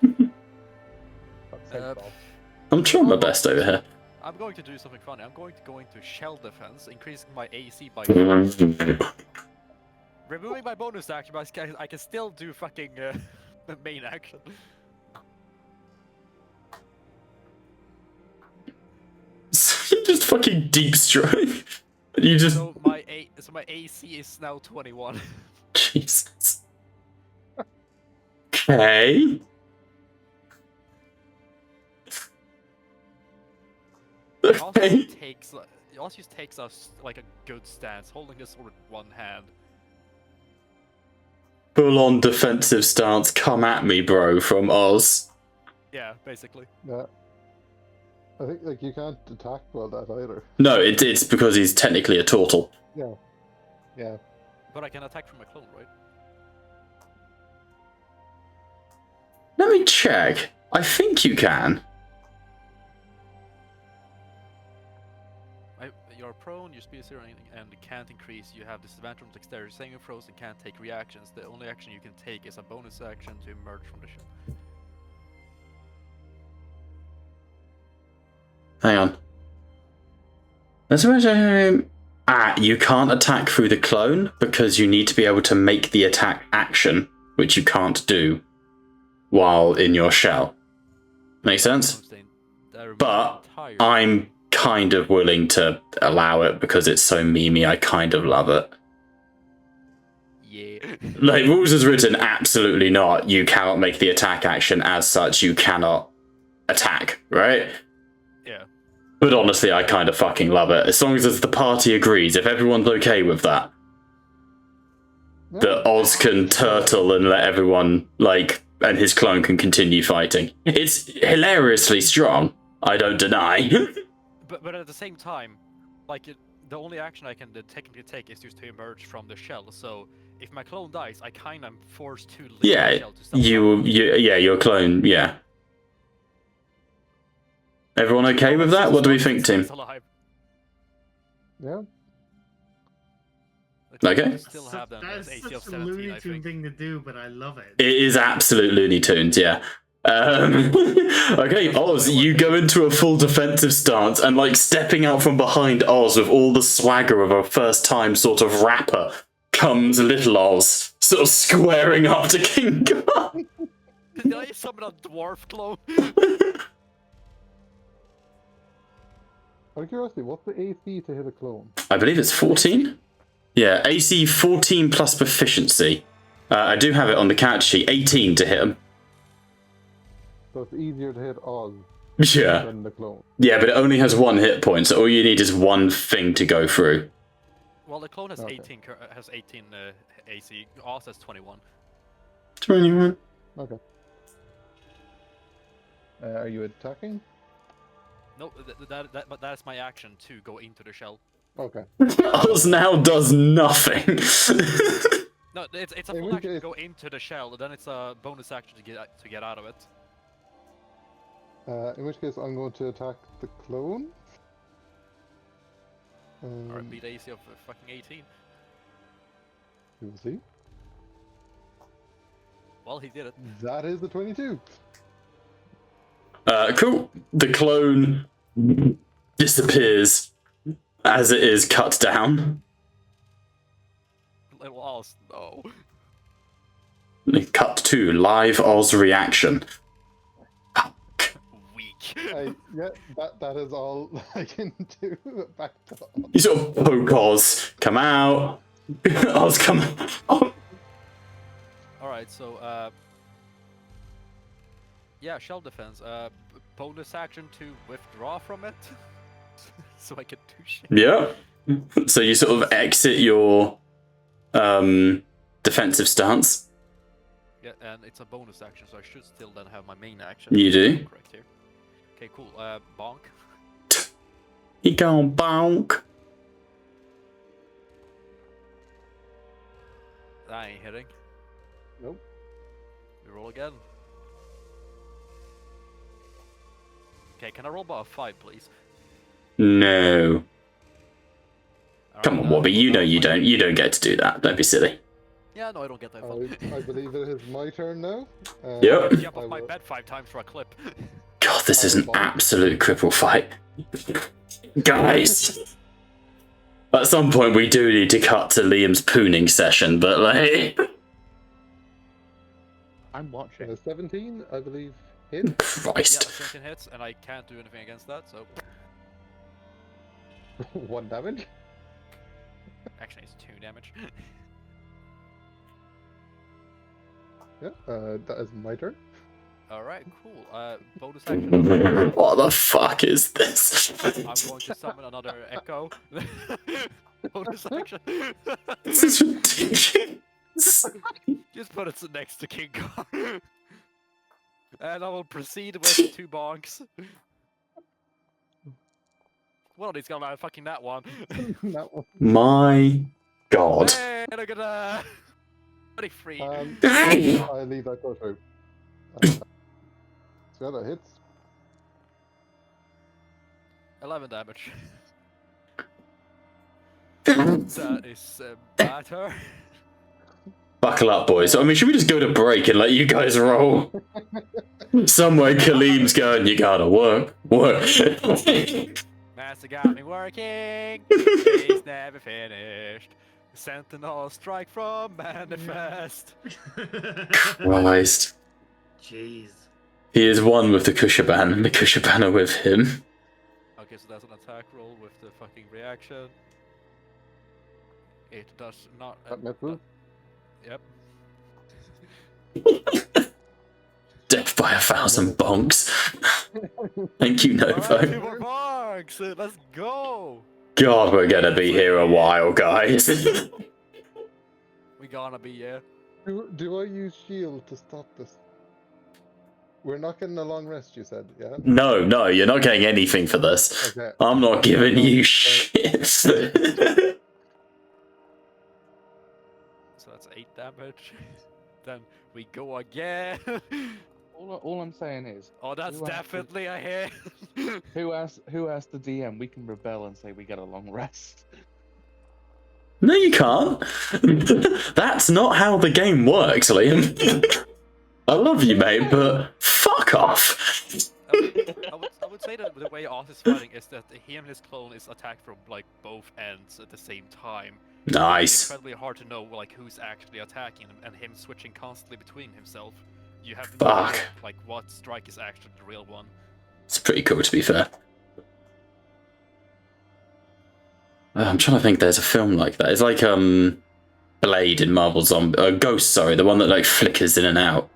I'm trying my best over here. I'm going to do something funny. I'm going to go into shell defense, increasing my AC by removing my bonus action, but I can still do fucking main action. So you just fucking deep strike. You just. So my AC is now 21. Jesus. Okay. Okay. He takes us like a good stance, holding the sword with one hand. Full on defensive stance, come at me, bro, from Oz. Yeah, basically. Yeah. I think like you can't attack while that either. No, it's because he's technically a turtle. Yeah. Yeah. But I can attack from my clone, right? Let me check. I think you can. You're prone, your speed is 0 and can't increase. You have disadvantage on dexterity saving throws and can't take reactions. The only action you can take is a bonus action to emerge from the shell. Hang on. You can't attack through the clone because you need to be able to make the attack action, which you can't do while in your shell. Make sense? But I'm kind of willing to allow it because it's so memey. I kind of love it. Yeah. Like, rules is written, absolutely not. You cannot make the attack action. As such, you cannot attack, right? Yeah. But honestly, I kind of fucking love it. As long as the party agrees, if everyone's okay with that. Yeah. That Oz can turtle and let everyone, like, and his clone can continue fighting. It's hilariously strong, I don't deny. But at the same time, like the only action I can technically take is just to emerge from the shell. So if my clone dies, I kind of am forced to leave the shell to stop your clone, yeah. Everyone okay with that? What do we think, Tim? Yeah. Okay. Still have them That as is AC of such a 17, Looney I Tune think. thing to do, but I love it. It is absolute Looney Tunes, yeah. Okay, Oz, you go into a full defensive stance and like stepping out from behind Oz with all the swagger of a first time sort of rapper comes little Oz, sort of squaring up to King Kong. Did I summon a dwarf clone? Out of curiosity, what's the AC to hit a clone? I believe it's 14? Yeah, AC 14 plus proficiency. I do have it on the character sheet, 18 to hit him. So it's easier to hit Oz Yeah. than the clone. Yeah, but it only has 1 hit point, so all you need is one thing to go through. Well, the clone has Okay. 18 AC. Oz has 21. 21. Okay. Are you attacking? No, but that's my action to go into the shell. Okay. Oz now does nothing. No, it's a In full which action to case- go into the shell, then it's a bonus action to get out of it. In which case, I'm going to attack the clone. Or beat AC of fucking 18. We'll see. Well, he did it. That is the 22. Cool. The clone disappears as it is cut down. Little Oz, no. Cut to live Oz reaction. Weak. Yeah, that is all I can do. Back to Oz. You sort of poke Oz. Come out. Oz, come out. Alright, so, yeah, shell defense. Bonus action to withdraw from it. So I can do shit. Yeah. So you sort of exit your defensive stance. Yeah, and it's a bonus action, so I should still then have my main action. You do. Correct here. Okay, cool. Bonk. He gone bonk. That ain't hitting. Nope. We roll again. Okay, can I roll by a 5, please? No. Alright, Come on, Wobby. You know you don't. You don't get to do that. Don't be silly. Yeah, no, I don't get that fun. I believe it is my turn now. Yep. Jump I off my will- bed 5 times for a clip. God, this is an absolute cripple fight. Guys. At some point, we do need to cut to Liam's pooning session, but like. I'm watching. 17, I believe, hit. Yeah, Christ. 17 hits, and I can't do anything against that, so... 1 damage. Actually, it's 2 damage. Yeah, that is my turn. Alright, cool. Bonus action. What the fuck is this? I'm going to summon another Echo. Bonus action. This is ridiculous. Just put it next to King Kong. And I will proceed with 2 bonks. One of these gonna land fucking that one. That one. My God. Hey, look at that. 23. I leave that go through. So that hits. 11 damage. That is better. Buckle up, boys. I mean, should we just go to break and let you guys roll? Somewhere Kaleem's going, you gotta work. Master got me working. He's never finished. Sentinel strike from Manifest. Christ. Jeez. He is one with the Kushaban, and the Kushaban are with him. Okay, so that's an attack roll with the fucking reaction. It does not. That misses. Yep. Death by 1,000 bonks. Thank you, Alright, 2 Novo. more marks. Let's go. God, we're gonna be here a while, guys. We gonna be here. Do I use shield to stop this? We're not getting a long rest, you said, yeah? No, you're not getting anything for this. Okay. I'm not giving you shit. So that's 8 damage. Then we go again. All I'm saying is, Oh, that's Who asked definitely a hit. who asked the DM? We can rebel and say we get a long rest. No, you can't. That's not how the game works, Liam. I love you, mate, but fuck off. I would say that the way Oz is fighting is that he and his clone is attacked from like both ends at the same time. It's Nice. incredibly hard to know like who's actually attacking him, and him switching constantly between himself. You have no Fuck. idea, like what strike is actually the real one. It's pretty cool, to be fair. I'm trying to think. There's a film like that. It's like Blade in Marvel Zombie, Ghost. Sorry, the one that like flickers in and out.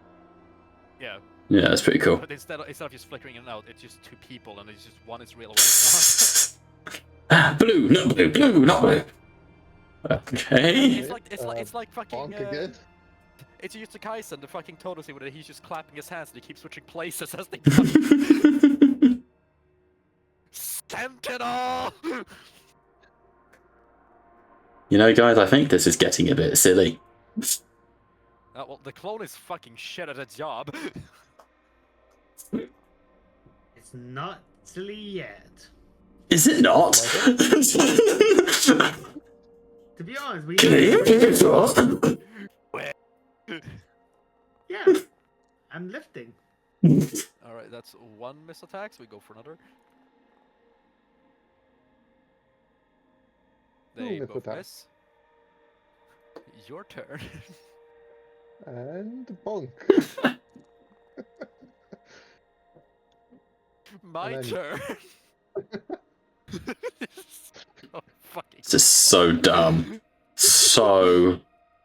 Yeah, Yeah, that's pretty cool. but instead of just flickering in and out, it's just 2 people, and it's just one is real, one is Blue, not blue, blue, not blue. not. Okay. It's like fucking. Bonk again. It's Jujutsu Kaisen, the fucking Totosi, where he's just clapping his hands and he keeps switching places as they Sentinel! You know, guys, I think this is getting a bit silly. Well, the clone is fucking shit at a job. It's not silly yet. Is it not? To be honest, we. Yeah, I'm lifting. Alright, that's 1 miss attack, so we go for another. They miss both attack. miss. Your turn. And bonk. My And then- turn. Oh, fucking This is so dumb. So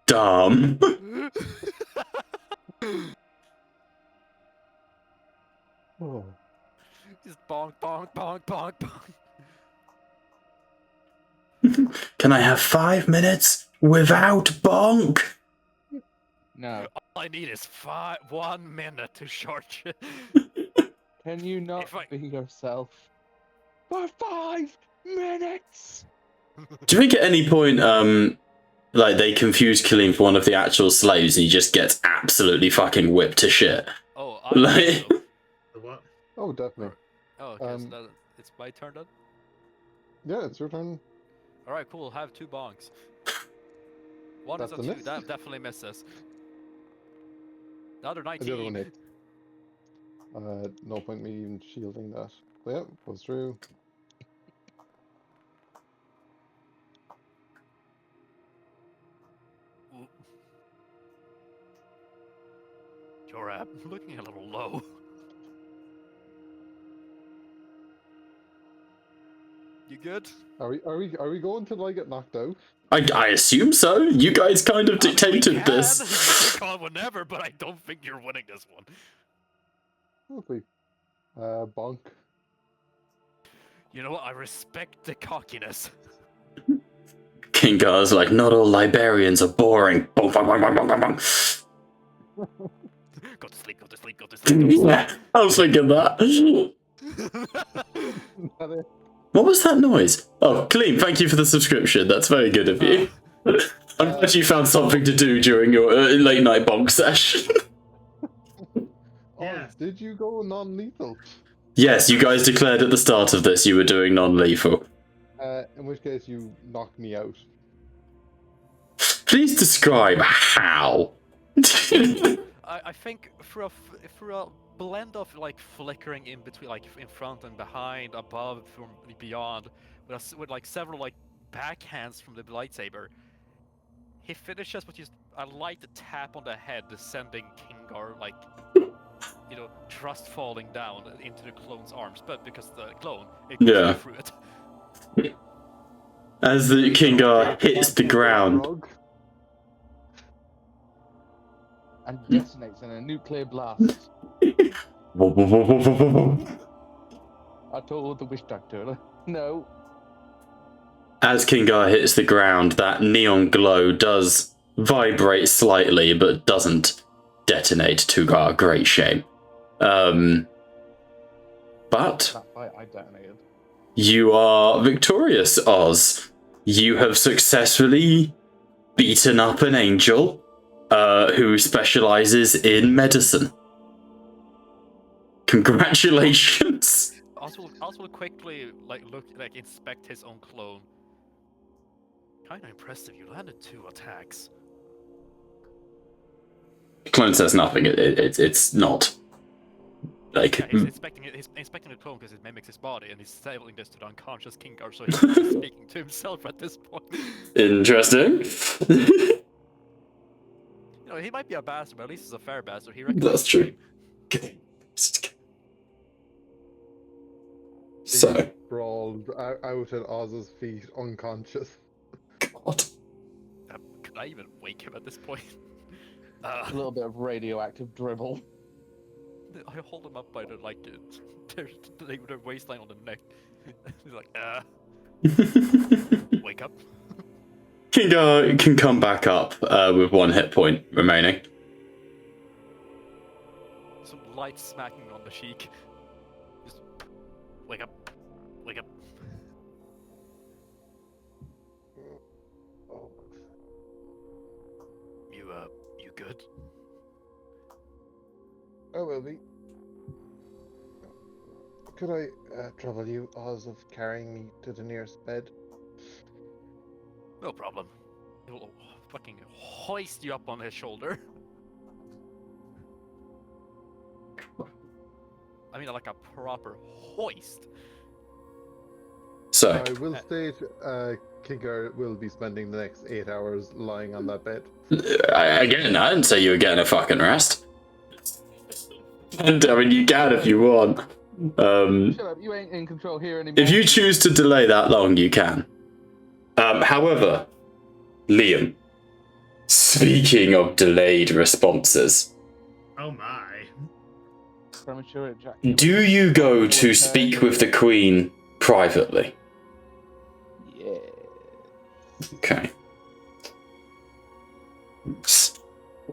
dumb. Oh. Just bonk, bonk, bonk, bonk, bonk. Can I have 5 minutes without bonk? No. All I need is 1 minute to short you. Can you not If I- be yourself for 5 minutes? Do you think at any point Like, they confuse Killeen for one of the actual slaves, and he just gets absolutely fucking whipped to shit. Oh, Like- also. The what? Oh, definitely. Oh, okay, Um, so that, it's my turn then? Yeah, it's your turn. Alright, cool, have 2 bonks. One is That's a a 2, miss. that definitely misses. The other And the other one 19. hits. No point me even shielding that. So yeah, goes through. Ooh. You're looking a little low. You good? Are we going till I get knocked out? I assume so. You guys kind of I mean, we dictated can. this. You can call it whenever, but I don't think you're winning this one. Hopefully. Bonk. You know what? I respect the cockiness. Kingar's like, not all librarians are boring. Bong, bong, bong, bong, bong, bong, bong. Go to sleep, go to sleep, go to sleep, go to sleep. Yeah, I was thinking that. What was that noise? Oh, Clean, thank you for the subscription. That's very good of you. I'm glad you found something to do during your late night bonk session. Yeah. Oz, did you go non-lethal? Yes, you guys declared at the start of this you were doing non-lethal. In which case you knocked me out. Please describe how. I think through a blend of like flickering in between, like in front and behind, above, from beyond, with like several like backhands from the lightsaber, he finishes with just a light tap on the head, sending Kingar like, you know, trust falling down into the clone's arms. But because the clone, it goes Yeah. through it. As the Kingar hits the ground. Rug. And detonates in a nuclear blast. I told the witch doctor. No. As Kingar hits the ground, that neon glow does vibrate slightly, but doesn't detonate, to our great shame. But That fight I detonated. you are victorious, Oz. You have successfully beaten up an angel who specializes in medicine. Congratulations. Also quickly inspect his own clone. Kinda impressive. You landed 2 attacks. Clone says nothing. It's not. Like, Yeah, he's inspecting the clone because it mimics his body, and he's selling this to the unconscious Kingar, so he's speaking to himself at this point. interesting. You know, he might be a bastard, but at least he's a fair bastard. He That's true. So, Sprawled out at Oz's feet, unconscious. God. Could I even wake him at this point? A little bit of radioactive dribble. I hold him up by the the waistline on the neck. He's like, wake up. Kingar can come back up with 1 hit point remaining. Some light smacking on the cheek. Just wake up. Wake up. Oh. You good? I will be. Could I trouble you, Oz, of carrying me to the nearest bed? No problem. He'll fucking hoist you up on his shoulder. I mean, like a proper hoist. So, I will state, Kingar will be spending the next 8 hours lying on that bed. again, I didn't say you were getting a fucking rest. And I mean, you can if you want. Shut up, you ain't in control here anymore. If you choose to delay that long, you can. However, Liam, speaking of delayed responses, Oh my. Premature ejaculation. do you go to speak with the Queen privately? Yeah. Okay.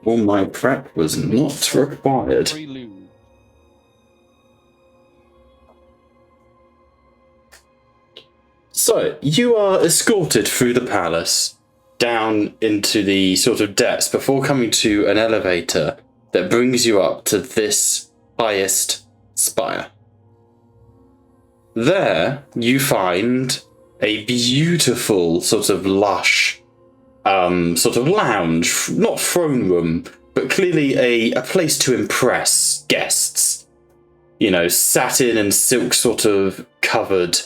All my prep was not required. Prelude. So, you are escorted through the palace down into the sort of depths before coming to an elevator that brings you up to this highest spire. There, you find a beautiful, sort of lush, sort of lounge, not throne room, but clearly a place to impress guests. You know, satin and silk sort of covered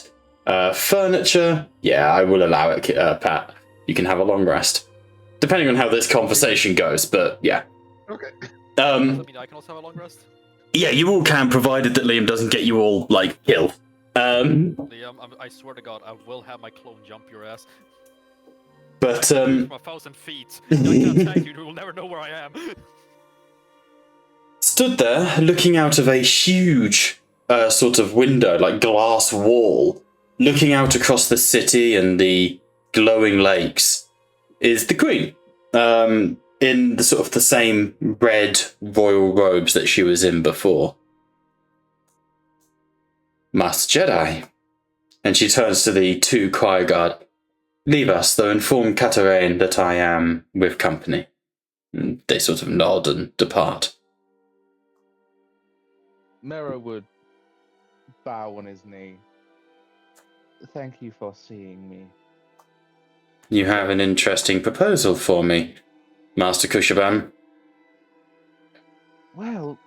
furniture. Yeah, I will allow it, Pat. You can have a long rest. Depending on how this conversation goes, but yeah. Okay. Does that mean I can also have a long rest? Yeah, you all can, provided that Liam doesn't get you all, like, killed. Liam, I swear to God, I will have my clone jump your ass. But, From 1,000 feet. I can attack you, you will never know where I am. stood there, looking out of a huge sort of window, like glass wall, looking out across the city and the glowing lakes, is the Queen. In the sort of the same red royal robes that she was in before. Master Jedi. And she turns to the two choir guard. Leave us, though inform Katarine that I am with company. And they sort of nod and depart. Mero would bow on his knee. Thank you for seeing me. You have an interesting proposal for me, Master Kushaban. Well,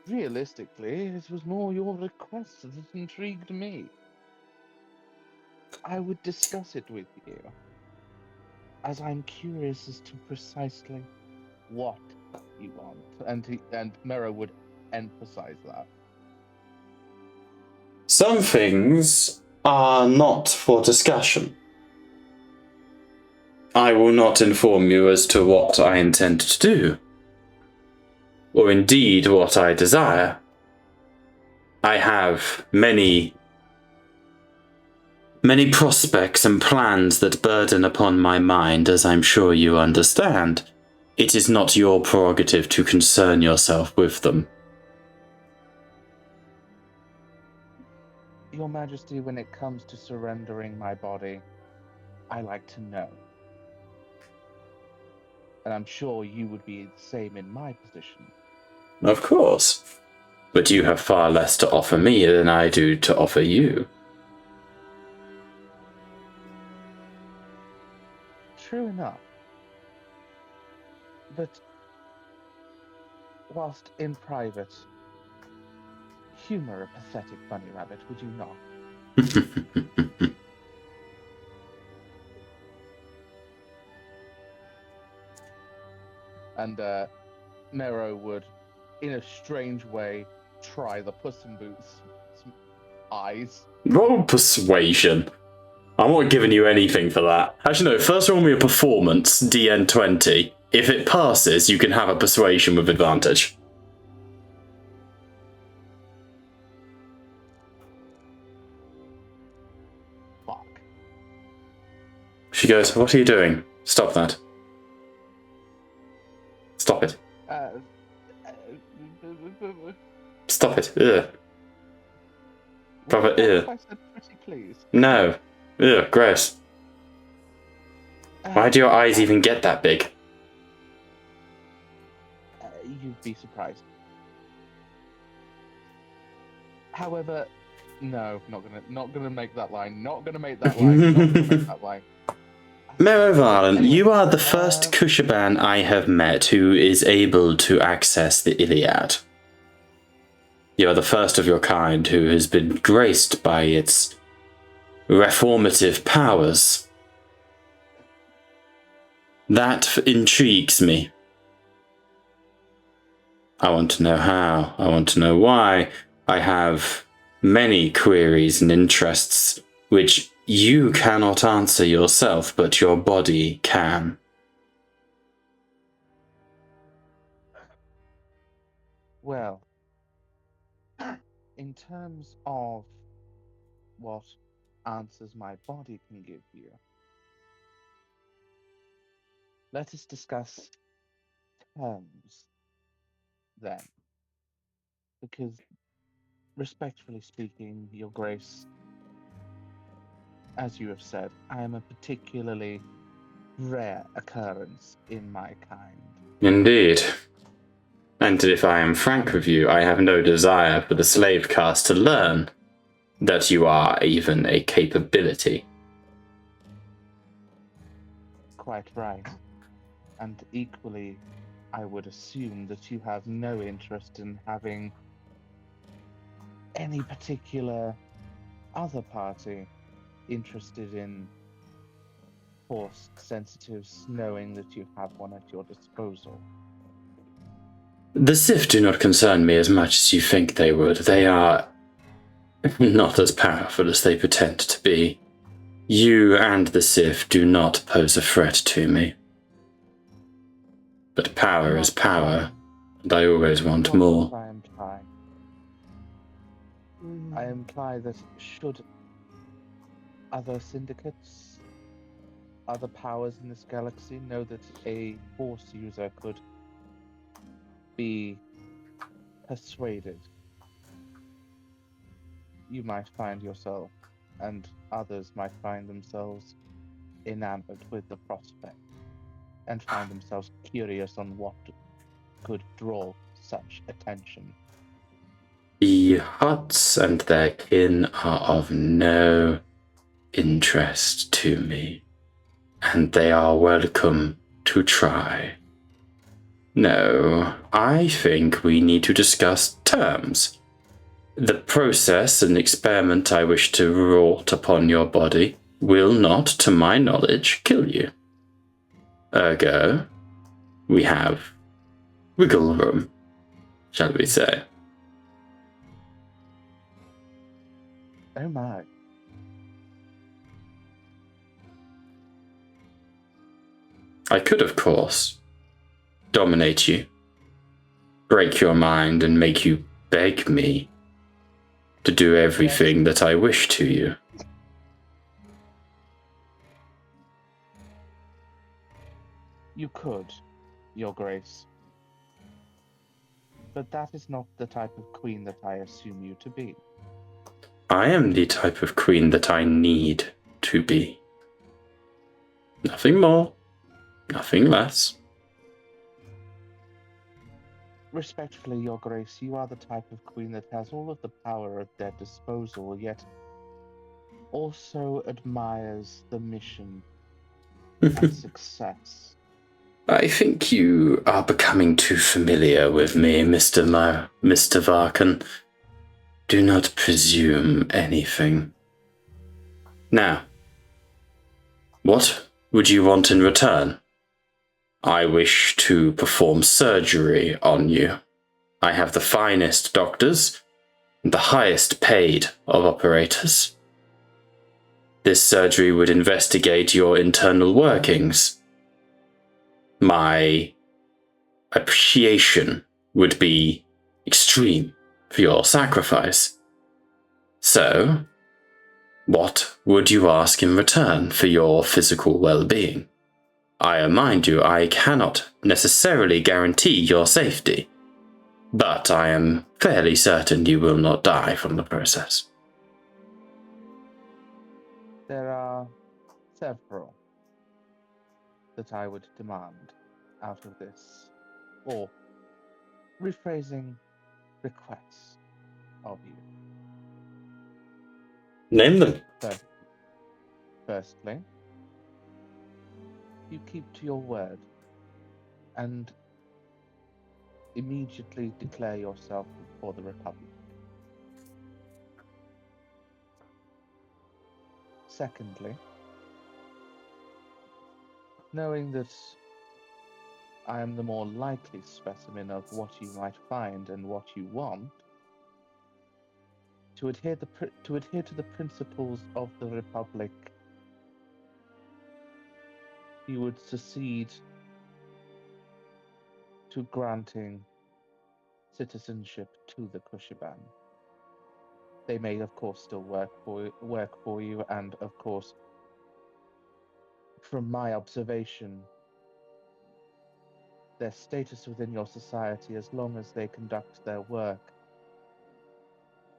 realistically, it was more your request that intrigued me. I would discuss it with you, as I'm curious as to precisely what you want, and Mero would emphasize that. Some things are not for discussion. I will not inform you as to what I intend to do, or indeed what I desire. I have many prospects and plans that burden upon my mind, as I'm sure you understand. It is not your prerogative to concern yourself with them. Your Majesty, when it comes to surrendering my body, I like to know. And I'm sure you would be the same in my position. Of course. But you have far less to offer me than I do to offer you. True enough. But whilst in private, humor a pathetic bunny rabbit, would you not? And Mero would, in a strange way, try the Puss in Boots eyes. Roll persuasion. I'm not giving you anything for that. Actually, no, first roll me a performance, DN20. If it passes, you can have a persuasion with advantage. Fuck. She goes, what are you doing? Stop that. Stop it. Stop it. Ugh. Proper ugh. I said pretty please. No. Ugh, gross. Why do your eyes even get that big? You'd be surprised. However, no, not gonna make that line. Not gonna make that line. Not gonna make that line. Merovalan, Anyway, you are the first Kushaban I have met who is able to access the Iliad. You are the first of your kind who has been graced by its reformative powers. That intrigues me. I want to know how. I want to know why. I have many queries and interests which you cannot answer yourself, but your body can. Well, in terms of what answers my body can give you, let us discuss terms then. Because, respectfully speaking, Your Grace, as you have said, I am a particularly rare occurrence in my kind. Indeed. And if I am frank with you, I have no desire for the slave caste to learn that you are even a capability. Quite right. And equally, I would assume that you have no interest in having any particular other party interested in force sensitives knowing that you have one at your disposal. The Sith do not concern me as much as you think they would. They are not as powerful as they pretend to be. You and the Sith do not pose a threat to me. But power is power, and I always want more. I imply. I imply that should other syndicates, other powers in this galaxy know that a force user could be persuaded, you might find yourself, and others might find themselves enamored with the prospect, and find themselves curious on what could draw such attention. The Hutts and their kin are of no interest to me, and they are welcome to try. No, I think we need to discuss terms. The process and experiment I wish to wrought upon your body will not, to my knowledge, kill you. Ergo, we have wiggle room, shall we say. Oh my. I could, of course, dominate you, break your mind, and make you beg me to do everything that I wish to you. You could, Your Grace. But that is not the type of queen that I assume you to be. I am the type of queen that I need to be. Nothing more, nothing less. Respectfully, Your Grace, you are the type of queen that has all of the power at their disposal, yet also admires the mission and success. I think you are becoming too familiar with me, Mr. Varkan. Do not presume anything. Now, what would you want in return? I wish to perform surgery on you. I have the finest doctors, and the highest paid of operators. This surgery would investigate your internal workings. My appreciation would be extreme for your sacrifice. So, what would you ask in return for your physical well-being? I remind you, I cannot necessarily guarantee your safety, but I am fairly certain you will not die from the process. There are several that I would demand out of this, or rephrasing, requests of you. Name them. Firstly, you keep to your word and immediately declare yourself for the Republic. Secondly, knowing that I am the more likely specimen of what you might find and what you want, to adhere to the principles of the Republic, you would secede to granting citizenship to the Kushiban. They may, of course, still work for you, and of course, from my observation, their status within your society, as long as they conduct their work,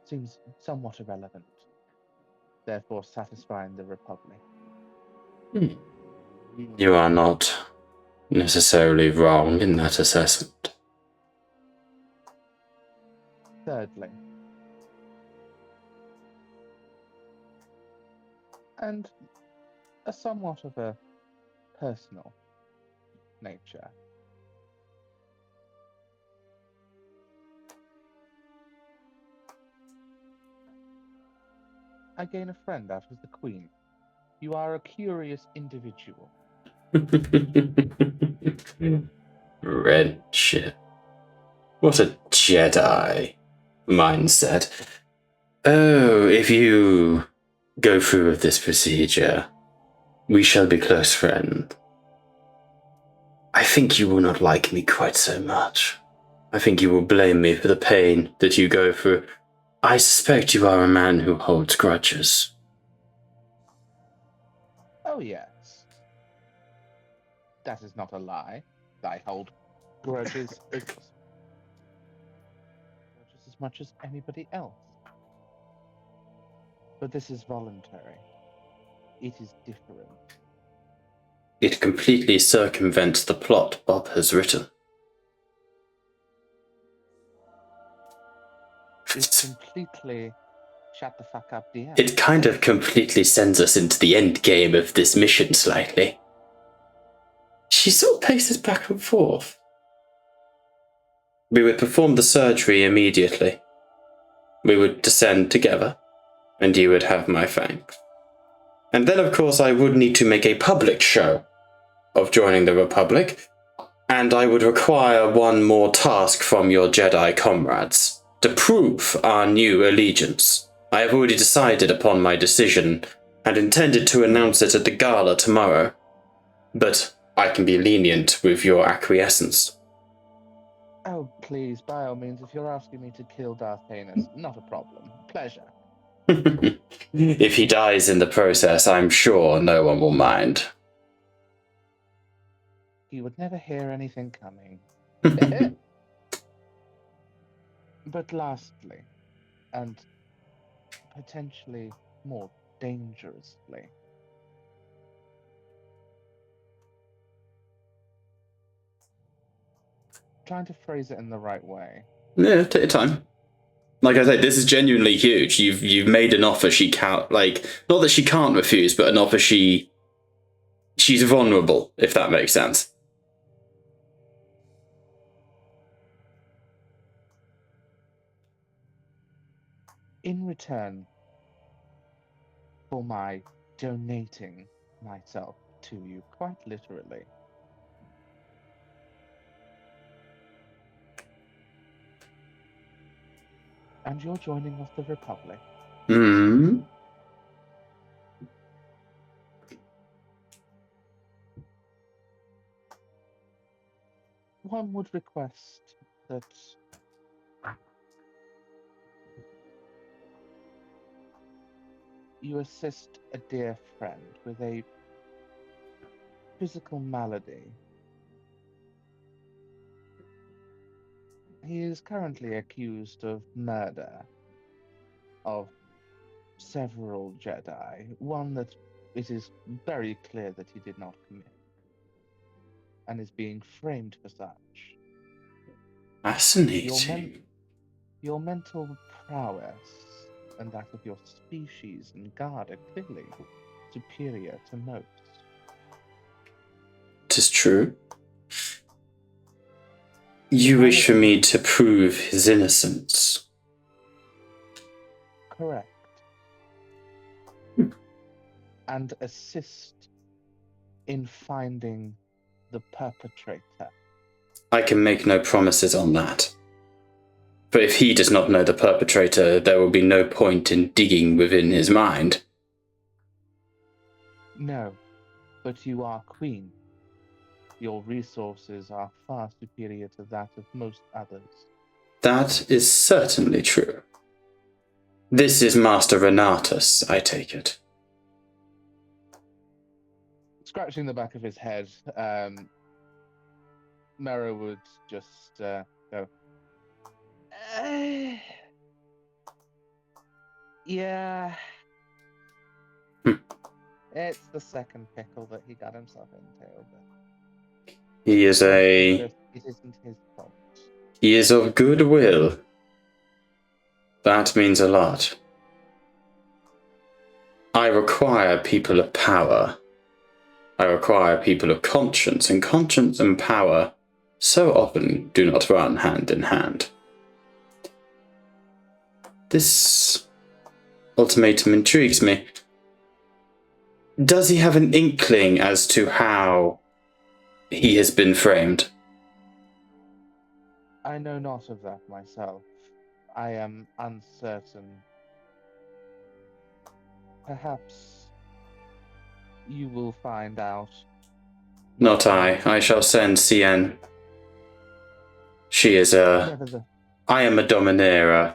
seems somewhat irrelevant. therefore satisfying the Republic. You are not necessarily wrong in that assessment. Thirdly, and a somewhat of a personal nature, I gain a friend out of the Queen. You are a curious individual. Red shit. What a Jedi mindset. Oh, if you go through with this procedure, we shall be close friends. I think you will not like me quite so much. I think you will blame me for the pain that you go through. I suspect you are a man who holds grudges. Oh, yes. That is not a lie. I hold grudges as much as anybody else. But this is voluntary. It is different. It completely circumvents the plot Bob has written. It's completely shut the fuck up, DM. It kind of completely sends us into the end game of this mission slightly. She sort of paces back and forth. We would perform the surgery immediately. We would descend together, and you would have my thanks. And then, of course, I would need to make a public show of joining the Republic, and I would require one more task from your Jedi comrades to prove our new allegiance. I have already decided upon my decision and intended to announce it at the gala tomorrow, but I can be lenient with your acquiescence. Oh, please, by all means, if you're asking me to kill Darth Heinous, not a problem. Pleasure. If he dies in the process, I'm sure no one will mind. He would never hear anything coming. But lastly, and potentially more dangerously, trying to phrase it in the right way. Yeah, take your time. Like I said, this is genuinely huge. You've made an offer she can't, like, not that she can't refuse, but an offer she's vulnerable, if that makes sense. In return for my donating myself to you, quite literally, and you're joining of the Republic, one would request that you assist a dear friend with a physical malady. He is currently accused of murder of several Jedi, one that it is very clear that he did not commit, and is being framed for such. Fascinating. Your mental prowess and that of your species and guard are clearly superior to most. 'Tis true. You wish for me to prove his innocence. Correct. And assist in finding the perpetrator. I can make no promises on that. For if he does not know the perpetrator, there will be no point in digging within his mind. No, but you are queen. Your resources are far superior to that of most others. That is certainly true. This is Master Renatus, I take it. Scratching the back of his head, Mero would just go, yeah, It's the second pickle that he got himself into. But He is it isn't his fault. he is of good will. That means a lot. I require people of power. I require people of conscience, and conscience and power so often do not run hand in hand. This ultimatum intrigues me. Does he have an inkling as to how he has been framed? I know not of that myself. I am uncertain. Perhaps you will find out. Not I. I shall send Cien. She is Never I am a domineer.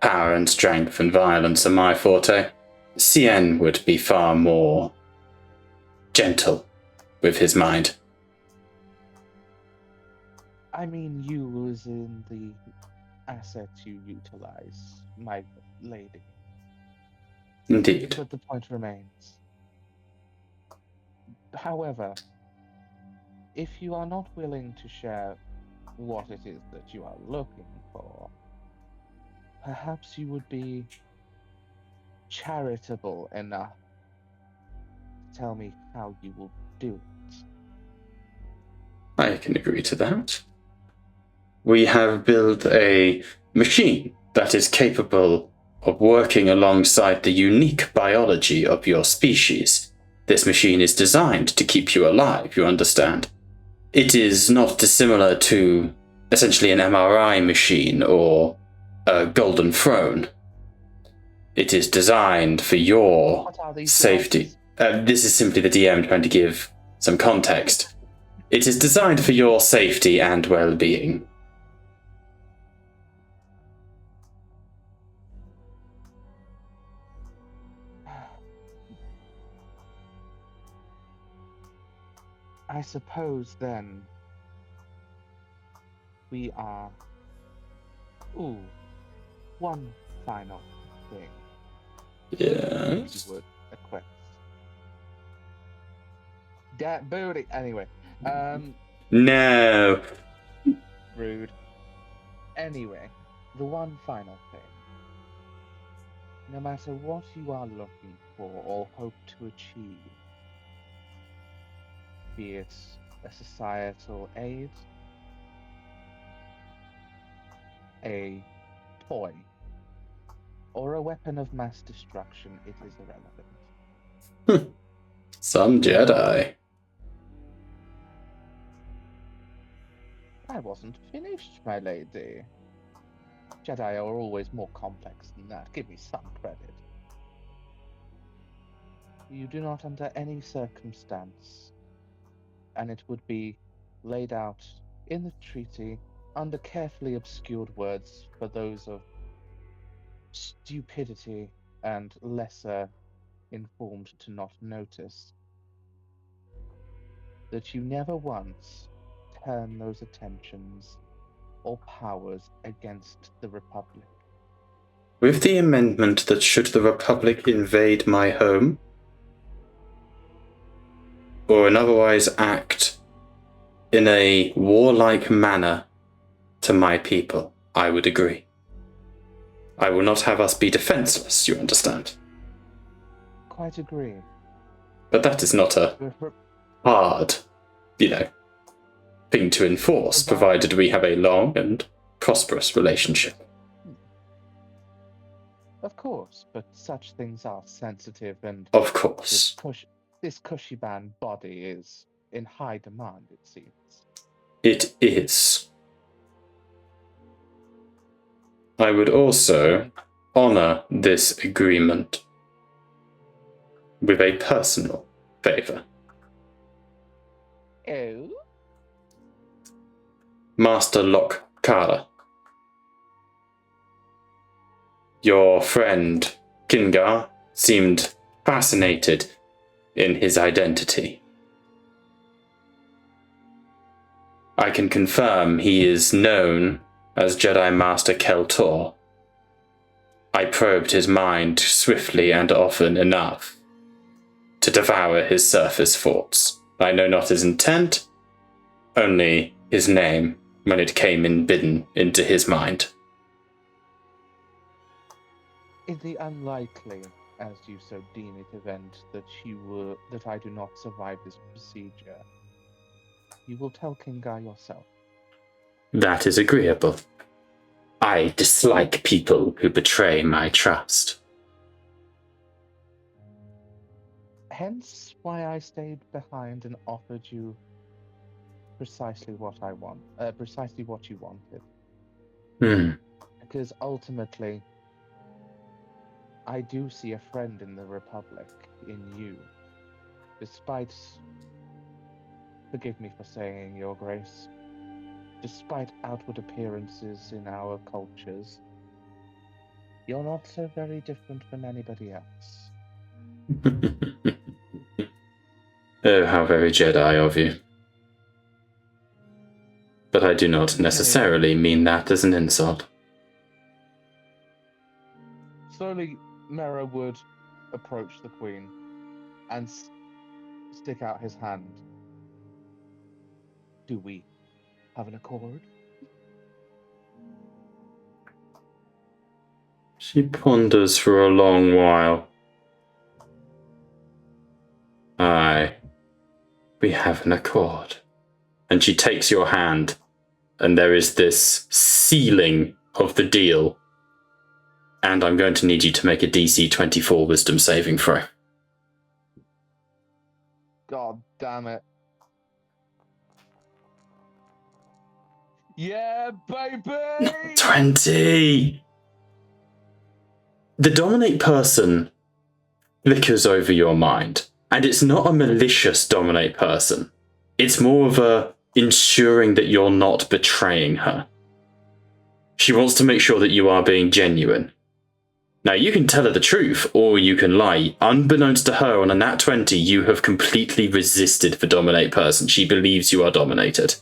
Power and strength and violence are my forte. Cien would be far more gentle with his mind. I mean, you as in the assets you utilize, my lady. Indeed. But the point remains. However, if you are not willing to share what it is that you are looking for, perhaps you would be charitable enough to tell me how you will do it. I can agree to that. We have built a machine that is capable of working alongside the unique biology of your species. This machine is designed to keep you alive, you understand? It is not dissimilar to essentially an MRI machine or a golden throne. It is designed for your What are these safety. This is simply the DM trying to give some context. It is designed for your safety and well-being. I suppose then we are. Ooh, one final thing. Yes. You would equip. Booty. Anyway, No. rude. Anyway, the one final thing. No matter what you are looking for or hope to achieve, be it a societal aid, a toy, or a weapon of mass destruction, it is irrelevant. Some Jedi. I wasn't finished, my lady. Jedi are always more complex than that. Give me some credit. You do not, under any circumstance, and it would be laid out in the treaty under carefully obscured words for those of stupidity and lesser informed to not notice, that you never once turn those attentions or powers against the Republic. With the amendment that should the Republic invade my home, or in otherwise act in a warlike manner to my people, I would agree. I will not have us be defenseless, you understand? Quite agree. But that is not a hard, thing to enforce, provided we have a long and prosperous relationship. Of course, but such things are sensitive, and Of course. this Cushiban body is in high demand, it seems. It is. I would also honor this agreement with a personal favor. Oh? Master Locke Kara. Your friend Kingar seemed fascinated in his identity. I can confirm he is known as Jedi Master Keltor. I probed his mind swiftly and often enough to devour his surface forts. I know not his intent, only his name when it came in bidden into his mind. In the unlikely, as you so deem it, event that I do not survive this procedure, you will tell Kingar yourself. That is agreeable. I dislike people who betray my trust. Hence why I stayed behind and offered you precisely what I want, precisely what you wanted. Because ultimately, I do see a friend in the Republic, in you. Despite, forgive me for saying, Your Grace, despite outward appearances in our cultures, you're not so very different from anybody else. Oh, how very Jedi of you. But I do not necessarily mean that as an insult. Slowly, Mero would approach the Queen and stick out his hand. Do we have an accord? She ponders for a long while. Aye, we have an accord. And she takes your hand, and there is this sealing of the deal. And I'm going to need you to make a DC 24 wisdom saving throw. God damn it. Yeah, baby! 20! The dominate person flickers over your mind. And it's not a malicious dominate person. It's more of a ensuring that you're not betraying her. She wants to make sure that you are being genuine. Now, you can tell her the truth, or you can lie. Unbeknownst to her, on a nat 20, you have completely resisted the dominate person. She believes you are dominated.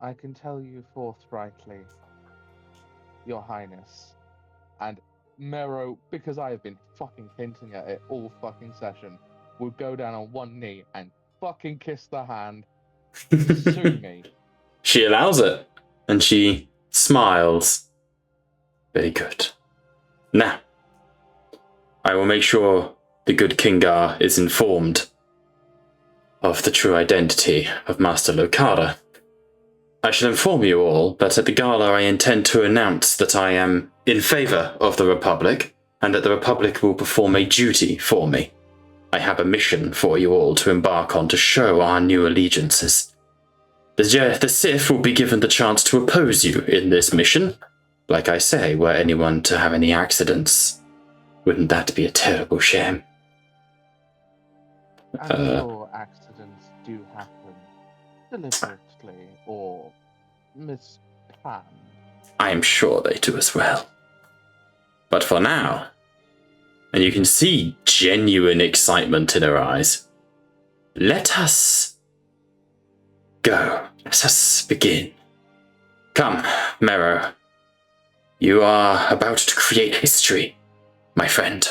I can tell you forthrightly, Your Highness, and Mero, because I have been fucking hinting at it all fucking session, would go down on one knee and fucking kiss the hand. Sue me. She allows it, and she smiles. Very good. Now, I will make sure the good Kingar is informed of the true identity of Master Lokara. I shall inform you all that at the gala I intend to announce that I am in favour of the Republic, and that the Republic will perform a duty for me. I have a mission for you all to embark on to show our new allegiances. The Sith will be given the chance to oppose you in this mission. Like I say, were anyone to have any accidents, wouldn't that be a terrible shame? I'm sure accidents do happen, deliberately or misplanned. I am sure they do as well. But for now, and you can see genuine excitement in her eyes, let us go. Let us begin. Come, Mero. You are about to create history, my friend.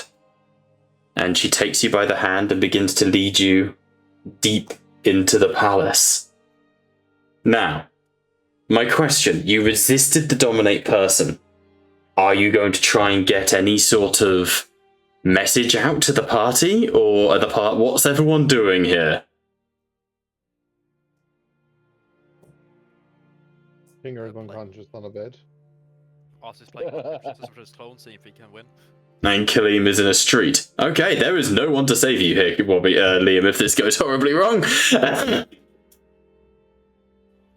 And she takes you by the hand and begins to lead you deep into the palace. Now, my question, you resisted the dominate person. Are you going to try and get any sort of message out to the party? Or are what's everyone doing here? Finger is unconscious on a bed. Oz is playing with his clone, see if he can win. And Kaleem is in a street. Okay, there is no one to save you here, Liam, if this goes horribly wrong.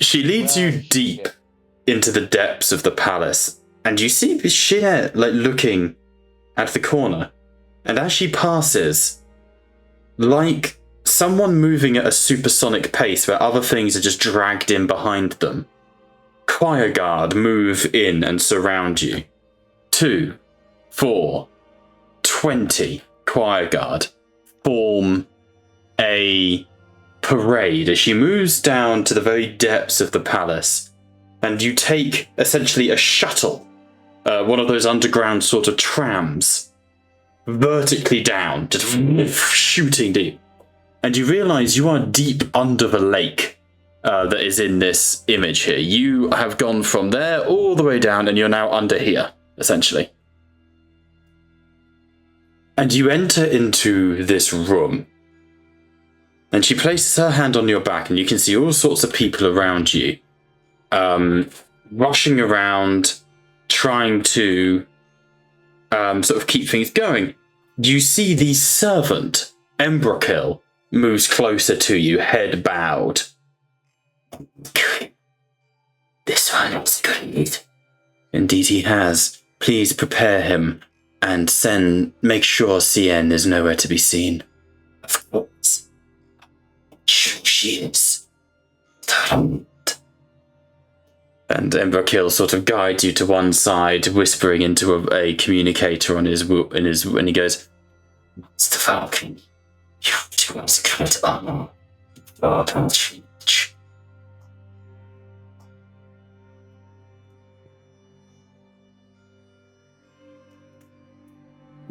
She leads you deep into the depths of the palace, and you see Shia, looking at the corner. And as she passes, like someone moving at a supersonic pace where other things are just dragged in behind them, Choir Guard move in and surround you. 2, 4, 20 Choir Guard form a parade as she moves down to the very depths of the palace, and you take essentially a shuttle, one of those underground sort of trams, vertically down, just shooting deep. And you realize you are deep under the lake that is in this image here. You have gone from there all the way down, and you're now under here, essentially. And you enter into this room. And she places her hand on your back, and you can see all sorts of people around you, rushing around, trying to sort of keep things going. You see the servant, Embrakil, moves closer to you, head bowed. This one is great. Indeed he has. Please prepare him and make sure CN is nowhere to be seen. Of course. She is. And Embrakil sort of guides you to one side, whispering into a communicator on his and he goes, Mr. Falcon, you do us great honor.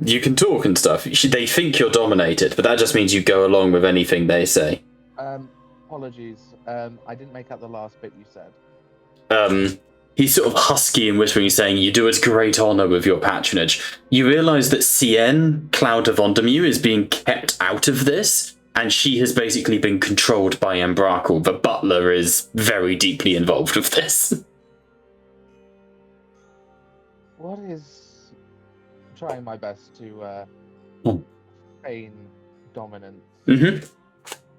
You can talk and stuff. They think you're dominated, but that just means you go along with anything they say. Apologies. I didn't make out the last bit you said. He's sort of husky and whispering, saying, you do us great honor with your patronage. You realize that CN, Cloud of Vondermew, is being kept out of this, and she has basically been controlled by Embrakil. The butler is very deeply involved with this. What is... I'm trying my best to feign dominance. Mm-hmm.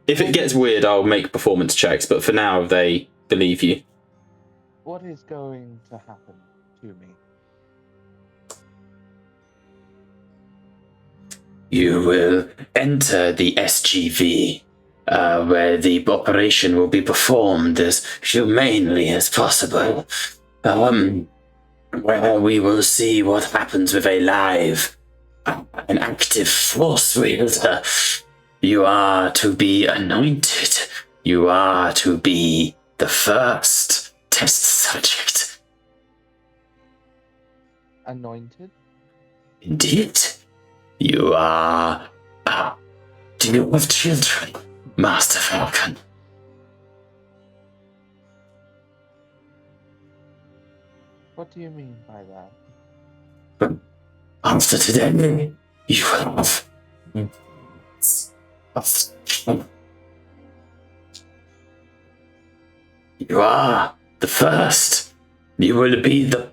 If it gets weird, I'll make performance checks, but for now, they believe you. What is going to happen to me? You will enter the SGV, where the operation will be performed as humanely as possible. Where we will see what happens with a live, an active force wielder. You are to be anointed. You are to be the first test subject. Anointed? Indeed. You are a deal of children, Master Falcon. What do you mean by that? But after today, you will have... You are the first. You will be the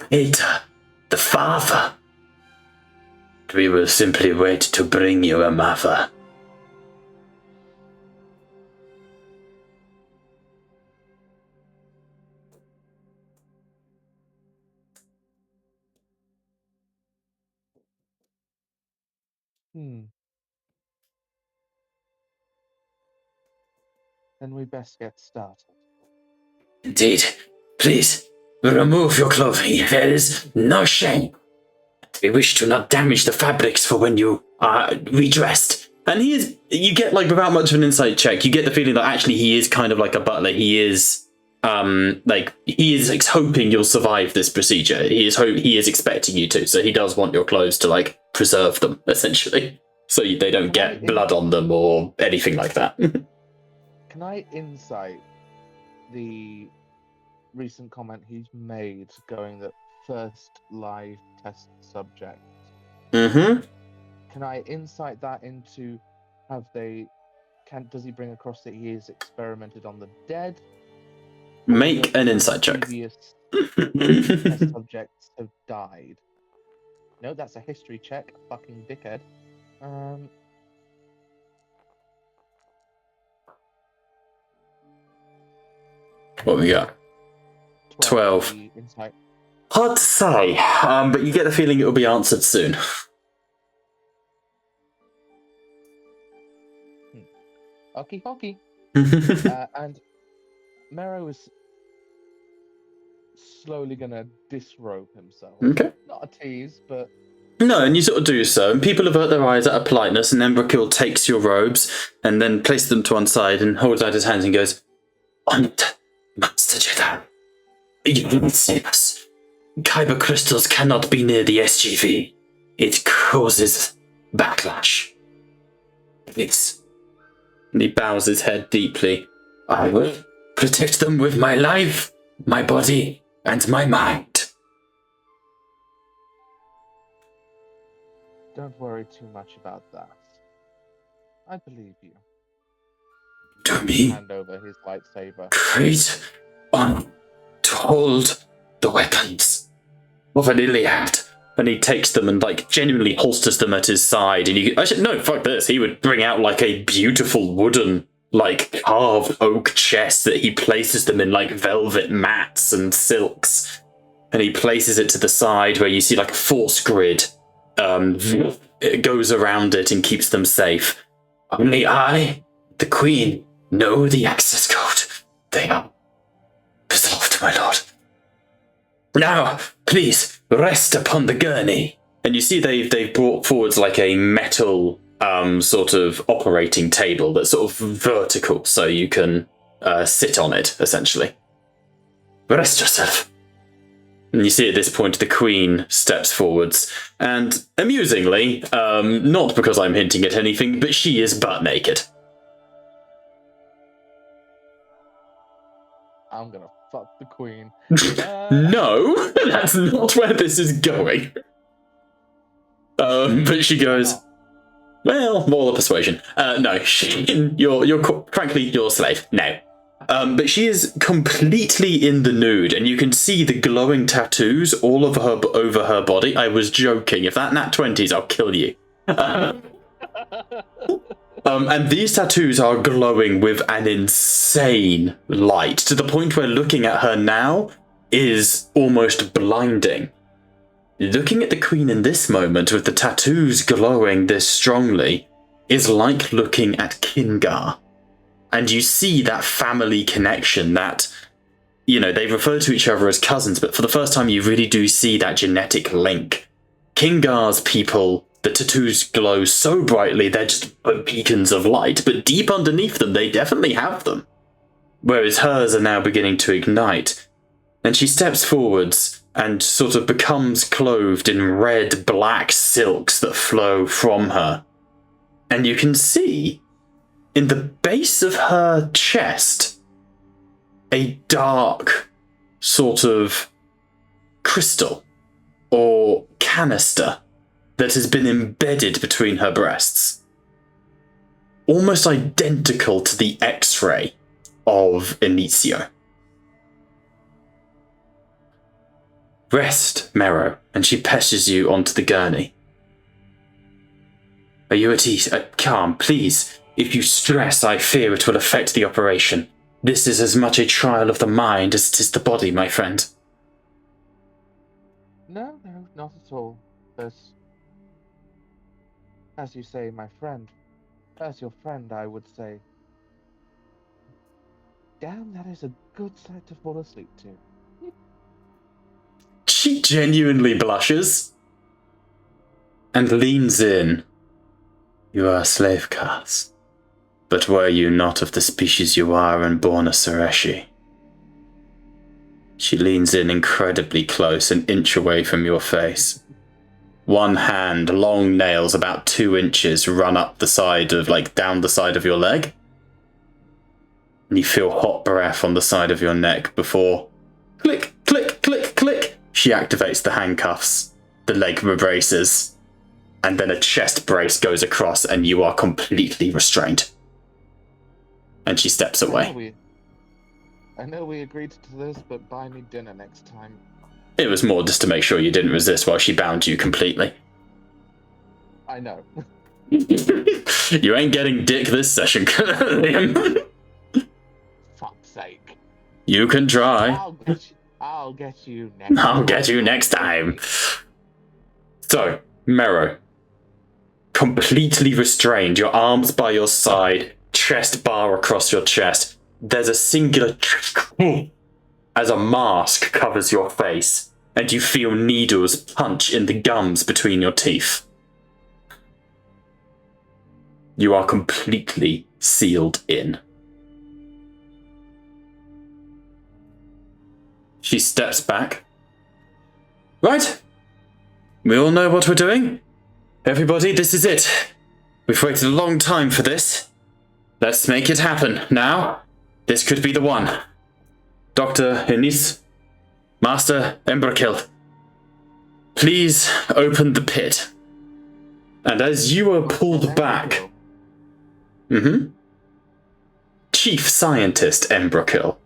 pater, the father. We will simply wait to bring you a mother. Then we best get started. Indeed. Please, remove your clothing. There is no shame. We wish to not damage the fabrics for when you are redressed. And you get, like, without much of an insight check, you get the feeling that actually he is kind of like a butler. He is, he is hoping you'll survive this procedure. He is expecting you to, so he does want your clothes to, like, preserve them, essentially. So they don't get blood on them or anything like that. Can I insight the recent comment he's made going that first live test subject? Mm-hmm. Can I insight that into does he bring across that he is experimented on the dead? Make an insight check. Previous test subjects have died. No, that's a history check, fucking dickhead. What we got? 12. Insight. Hard to say, but you get the feeling it will be answered soon. Hockey. And Mero is slowly gonna disrobe himself. Okay. Not a tease, but... No, and you sort of do so, and people avert their eyes out of politeness, and Embrakil takes your robes, and then places them to one side, and holds out his hands and goes, "Honored Master Jedi, you will save us. Kyber crystals cannot be near the SGV. it causes backlash. Please. And he bows his head deeply. I will protect them with my life, my body, and my mind. Don't worry too much about that. I believe you. To me, Hand over his lightsaber. great honor to hold the weapons of an Iliad. And he takes them and like genuinely holsters them at his side. And you actually no, fuck this. He would bring out like a beautiful wooden, like carved oak chest that he places them in like velvet mats and silks. And he places it to the side where you see like a force grid. It goes around it and keeps them safe. Only I, the Queen, know the access code. They are resolved, my lord. Now, please, rest upon the gurney. And you see they've brought forwards like a metal sort of operating table that's sort of vertical, so you can sit on it, essentially. Rest yourself. And you see at this point the Queen steps forwards, and amusingly, not because I'm hinting at anything, but she is butt naked. I'm gonna fuck the queen. No, that's not where this is going. But she goes, well, more the persuasion. No, frankly, you're a slave. No. But she is completely in the nude, and you can see the glowing tattoos all of her over her body. I was joking. If that nat 20s, I'll kill you. And these tattoos are glowing with an insane light, to the point where looking at her now is almost blinding. Looking at the Queen in this moment with the tattoos glowing this strongly is like looking at Kingar. And you see that family connection that, you know, they refer to each other as cousins, but for the first time you really do see that genetic link. Kingar's people, the tattoos glow so brightly they're just beacons of light, but deep underneath them they definitely have them. Whereas hers are now beginning to ignite. And she steps forwards and sort of becomes clothed in red-black silks that flow from her. And you can see, in the base of her chest, a dark sort of crystal or canister that has been embedded between her breasts. Almost identical to the X-ray of Inicio. Rest, Mero, and she pesters you onto the gurney. Are you at ease? Calm, please. If you stress, I fear it will affect the operation. This is as much a trial of the mind as it is the body, my friend. No, not at all. As you say, my friend. As your friend, I would say. Damn, that is a good sight to fall asleep to. She genuinely blushes and leans in. You are a slave caste, but were you not of the species you are and born a Sureshi? She leans in incredibly close, an inch away from your face. One hand, long nails about 2 inches, run up the side of, down the side of your leg. And you feel hot breath on the side of your neck before, click, click, click, click, she activates the handcuffs, the leg braces, and then a chest brace goes across and you are completely restrained. And she steps away. I know we agreed to this, but buy me dinner next time. It was more just to make sure you didn't resist while she bound you completely. I know. You ain't getting dick this session, Liam. Fuck's sake. You can try. I'll get you next time. I'll get you next time. So, Mero. Completely restrained, your arms by your side, chest bar across your chest. There's a singular as a mask covers your face, and you feel needles punch in the gums between your teeth. You are completely sealed in. She steps back. Right. We all know what we're doing? Everybody, this is it. We've waited a long time for this. Let's make it happen. Now, this could be the one. Dr. Enis, Master Embrakil, please open the pit. And as you are pulled back... Chief Scientist Embrakil.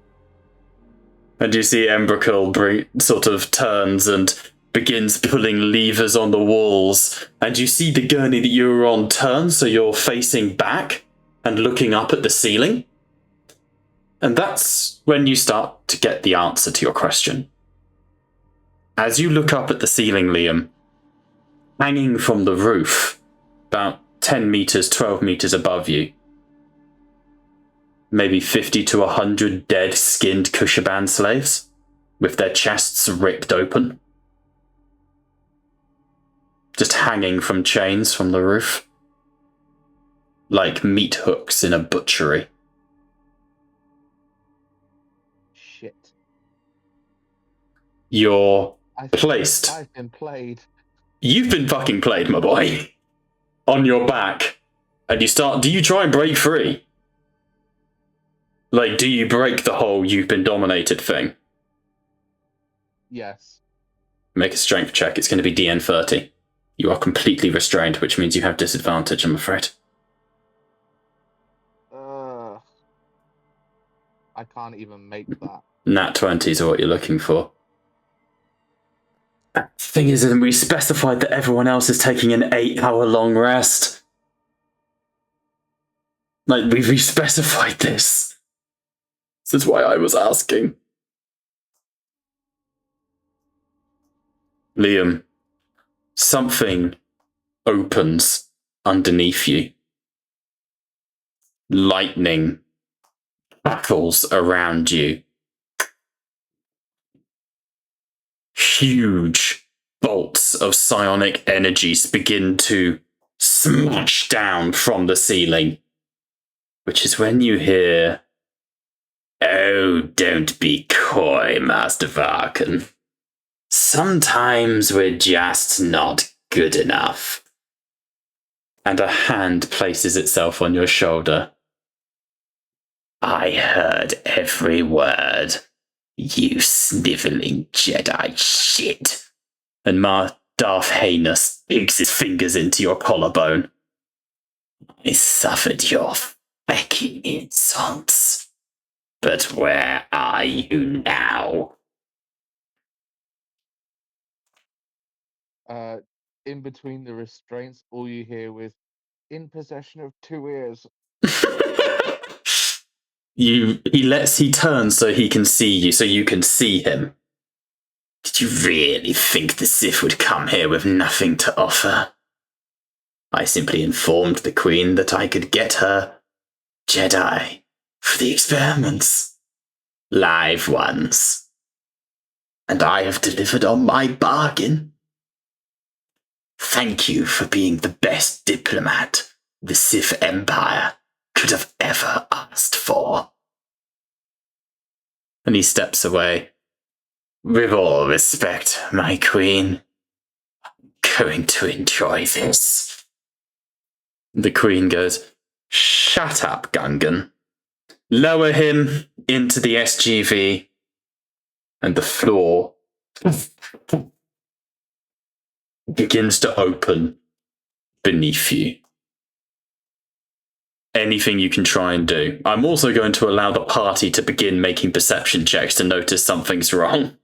And you see Embrakil sort of turns and begins pulling levers on the walls, and you see the gurney that you were on turn, so you're facing back and looking up at the ceiling. And that's when you start to get the answer to your question. As you look up at the ceiling, Liam, hanging from the roof, about 10 meters, 12 meters above you, maybe 50 to 100 dead, skinned Kushaban slaves, with their chests ripped open. Just hanging from chains from the roof. Like meat hooks in a butchery. Shit. You're placed. I've been played. You've been fucking played, my boy. On your back. And you start... Do you try and break free? Like, do you break the whole you've been dominated thing? Yes. Make a strength check. It's going to be DN 30. You are completely restrained, which means you have disadvantage, I'm afraid. I can't even make that. Nat 20s are what you're looking for. Thing is, we specified that everyone else is taking an 8-hour-long rest. Like, we specified this. This is why I was asking. Liam, something opens underneath you. Lightning crackles around you. Huge bolts of psionic energies begin to smash down from the ceiling, which is when you hear, "Oh, don't be coy, Master Varkan. Sometimes we're just not good enough." And a hand places itself on your shoulder. "I heard every word, you sniveling Jedi shit." And Darth Heinous digs his fingers into your collarbone. "I suffered your fucking insults. But where are you now?" In between the restraints, all you hear is, "In possession of 2 ears." He turns so he can see you, so you can see him. "Did you really think the Sith would come here with nothing to offer? I simply informed the Queen that I could get her Jedi for the experiments. Live ones. And I have delivered on my bargain. Thank you for being the best diplomat the Sith Empire could have ever asked for." And he steps away. "With all respect, my queen, I'm going to enjoy this." The queen goes, "Shut up, Gungan. Lower him into the SGV." And the floor begins to open beneath you. Anything you can try and do. I'm also going to allow the party to begin making perception checks to notice something's wrong.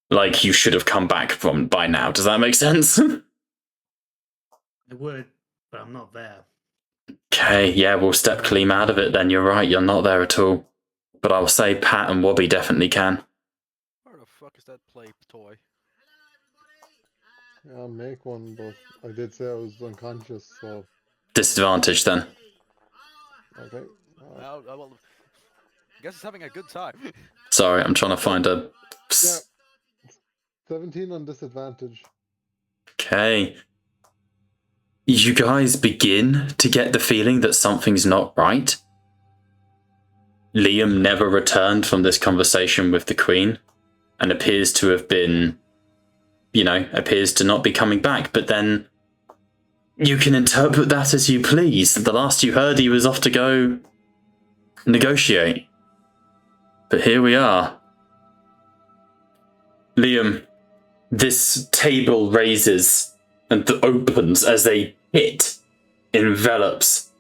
Like you should have come back from by now. Does that make sense? I would, but I'm not there. Okay, yeah, we'll step clean out of it then. You're right, you're not there at all. But I'll say Pat and Wobby definitely can. Where the fuck is that play toy? Yeah, I'll make one, but I did say I was unconscious, so... Disadvantage then. Okay. Well, I guess it's having a good time. Sorry, I'm trying to find a... Yeah. 17 on disadvantage. Okay. You guys begin to get the feeling that something's not right. Liam never returned from this conversation with the Queen and appears to have been appears to not be coming back. But then you can interpret that as you please. The last you heard, he was off to go negotiate. But here we are. Liam, this table raises and opens as a pit envelops,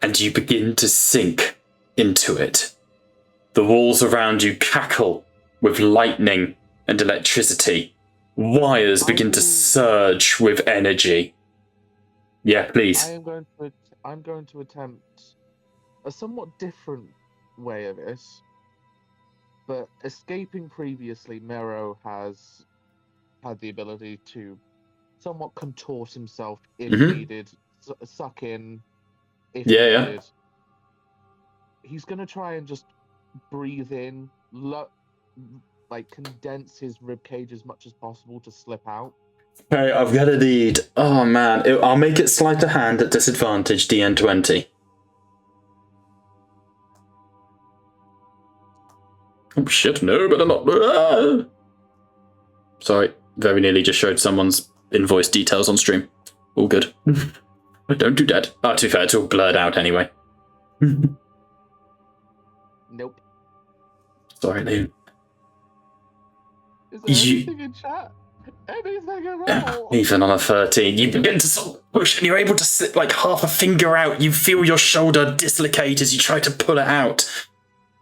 and you begin to sink into it. The walls around you cackle with lightning and electricity. Wires begin to surge with energy. Yeah, please. I'm going to attempt a somewhat different way of this. But escaping previously, Mero has had the ability to somewhat contort himself if needed, suck in if needed. He's going to try and just breathe in, condense his ribcage as much as possible to slip out. Okay, I've got a deed. Oh man, I'll make it sleight of hand at disadvantage, DN20. Oh shit, no, better not. Ah! Sorry, very nearly just showed someone's invoice details on stream. All good. Don't do that. Oh, to be fair, it's all blurred out anyway. Nope. Sorry, Liam. Is there anything in chat? Anything at all? Even on a 13, you begin to sort of push and you're able to slip like half a finger out. You feel your shoulder dislocate as you try to pull it out.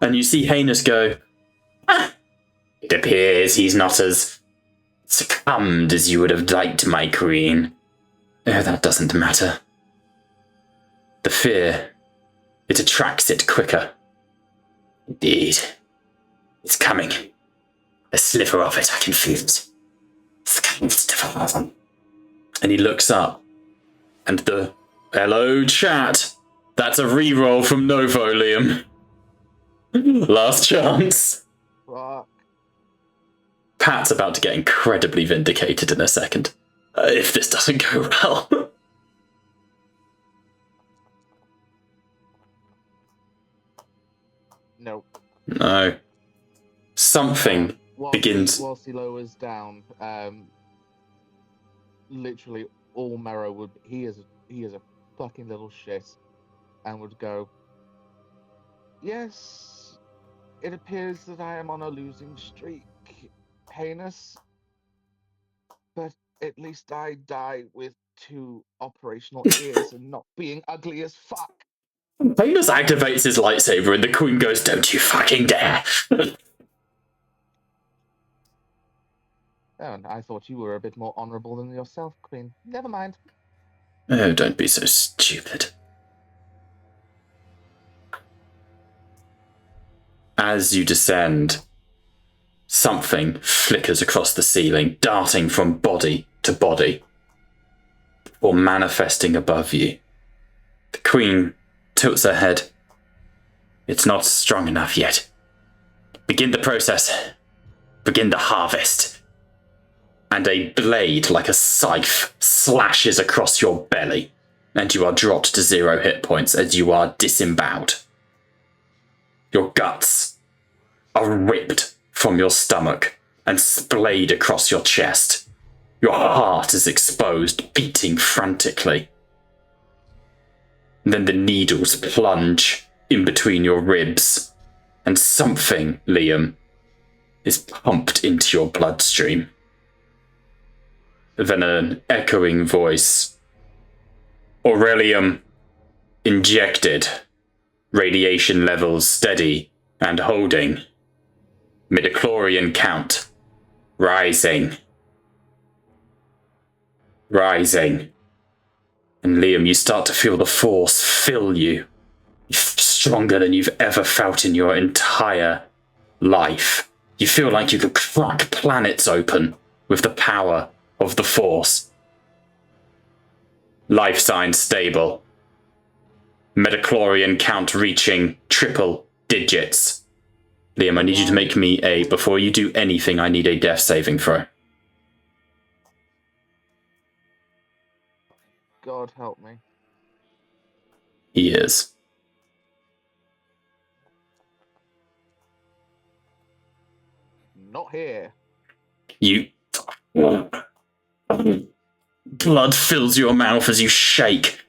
And you see Heinous go, it appears he's not as succumbed as you would have liked, my queen. Oh, that doesn't matter. The fear, it attracts it quicker. Indeed. It's coming. A sliver of it, I can feel it. It's coming stiffer. And he looks up. And hello, chat. That's a reroll from Novo, Liam. Last chance. Fuck. Pat's about to get incredibly vindicated in a second. If this doesn't go well. Nope. No. Something begins. Whilst he lowers down, literally all Mero would. He is a fucking little shit, and would go. Yes, it appears that I am on a losing streak, Heinous. But at least I die with 2 operational ears and not being ugly as fuck. Heinous activates his lightsaber and the queen goes, don't you fucking dare. Oh, and I thought you were a bit more honourable than yourself, Queen. Never mind. Oh, don't be so stupid. As you descend, something flickers across the ceiling, darting from body to body, or manifesting above you. The queen tilts her head. It's not strong enough yet. Begin the process. Begin the harvest. And a blade like a scythe slashes across your belly, and you are dropped to 0 hit points as you are disemboweled. Your guts are ripped from your stomach and splayed across your chest. Your heart is exposed, beating frantically. And then the needles plunge in between your ribs, and something, Liam, is pumped into your bloodstream. Then an echoing voice. Aurelium injected. Radiation levels steady and holding. Midichlorian count rising. Rising. And Liam, you start to feel the force fill you. Stronger than you've ever felt in your entire life. You feel like you could crack planets open with the power of the force. Life sign stable. Midichlorian count reaching triple digits. Liam, I need you to make me before you do anything, I need a death saving throw. God help me. He is. Not here. You Blood fills your mouth as you shake.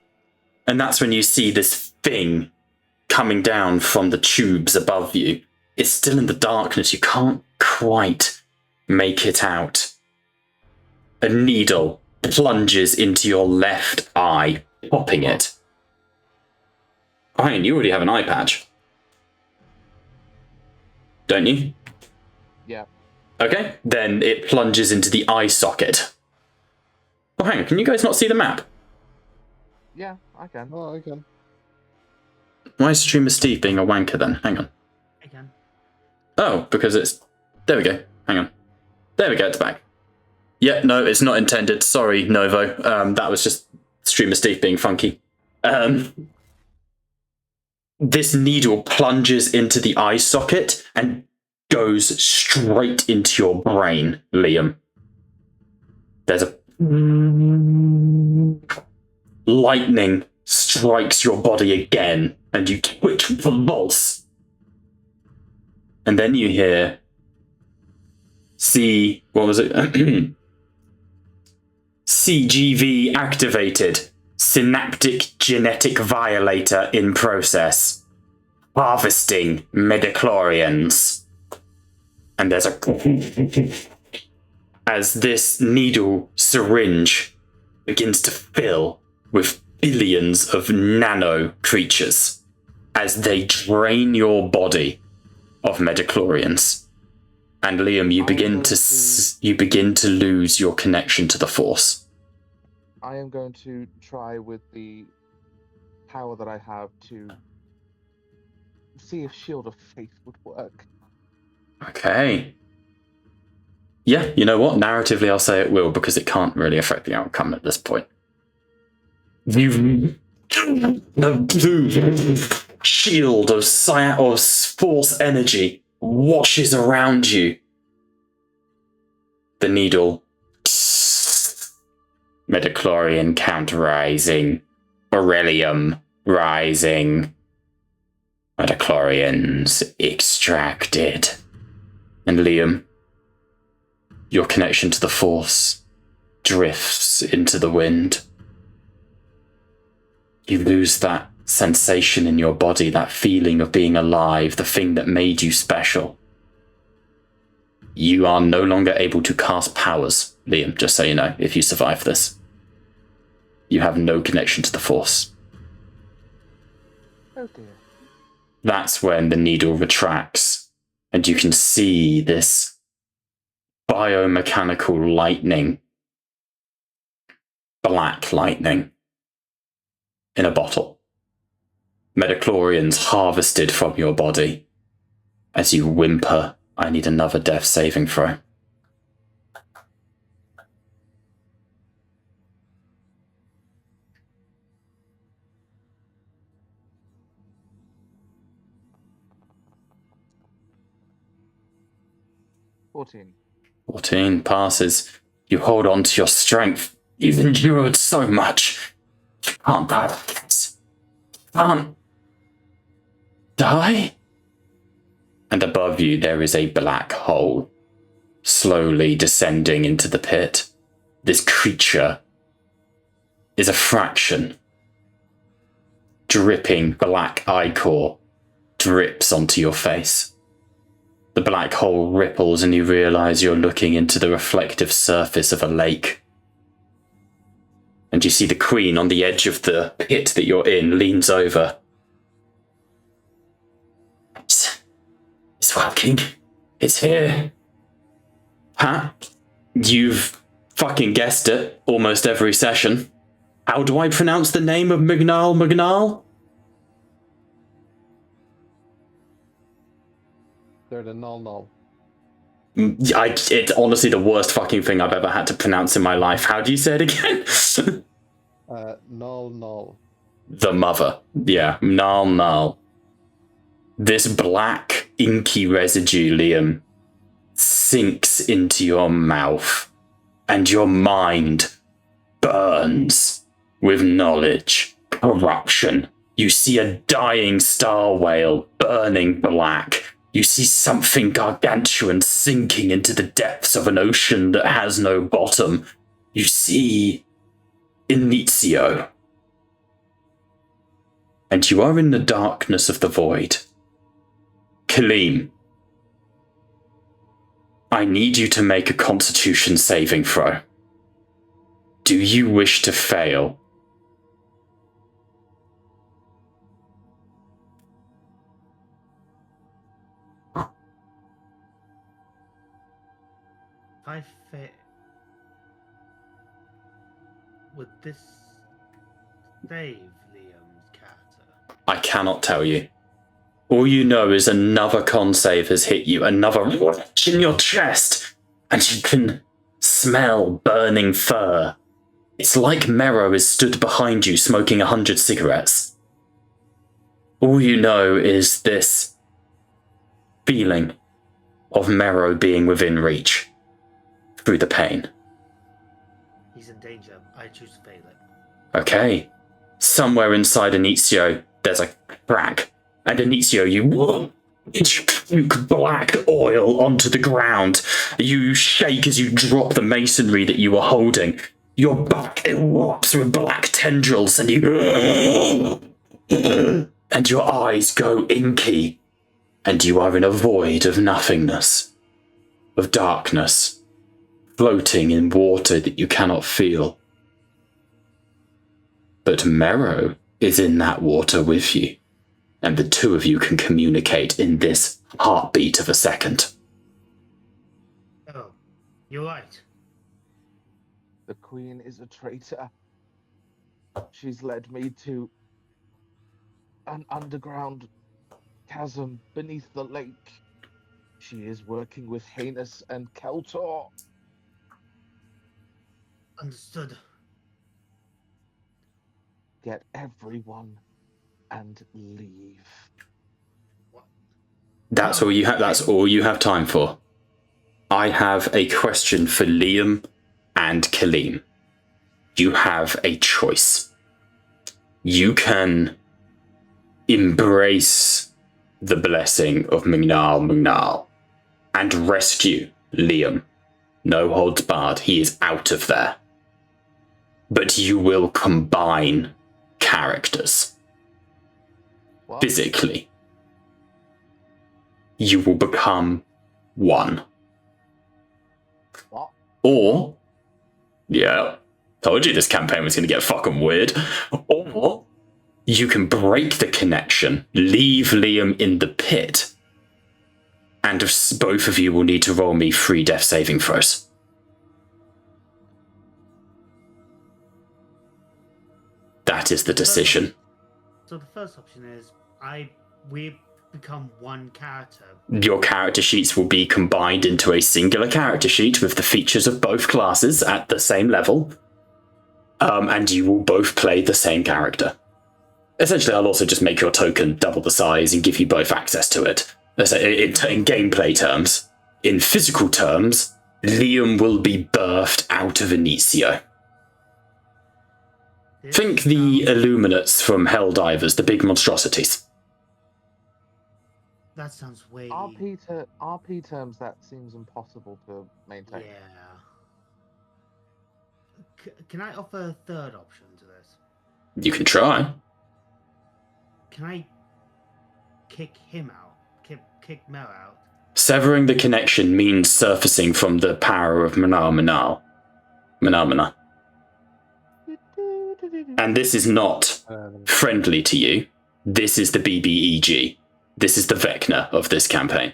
And that's when you see this thing coming down from the tubes above you. It's still in the darkness. You can't quite make it out. A needle plunges into your left eye, popping it. Oh, hang on, you already have an eye patch. Don't you? Yeah. Okay, then it plunges into the eye socket. Oh, hang on, can you guys not see the map? Yeah, I can. Oh, I can. Why is Streamer Steve being a wanker then? Hang on. Again. Oh, because it's... There we go. Hang on. There we go, it's back. Yeah, no, it's not intended. Sorry, Novo. That was just Streamer Steve being funky. This needle plunges into the eye socket and goes straight into your brain, Liam. There's a... Lightning strikes your body again, and you twitch convulse. And then you hear... What was it? CGV activated. Synaptic genetic violator in process. Harvesting midichlorians. And there's a... As this needle syringe begins to fill with billions of nano creatures as they drain your body of midichlorians. And Liam, you begin to lose your connection to the Force. I am going to try with the power that I have to see if Shield of Faith would work. Okay. Yeah, you know what? Narratively, I'll say it will, because it can't really affect the outcome at this point. The blue shield of Force energy washes around you. The needle. Midichlorian count rising. Beryllium rising. Midichlorians extracted. And Liam, your connection to the Force drifts into the wind. You lose that sensation in your body, that feeling of being alive, the thing that made you special. You are no longer able to cast powers, Liam, just so you know, if you survive this. You have no connection to the Force. Oh dear. That's when the needle retracts, and you can see this biomechanical lightning, black lightning, in a bottle. Midichlorians harvested from your body. As you whimper, I need another death saving throw. $14. 14 passes. You hold on to your strength. You've endured so much. You can't die like this. Can't die? And above you there is a black hole, slowly descending into the pit. This creature is a fraction. Dripping black ichor drips onto your face. The black hole ripples and you realize you're looking into the reflective surface of a lake. And you see the queen on the edge of the pit that you're in leans over. It's working. It's here. Huh? You've fucking guessed it almost every session. How do I pronounce the name of Mugnal? They're the null. It's honestly the worst fucking thing I've ever had to pronounce in my life. How do you say it again? Null. The mother. Yeah, Null. This black, inky residue, Liam, sinks into your mouth, and your mind burns with knowledge, corruption. You see a dying star whale burning black. You see something gargantuan sinking into the depths of an ocean that has no bottom. You see Inizio. And you are in the darkness of the void. Kaleem, I need you to make a Constitution saving throw. Do you wish to fail? If I fit, would this save Liam's character? I cannot tell you. All you know is another con save has hit you, another wrench in your chest, and you can smell burning fur. It's like Mero is stood behind you smoking 100 cigarettes. All you know is this feeling of Mero being within reach through the pain. He's in danger. I choose to fail it. Okay. Somewhere inside Inizio, there's a crack. And Inizio, you puke black oil onto the ground. You shake as you drop the masonry that you were holding. Your back erupts with black tendrils, and and your eyes go inky, and you are in a void of nothingness, of darkness, floating in water that you cannot feel. But Mero is in that water with you, and the two of you can communicate in this heartbeat of a second. Oh, you're right. The Queen is a traitor. She's led me to an underground chasm beneath the lake. She is working with Heinous and Keltor. Understood. Get everyone and leave. That's all you have. That's all you have time for. I have a question for Liam and Kaleem. You have a choice. You can embrace the blessing of Mgnal and rescue Liam. No holds barred. He is out of there. But you will combine characters. What? Physically. You will become one. What? Or, yeah, told you this campaign was going to get fucking weird. Or you can break the connection, leave Liam in the pit, and both of you will need to roll me 3 death saving throws. That is the decision. So the first option is we become one character. Your character sheets will be combined into a singular character sheet with the features of both classes at the same level. And you will both play the same character. Essentially, I'll also just make your token double the size and give you both access to it. In gameplay terms. In physical terms, Liam will be birthed out of Inizio. Think the Illuminates from Helldivers, the big monstrosities. That sounds way. RP terms, that seems impossible to maintain. Yeah. Can I offer a third option to this? You can try. Can I kick him out? Kick Mel out? Severing the connection means surfacing from the power of Mana. And this is not friendly to you. This is the BBEG. This is the Vecna of this campaign.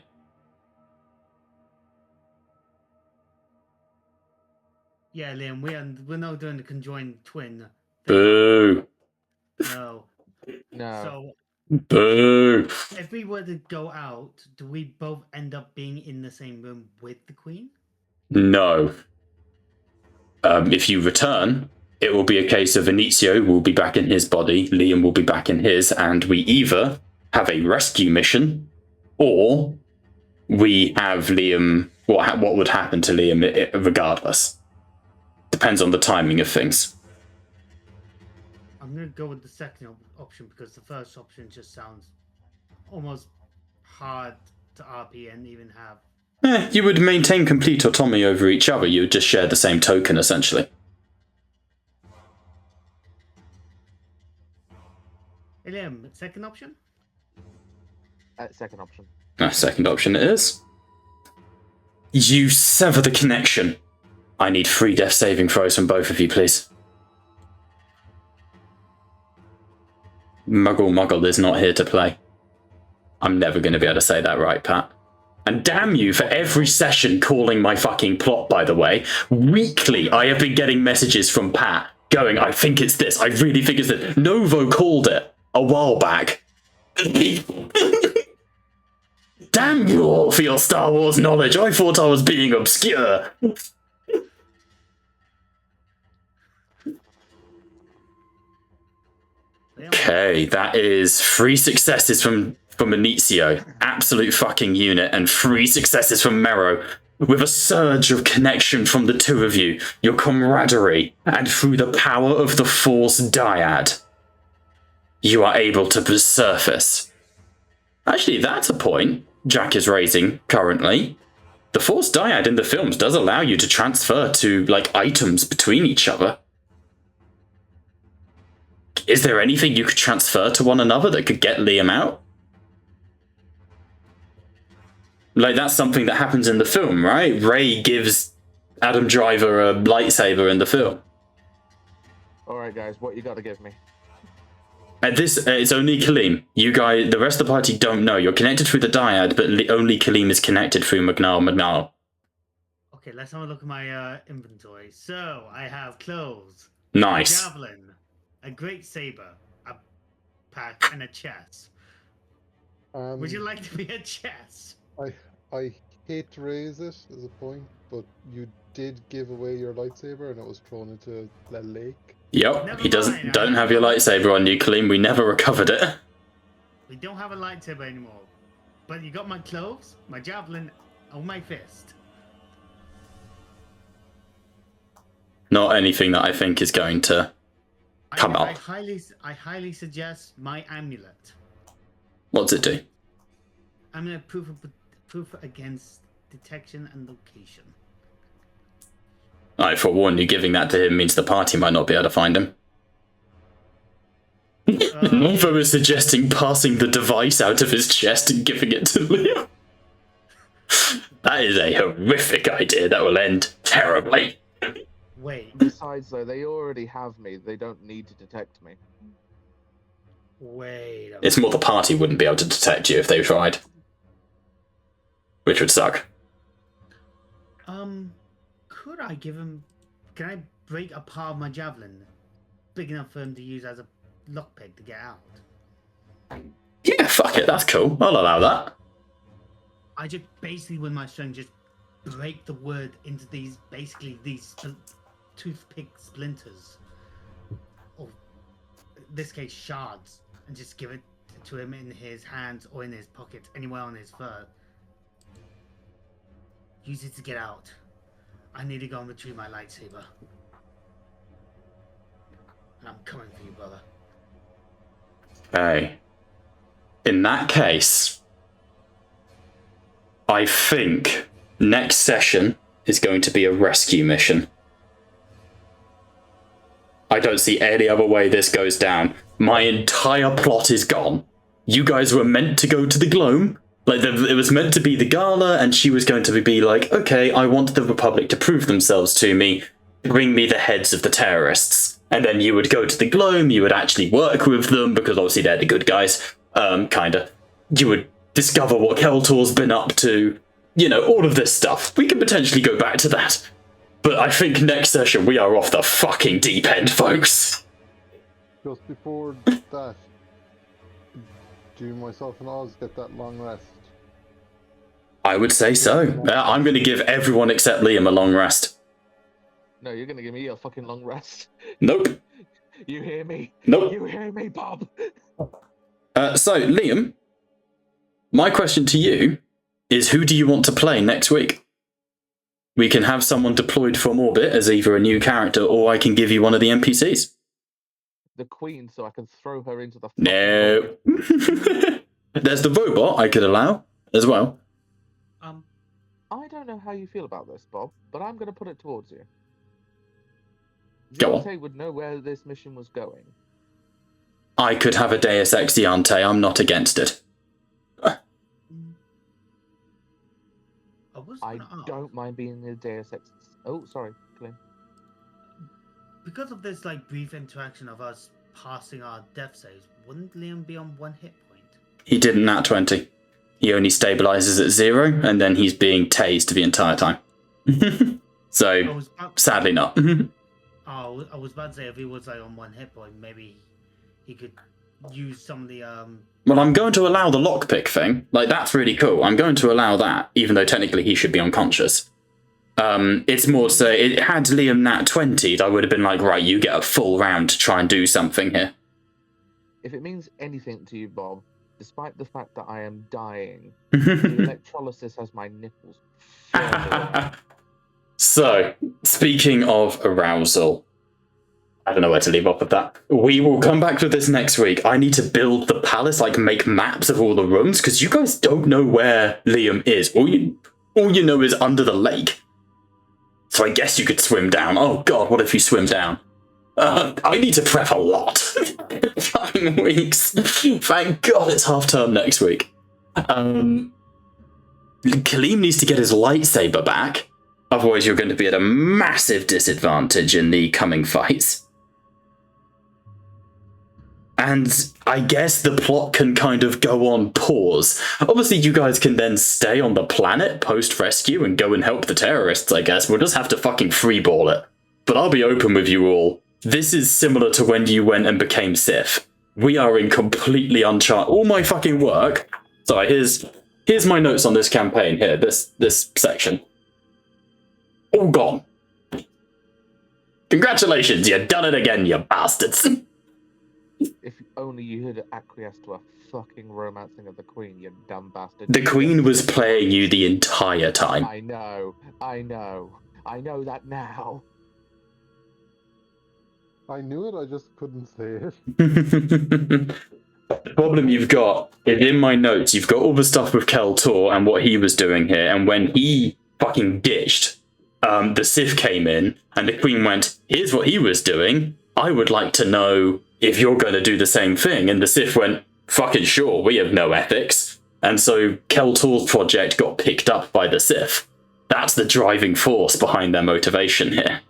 Yeah, Liam, we're not doing the conjoined twin thing. Boo. No. No. So Boo. if we were to go out, do we both end up being in the same room with the Queen? No. If you return, it will be a case of Inizio will be back in his body, Liam will be back in his, and we either have a rescue mission, or we have Liam. What would happen to Liam regardless? Depends on the timing of things. I'm going to go with the second option because the first option just sounds almost hard to RP and even have. You would maintain complete autonomy over each other. You would just share the same token, essentially. Ilium, second option? Second option. Second option it is. You sever the connection. I need 3 death saving throws from both of you, please. Muggle is not here to play. I'm never going to be able to say that right, Pat. And damn you for every session calling my fucking plot, by the way. Weekly, I have been getting messages from Pat going, I think it's this, I really think it's this. Novo called it a while back. Damn you all for your Star Wars knowledge. I thought I was being obscure. Okay, that is 3 successes from Benicio, absolute fucking unit, and 3 successes from Mero, with a surge of connection from the two of you, your camaraderie, and through the power of the Force Dyad, you are able to surface. Actually, that's a point Jack is raising currently. The Force Dyad in the films does allow you to transfer to, like, items between each other. Is there anything you could transfer to one another that could get Liam out? Like, that's something that happens in the film, right? Rey gives Adam Driver a lightsaber in the film. Alright, guys, what you gotta give me? At this, it's only Kaleem. You guys, the rest of the party don't know. You're connected through the dyad, but only Kaleem is connected through Magnal. Okay, let's have a look at my inventory. So, I have clothes. Nice. A javelin. A great saber. A pack and a chest. Would you like to be a chess? I hate to raise it as a point, but you did give away your lightsaber and it was thrown into a lake. Yep, Never he mind, don't have your lightsaber on you, Kaleem. We never recovered it. We don't have a lightsaber anymore. But you got my clothes, my javelin, and my fist. Not anything that I think is going to come up. I highly suggest my amulet. What's it do? Amulet proof against detection and location. I forewarn you, giving that to him means the party might not be able to find him. Novo is suggesting passing the device out of his chest and giving it to Liam. That is a horrific idea that will end terribly. Wait. Besides, though, they already have me. They don't need to detect me. Wait. It's more the party wouldn't be able to detect you if they tried. Which would suck. Could I give him... Can I break a part of my javelin big enough for him to use as a lockpick to get out? Yeah, fuck it, that's cool. I'll allow that. I just basically, with my strength, just break the wood into these, toothpick splinters. Or, in this case, shards. And just give it to him in his hands or in his pockets, anywhere on his fur. Use it to get out. I need to go and retrieve my lightsaber. And I'm coming for you, brother. Okay. In that case, I think next session is going to be a rescue mission. I don't see any other way this goes down. My entire plot is gone. You guys were meant to go to the Gloam. Like, it was meant to be the gala, and she was going to be like, okay, I want the Republic to prove themselves to me. Bring me the heads of the terrorists. And then you would go to the Gloam, you would actually work with them, because obviously they're the good guys. Kinda. You would discover what Keltor's been up to. You know, all of this stuff. We could potentially go back to that. But I think next session we are off the fucking deep end, folks. Just before that, do myself and Oz get that long rest? I would say so. I'm going to give everyone except Liam a long rest. No, you're gonna give me a fucking long rest. Nope. You hear me? Nope. You hear me, Bob? So, Liam, my question to you is, who do you want to play next week? We can have someone deployed from orbit as either a new character, or I can give you one of the NPCs. The Queen, so I can throw her into the... No. There's the robot I could allow as well. I don't know how you feel about this, Bob, but I'm going to put it towards you. Go on. Yurte would know where this mission was going. I could have a Deus Exiante. I'm not against it. I don't mind being a Deus Ex. Oh, sorry, Glenn. Because of this like brief interaction of us passing our death saves, wouldn't Liam be on 1 hit point? He didn't nat 20. He only stabilizes at 0, and then he's being tased the entire time. So, sadly not. Oh, I was about to say if he was like on 1 hit point, maybe he could use some of the Well, I'm going to allow the lockpick thing. Like, that's really cool. I'm going to allow that, even though technically he should be unconscious. It's more so, it had Liam nat 20'd, I would have been like, right, you get a full round to try and do something here. If it means anything to you, Bob, despite the fact that I am dying, the electrolysis has my nipples. So, speaking of arousal, I don't know where to leave off with that. We will come back to this next week. I need to build the palace, like make maps of all the rooms, because you guys don't know where Liam is. All you know is under the lake. So I guess you could swim down. Oh god, what if you swim down? I need to prep a lot. 9 weeks. Thank god it's half term next week. Kaleem needs to get his lightsaber back. Otherwise you're going to be at a massive disadvantage in the coming fights. And I guess the plot can kind of go on pause. Obviously, you guys can then stay on the planet post-rescue and go and help the terrorists, I guess. We'll just have to fucking freeball it. But I'll be open with you all. This is similar to when you went and became Sith. We are in completely uncharted... All my fucking work... Sorry, here's my notes on this campaign here, this section. All gone. Congratulations, you've done it again, you bastards. If only you had acquiesced to a fucking romancing of the Queen, you dumb bastard. The Queen was playing you the entire time. I know that now. I knew it, I just couldn't say it. The problem you've got is in my notes, you've got all the stuff with Keltor and what he was doing here, and when he fucking ditched, the Sith came in, and the Queen went, here's what he was doing, I would like to know if you're going to do the same thing, and the Sith went, fucking sure, we have no ethics. And so Keltor's project got picked up by the Sith. That's the driving force behind their motivation here.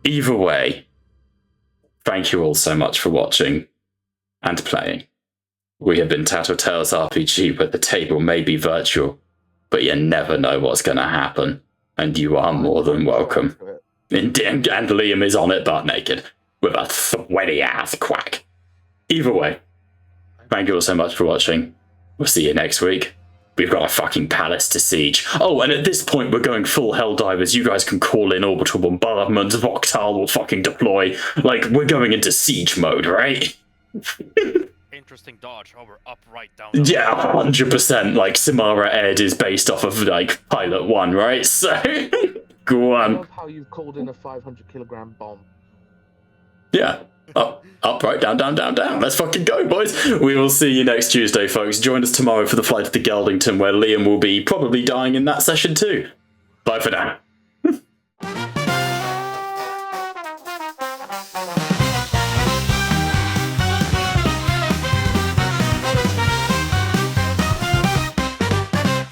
Either way, thank you all so much for watching and playing. We have been Tattletales RPG, where the table may be virtual, but you never know what's going to happen, and you are more than welcome. And Liam is on it butt naked, with a sweaty-ass quack. Either way, thank you all so much for watching. We'll see you next week. We've got a fucking palace to siege. Oh, and at this point, we're going full Helldivers. You guys can call in orbital bombardment. Voctal will fucking deploy. Like, we're going into siege mode, right? Interesting dodge over up, right, down. Yeah, 100%. Like, Samara Ed is based off of, like, Pilot 1, right? So, go I on. love how you've called in a 500-kilogram bomb. Yeah. Up, right, down, down, down, down. Let's fucking go, boys. We will see you next Tuesday, folks. Join us tomorrow for the flight to the Geldington, where Liam will be probably dying in that session too. Bye for now.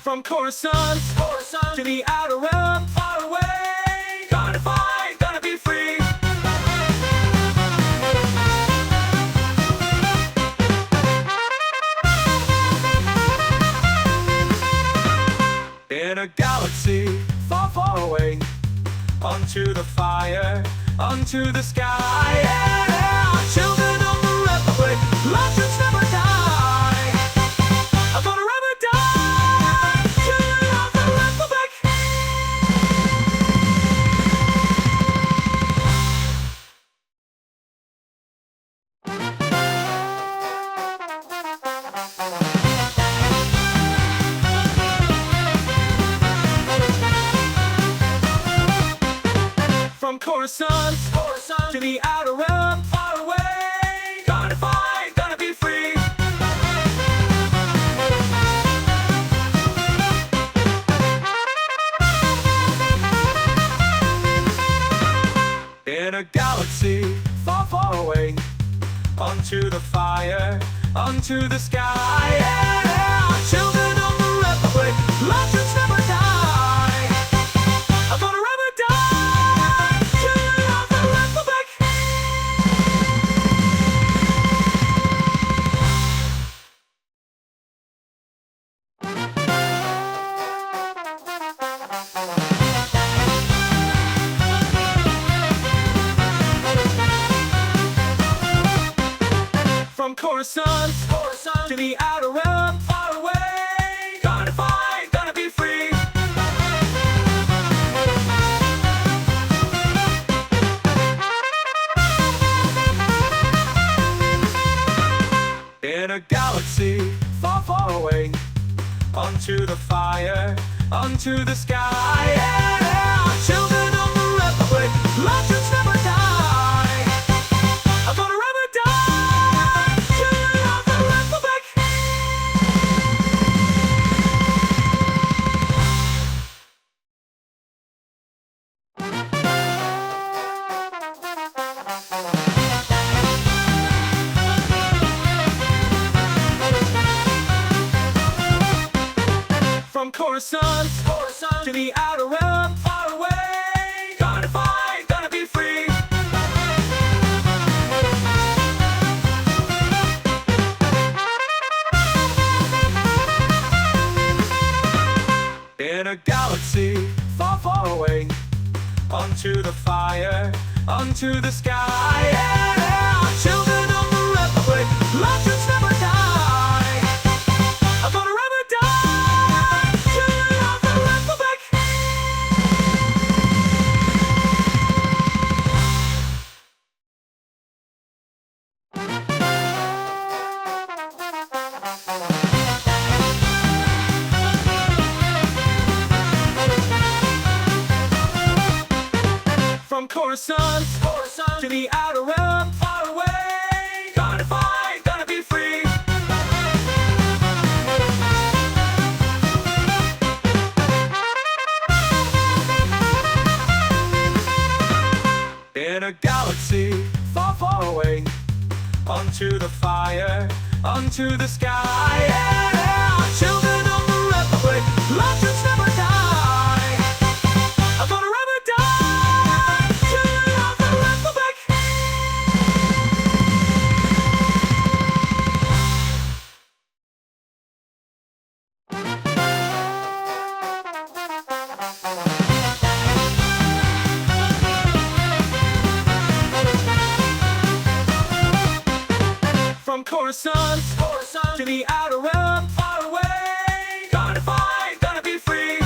From Coruscant to the outer realm, far away. Gonna fight, gonna be free. In a galaxy far, far away, onto the fire, onto the sky. Yeah, children of the Republic, legends never die. I'm gonna rather die, children of the Republic. From Coruscant to the outer realm, far away. Gonna fight, gonna be free. In a galaxy far, far away, onto the fire, onto the sky. Yeah, children of the Republic, legends never die. I'm gonna never die. Children of the Republic. From Coruscant to the outer realm, far away. Gonna fight, gonna be free. In a galaxy far, far away, onto the fire, onto the sky. Yeah, children of the Republic, legends never die. I'm gonna never die. Children of the Republic. From Coruscant to the outer realm, far away. Gonna fight, gonna be free. In a galaxy far, far away, onto the fire, onto the sky. Yeah, children of the Republic, legends never die. I'm gonna never die. Children of the Republic. From Coruscant to the outer realm, far away. Gonna fight, gonna be free. In a galaxy far, far away, onto the fire, onto the sky. Yeah, children of the Republic, legends never die. I'm gonna never die. Children of the Republic. From Coruscant to the outer realm, far away. Gonna fight, gonna be free.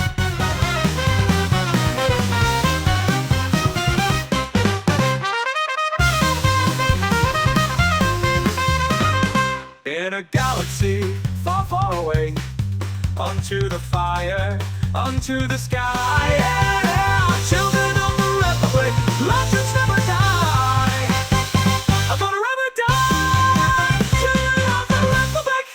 In a galaxy far, far away, onto the fire, onto the sky. Yeah, children of the Republic, legends never die. I'm gonna never die. Children of the Republic.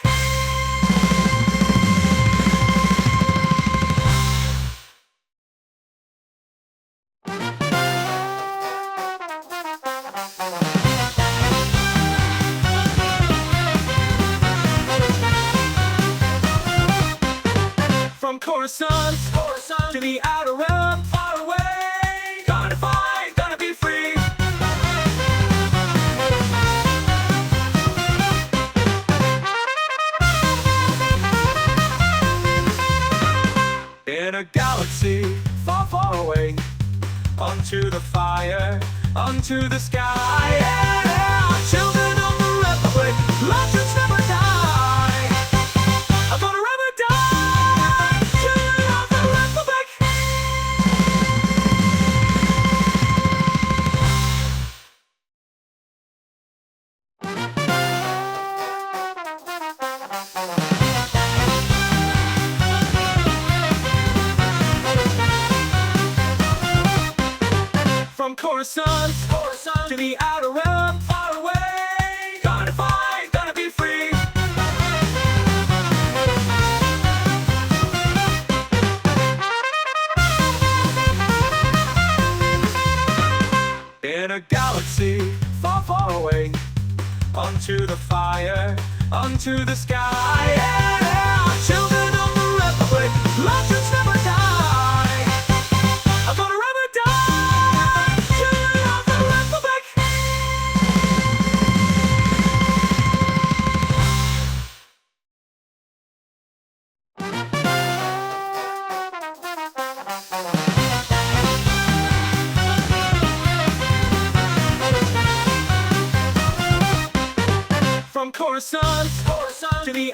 From Coruscant to the outer realm, far away. Gonna fight, gonna be free. In a galaxy far, far away, onto the fire, onto the sky. Yeah, children of the Republic, legends never die. I'm gonna never die. Children of the Republic. From Coruscant to the outer realm, far away. Gonna fight, gonna be free. In a galaxy far, far away, onto the fire, onto the sky. Yeah, children of the Republic, legends never die. I'm gonna never die. Children of the Republic. From Coruscant to the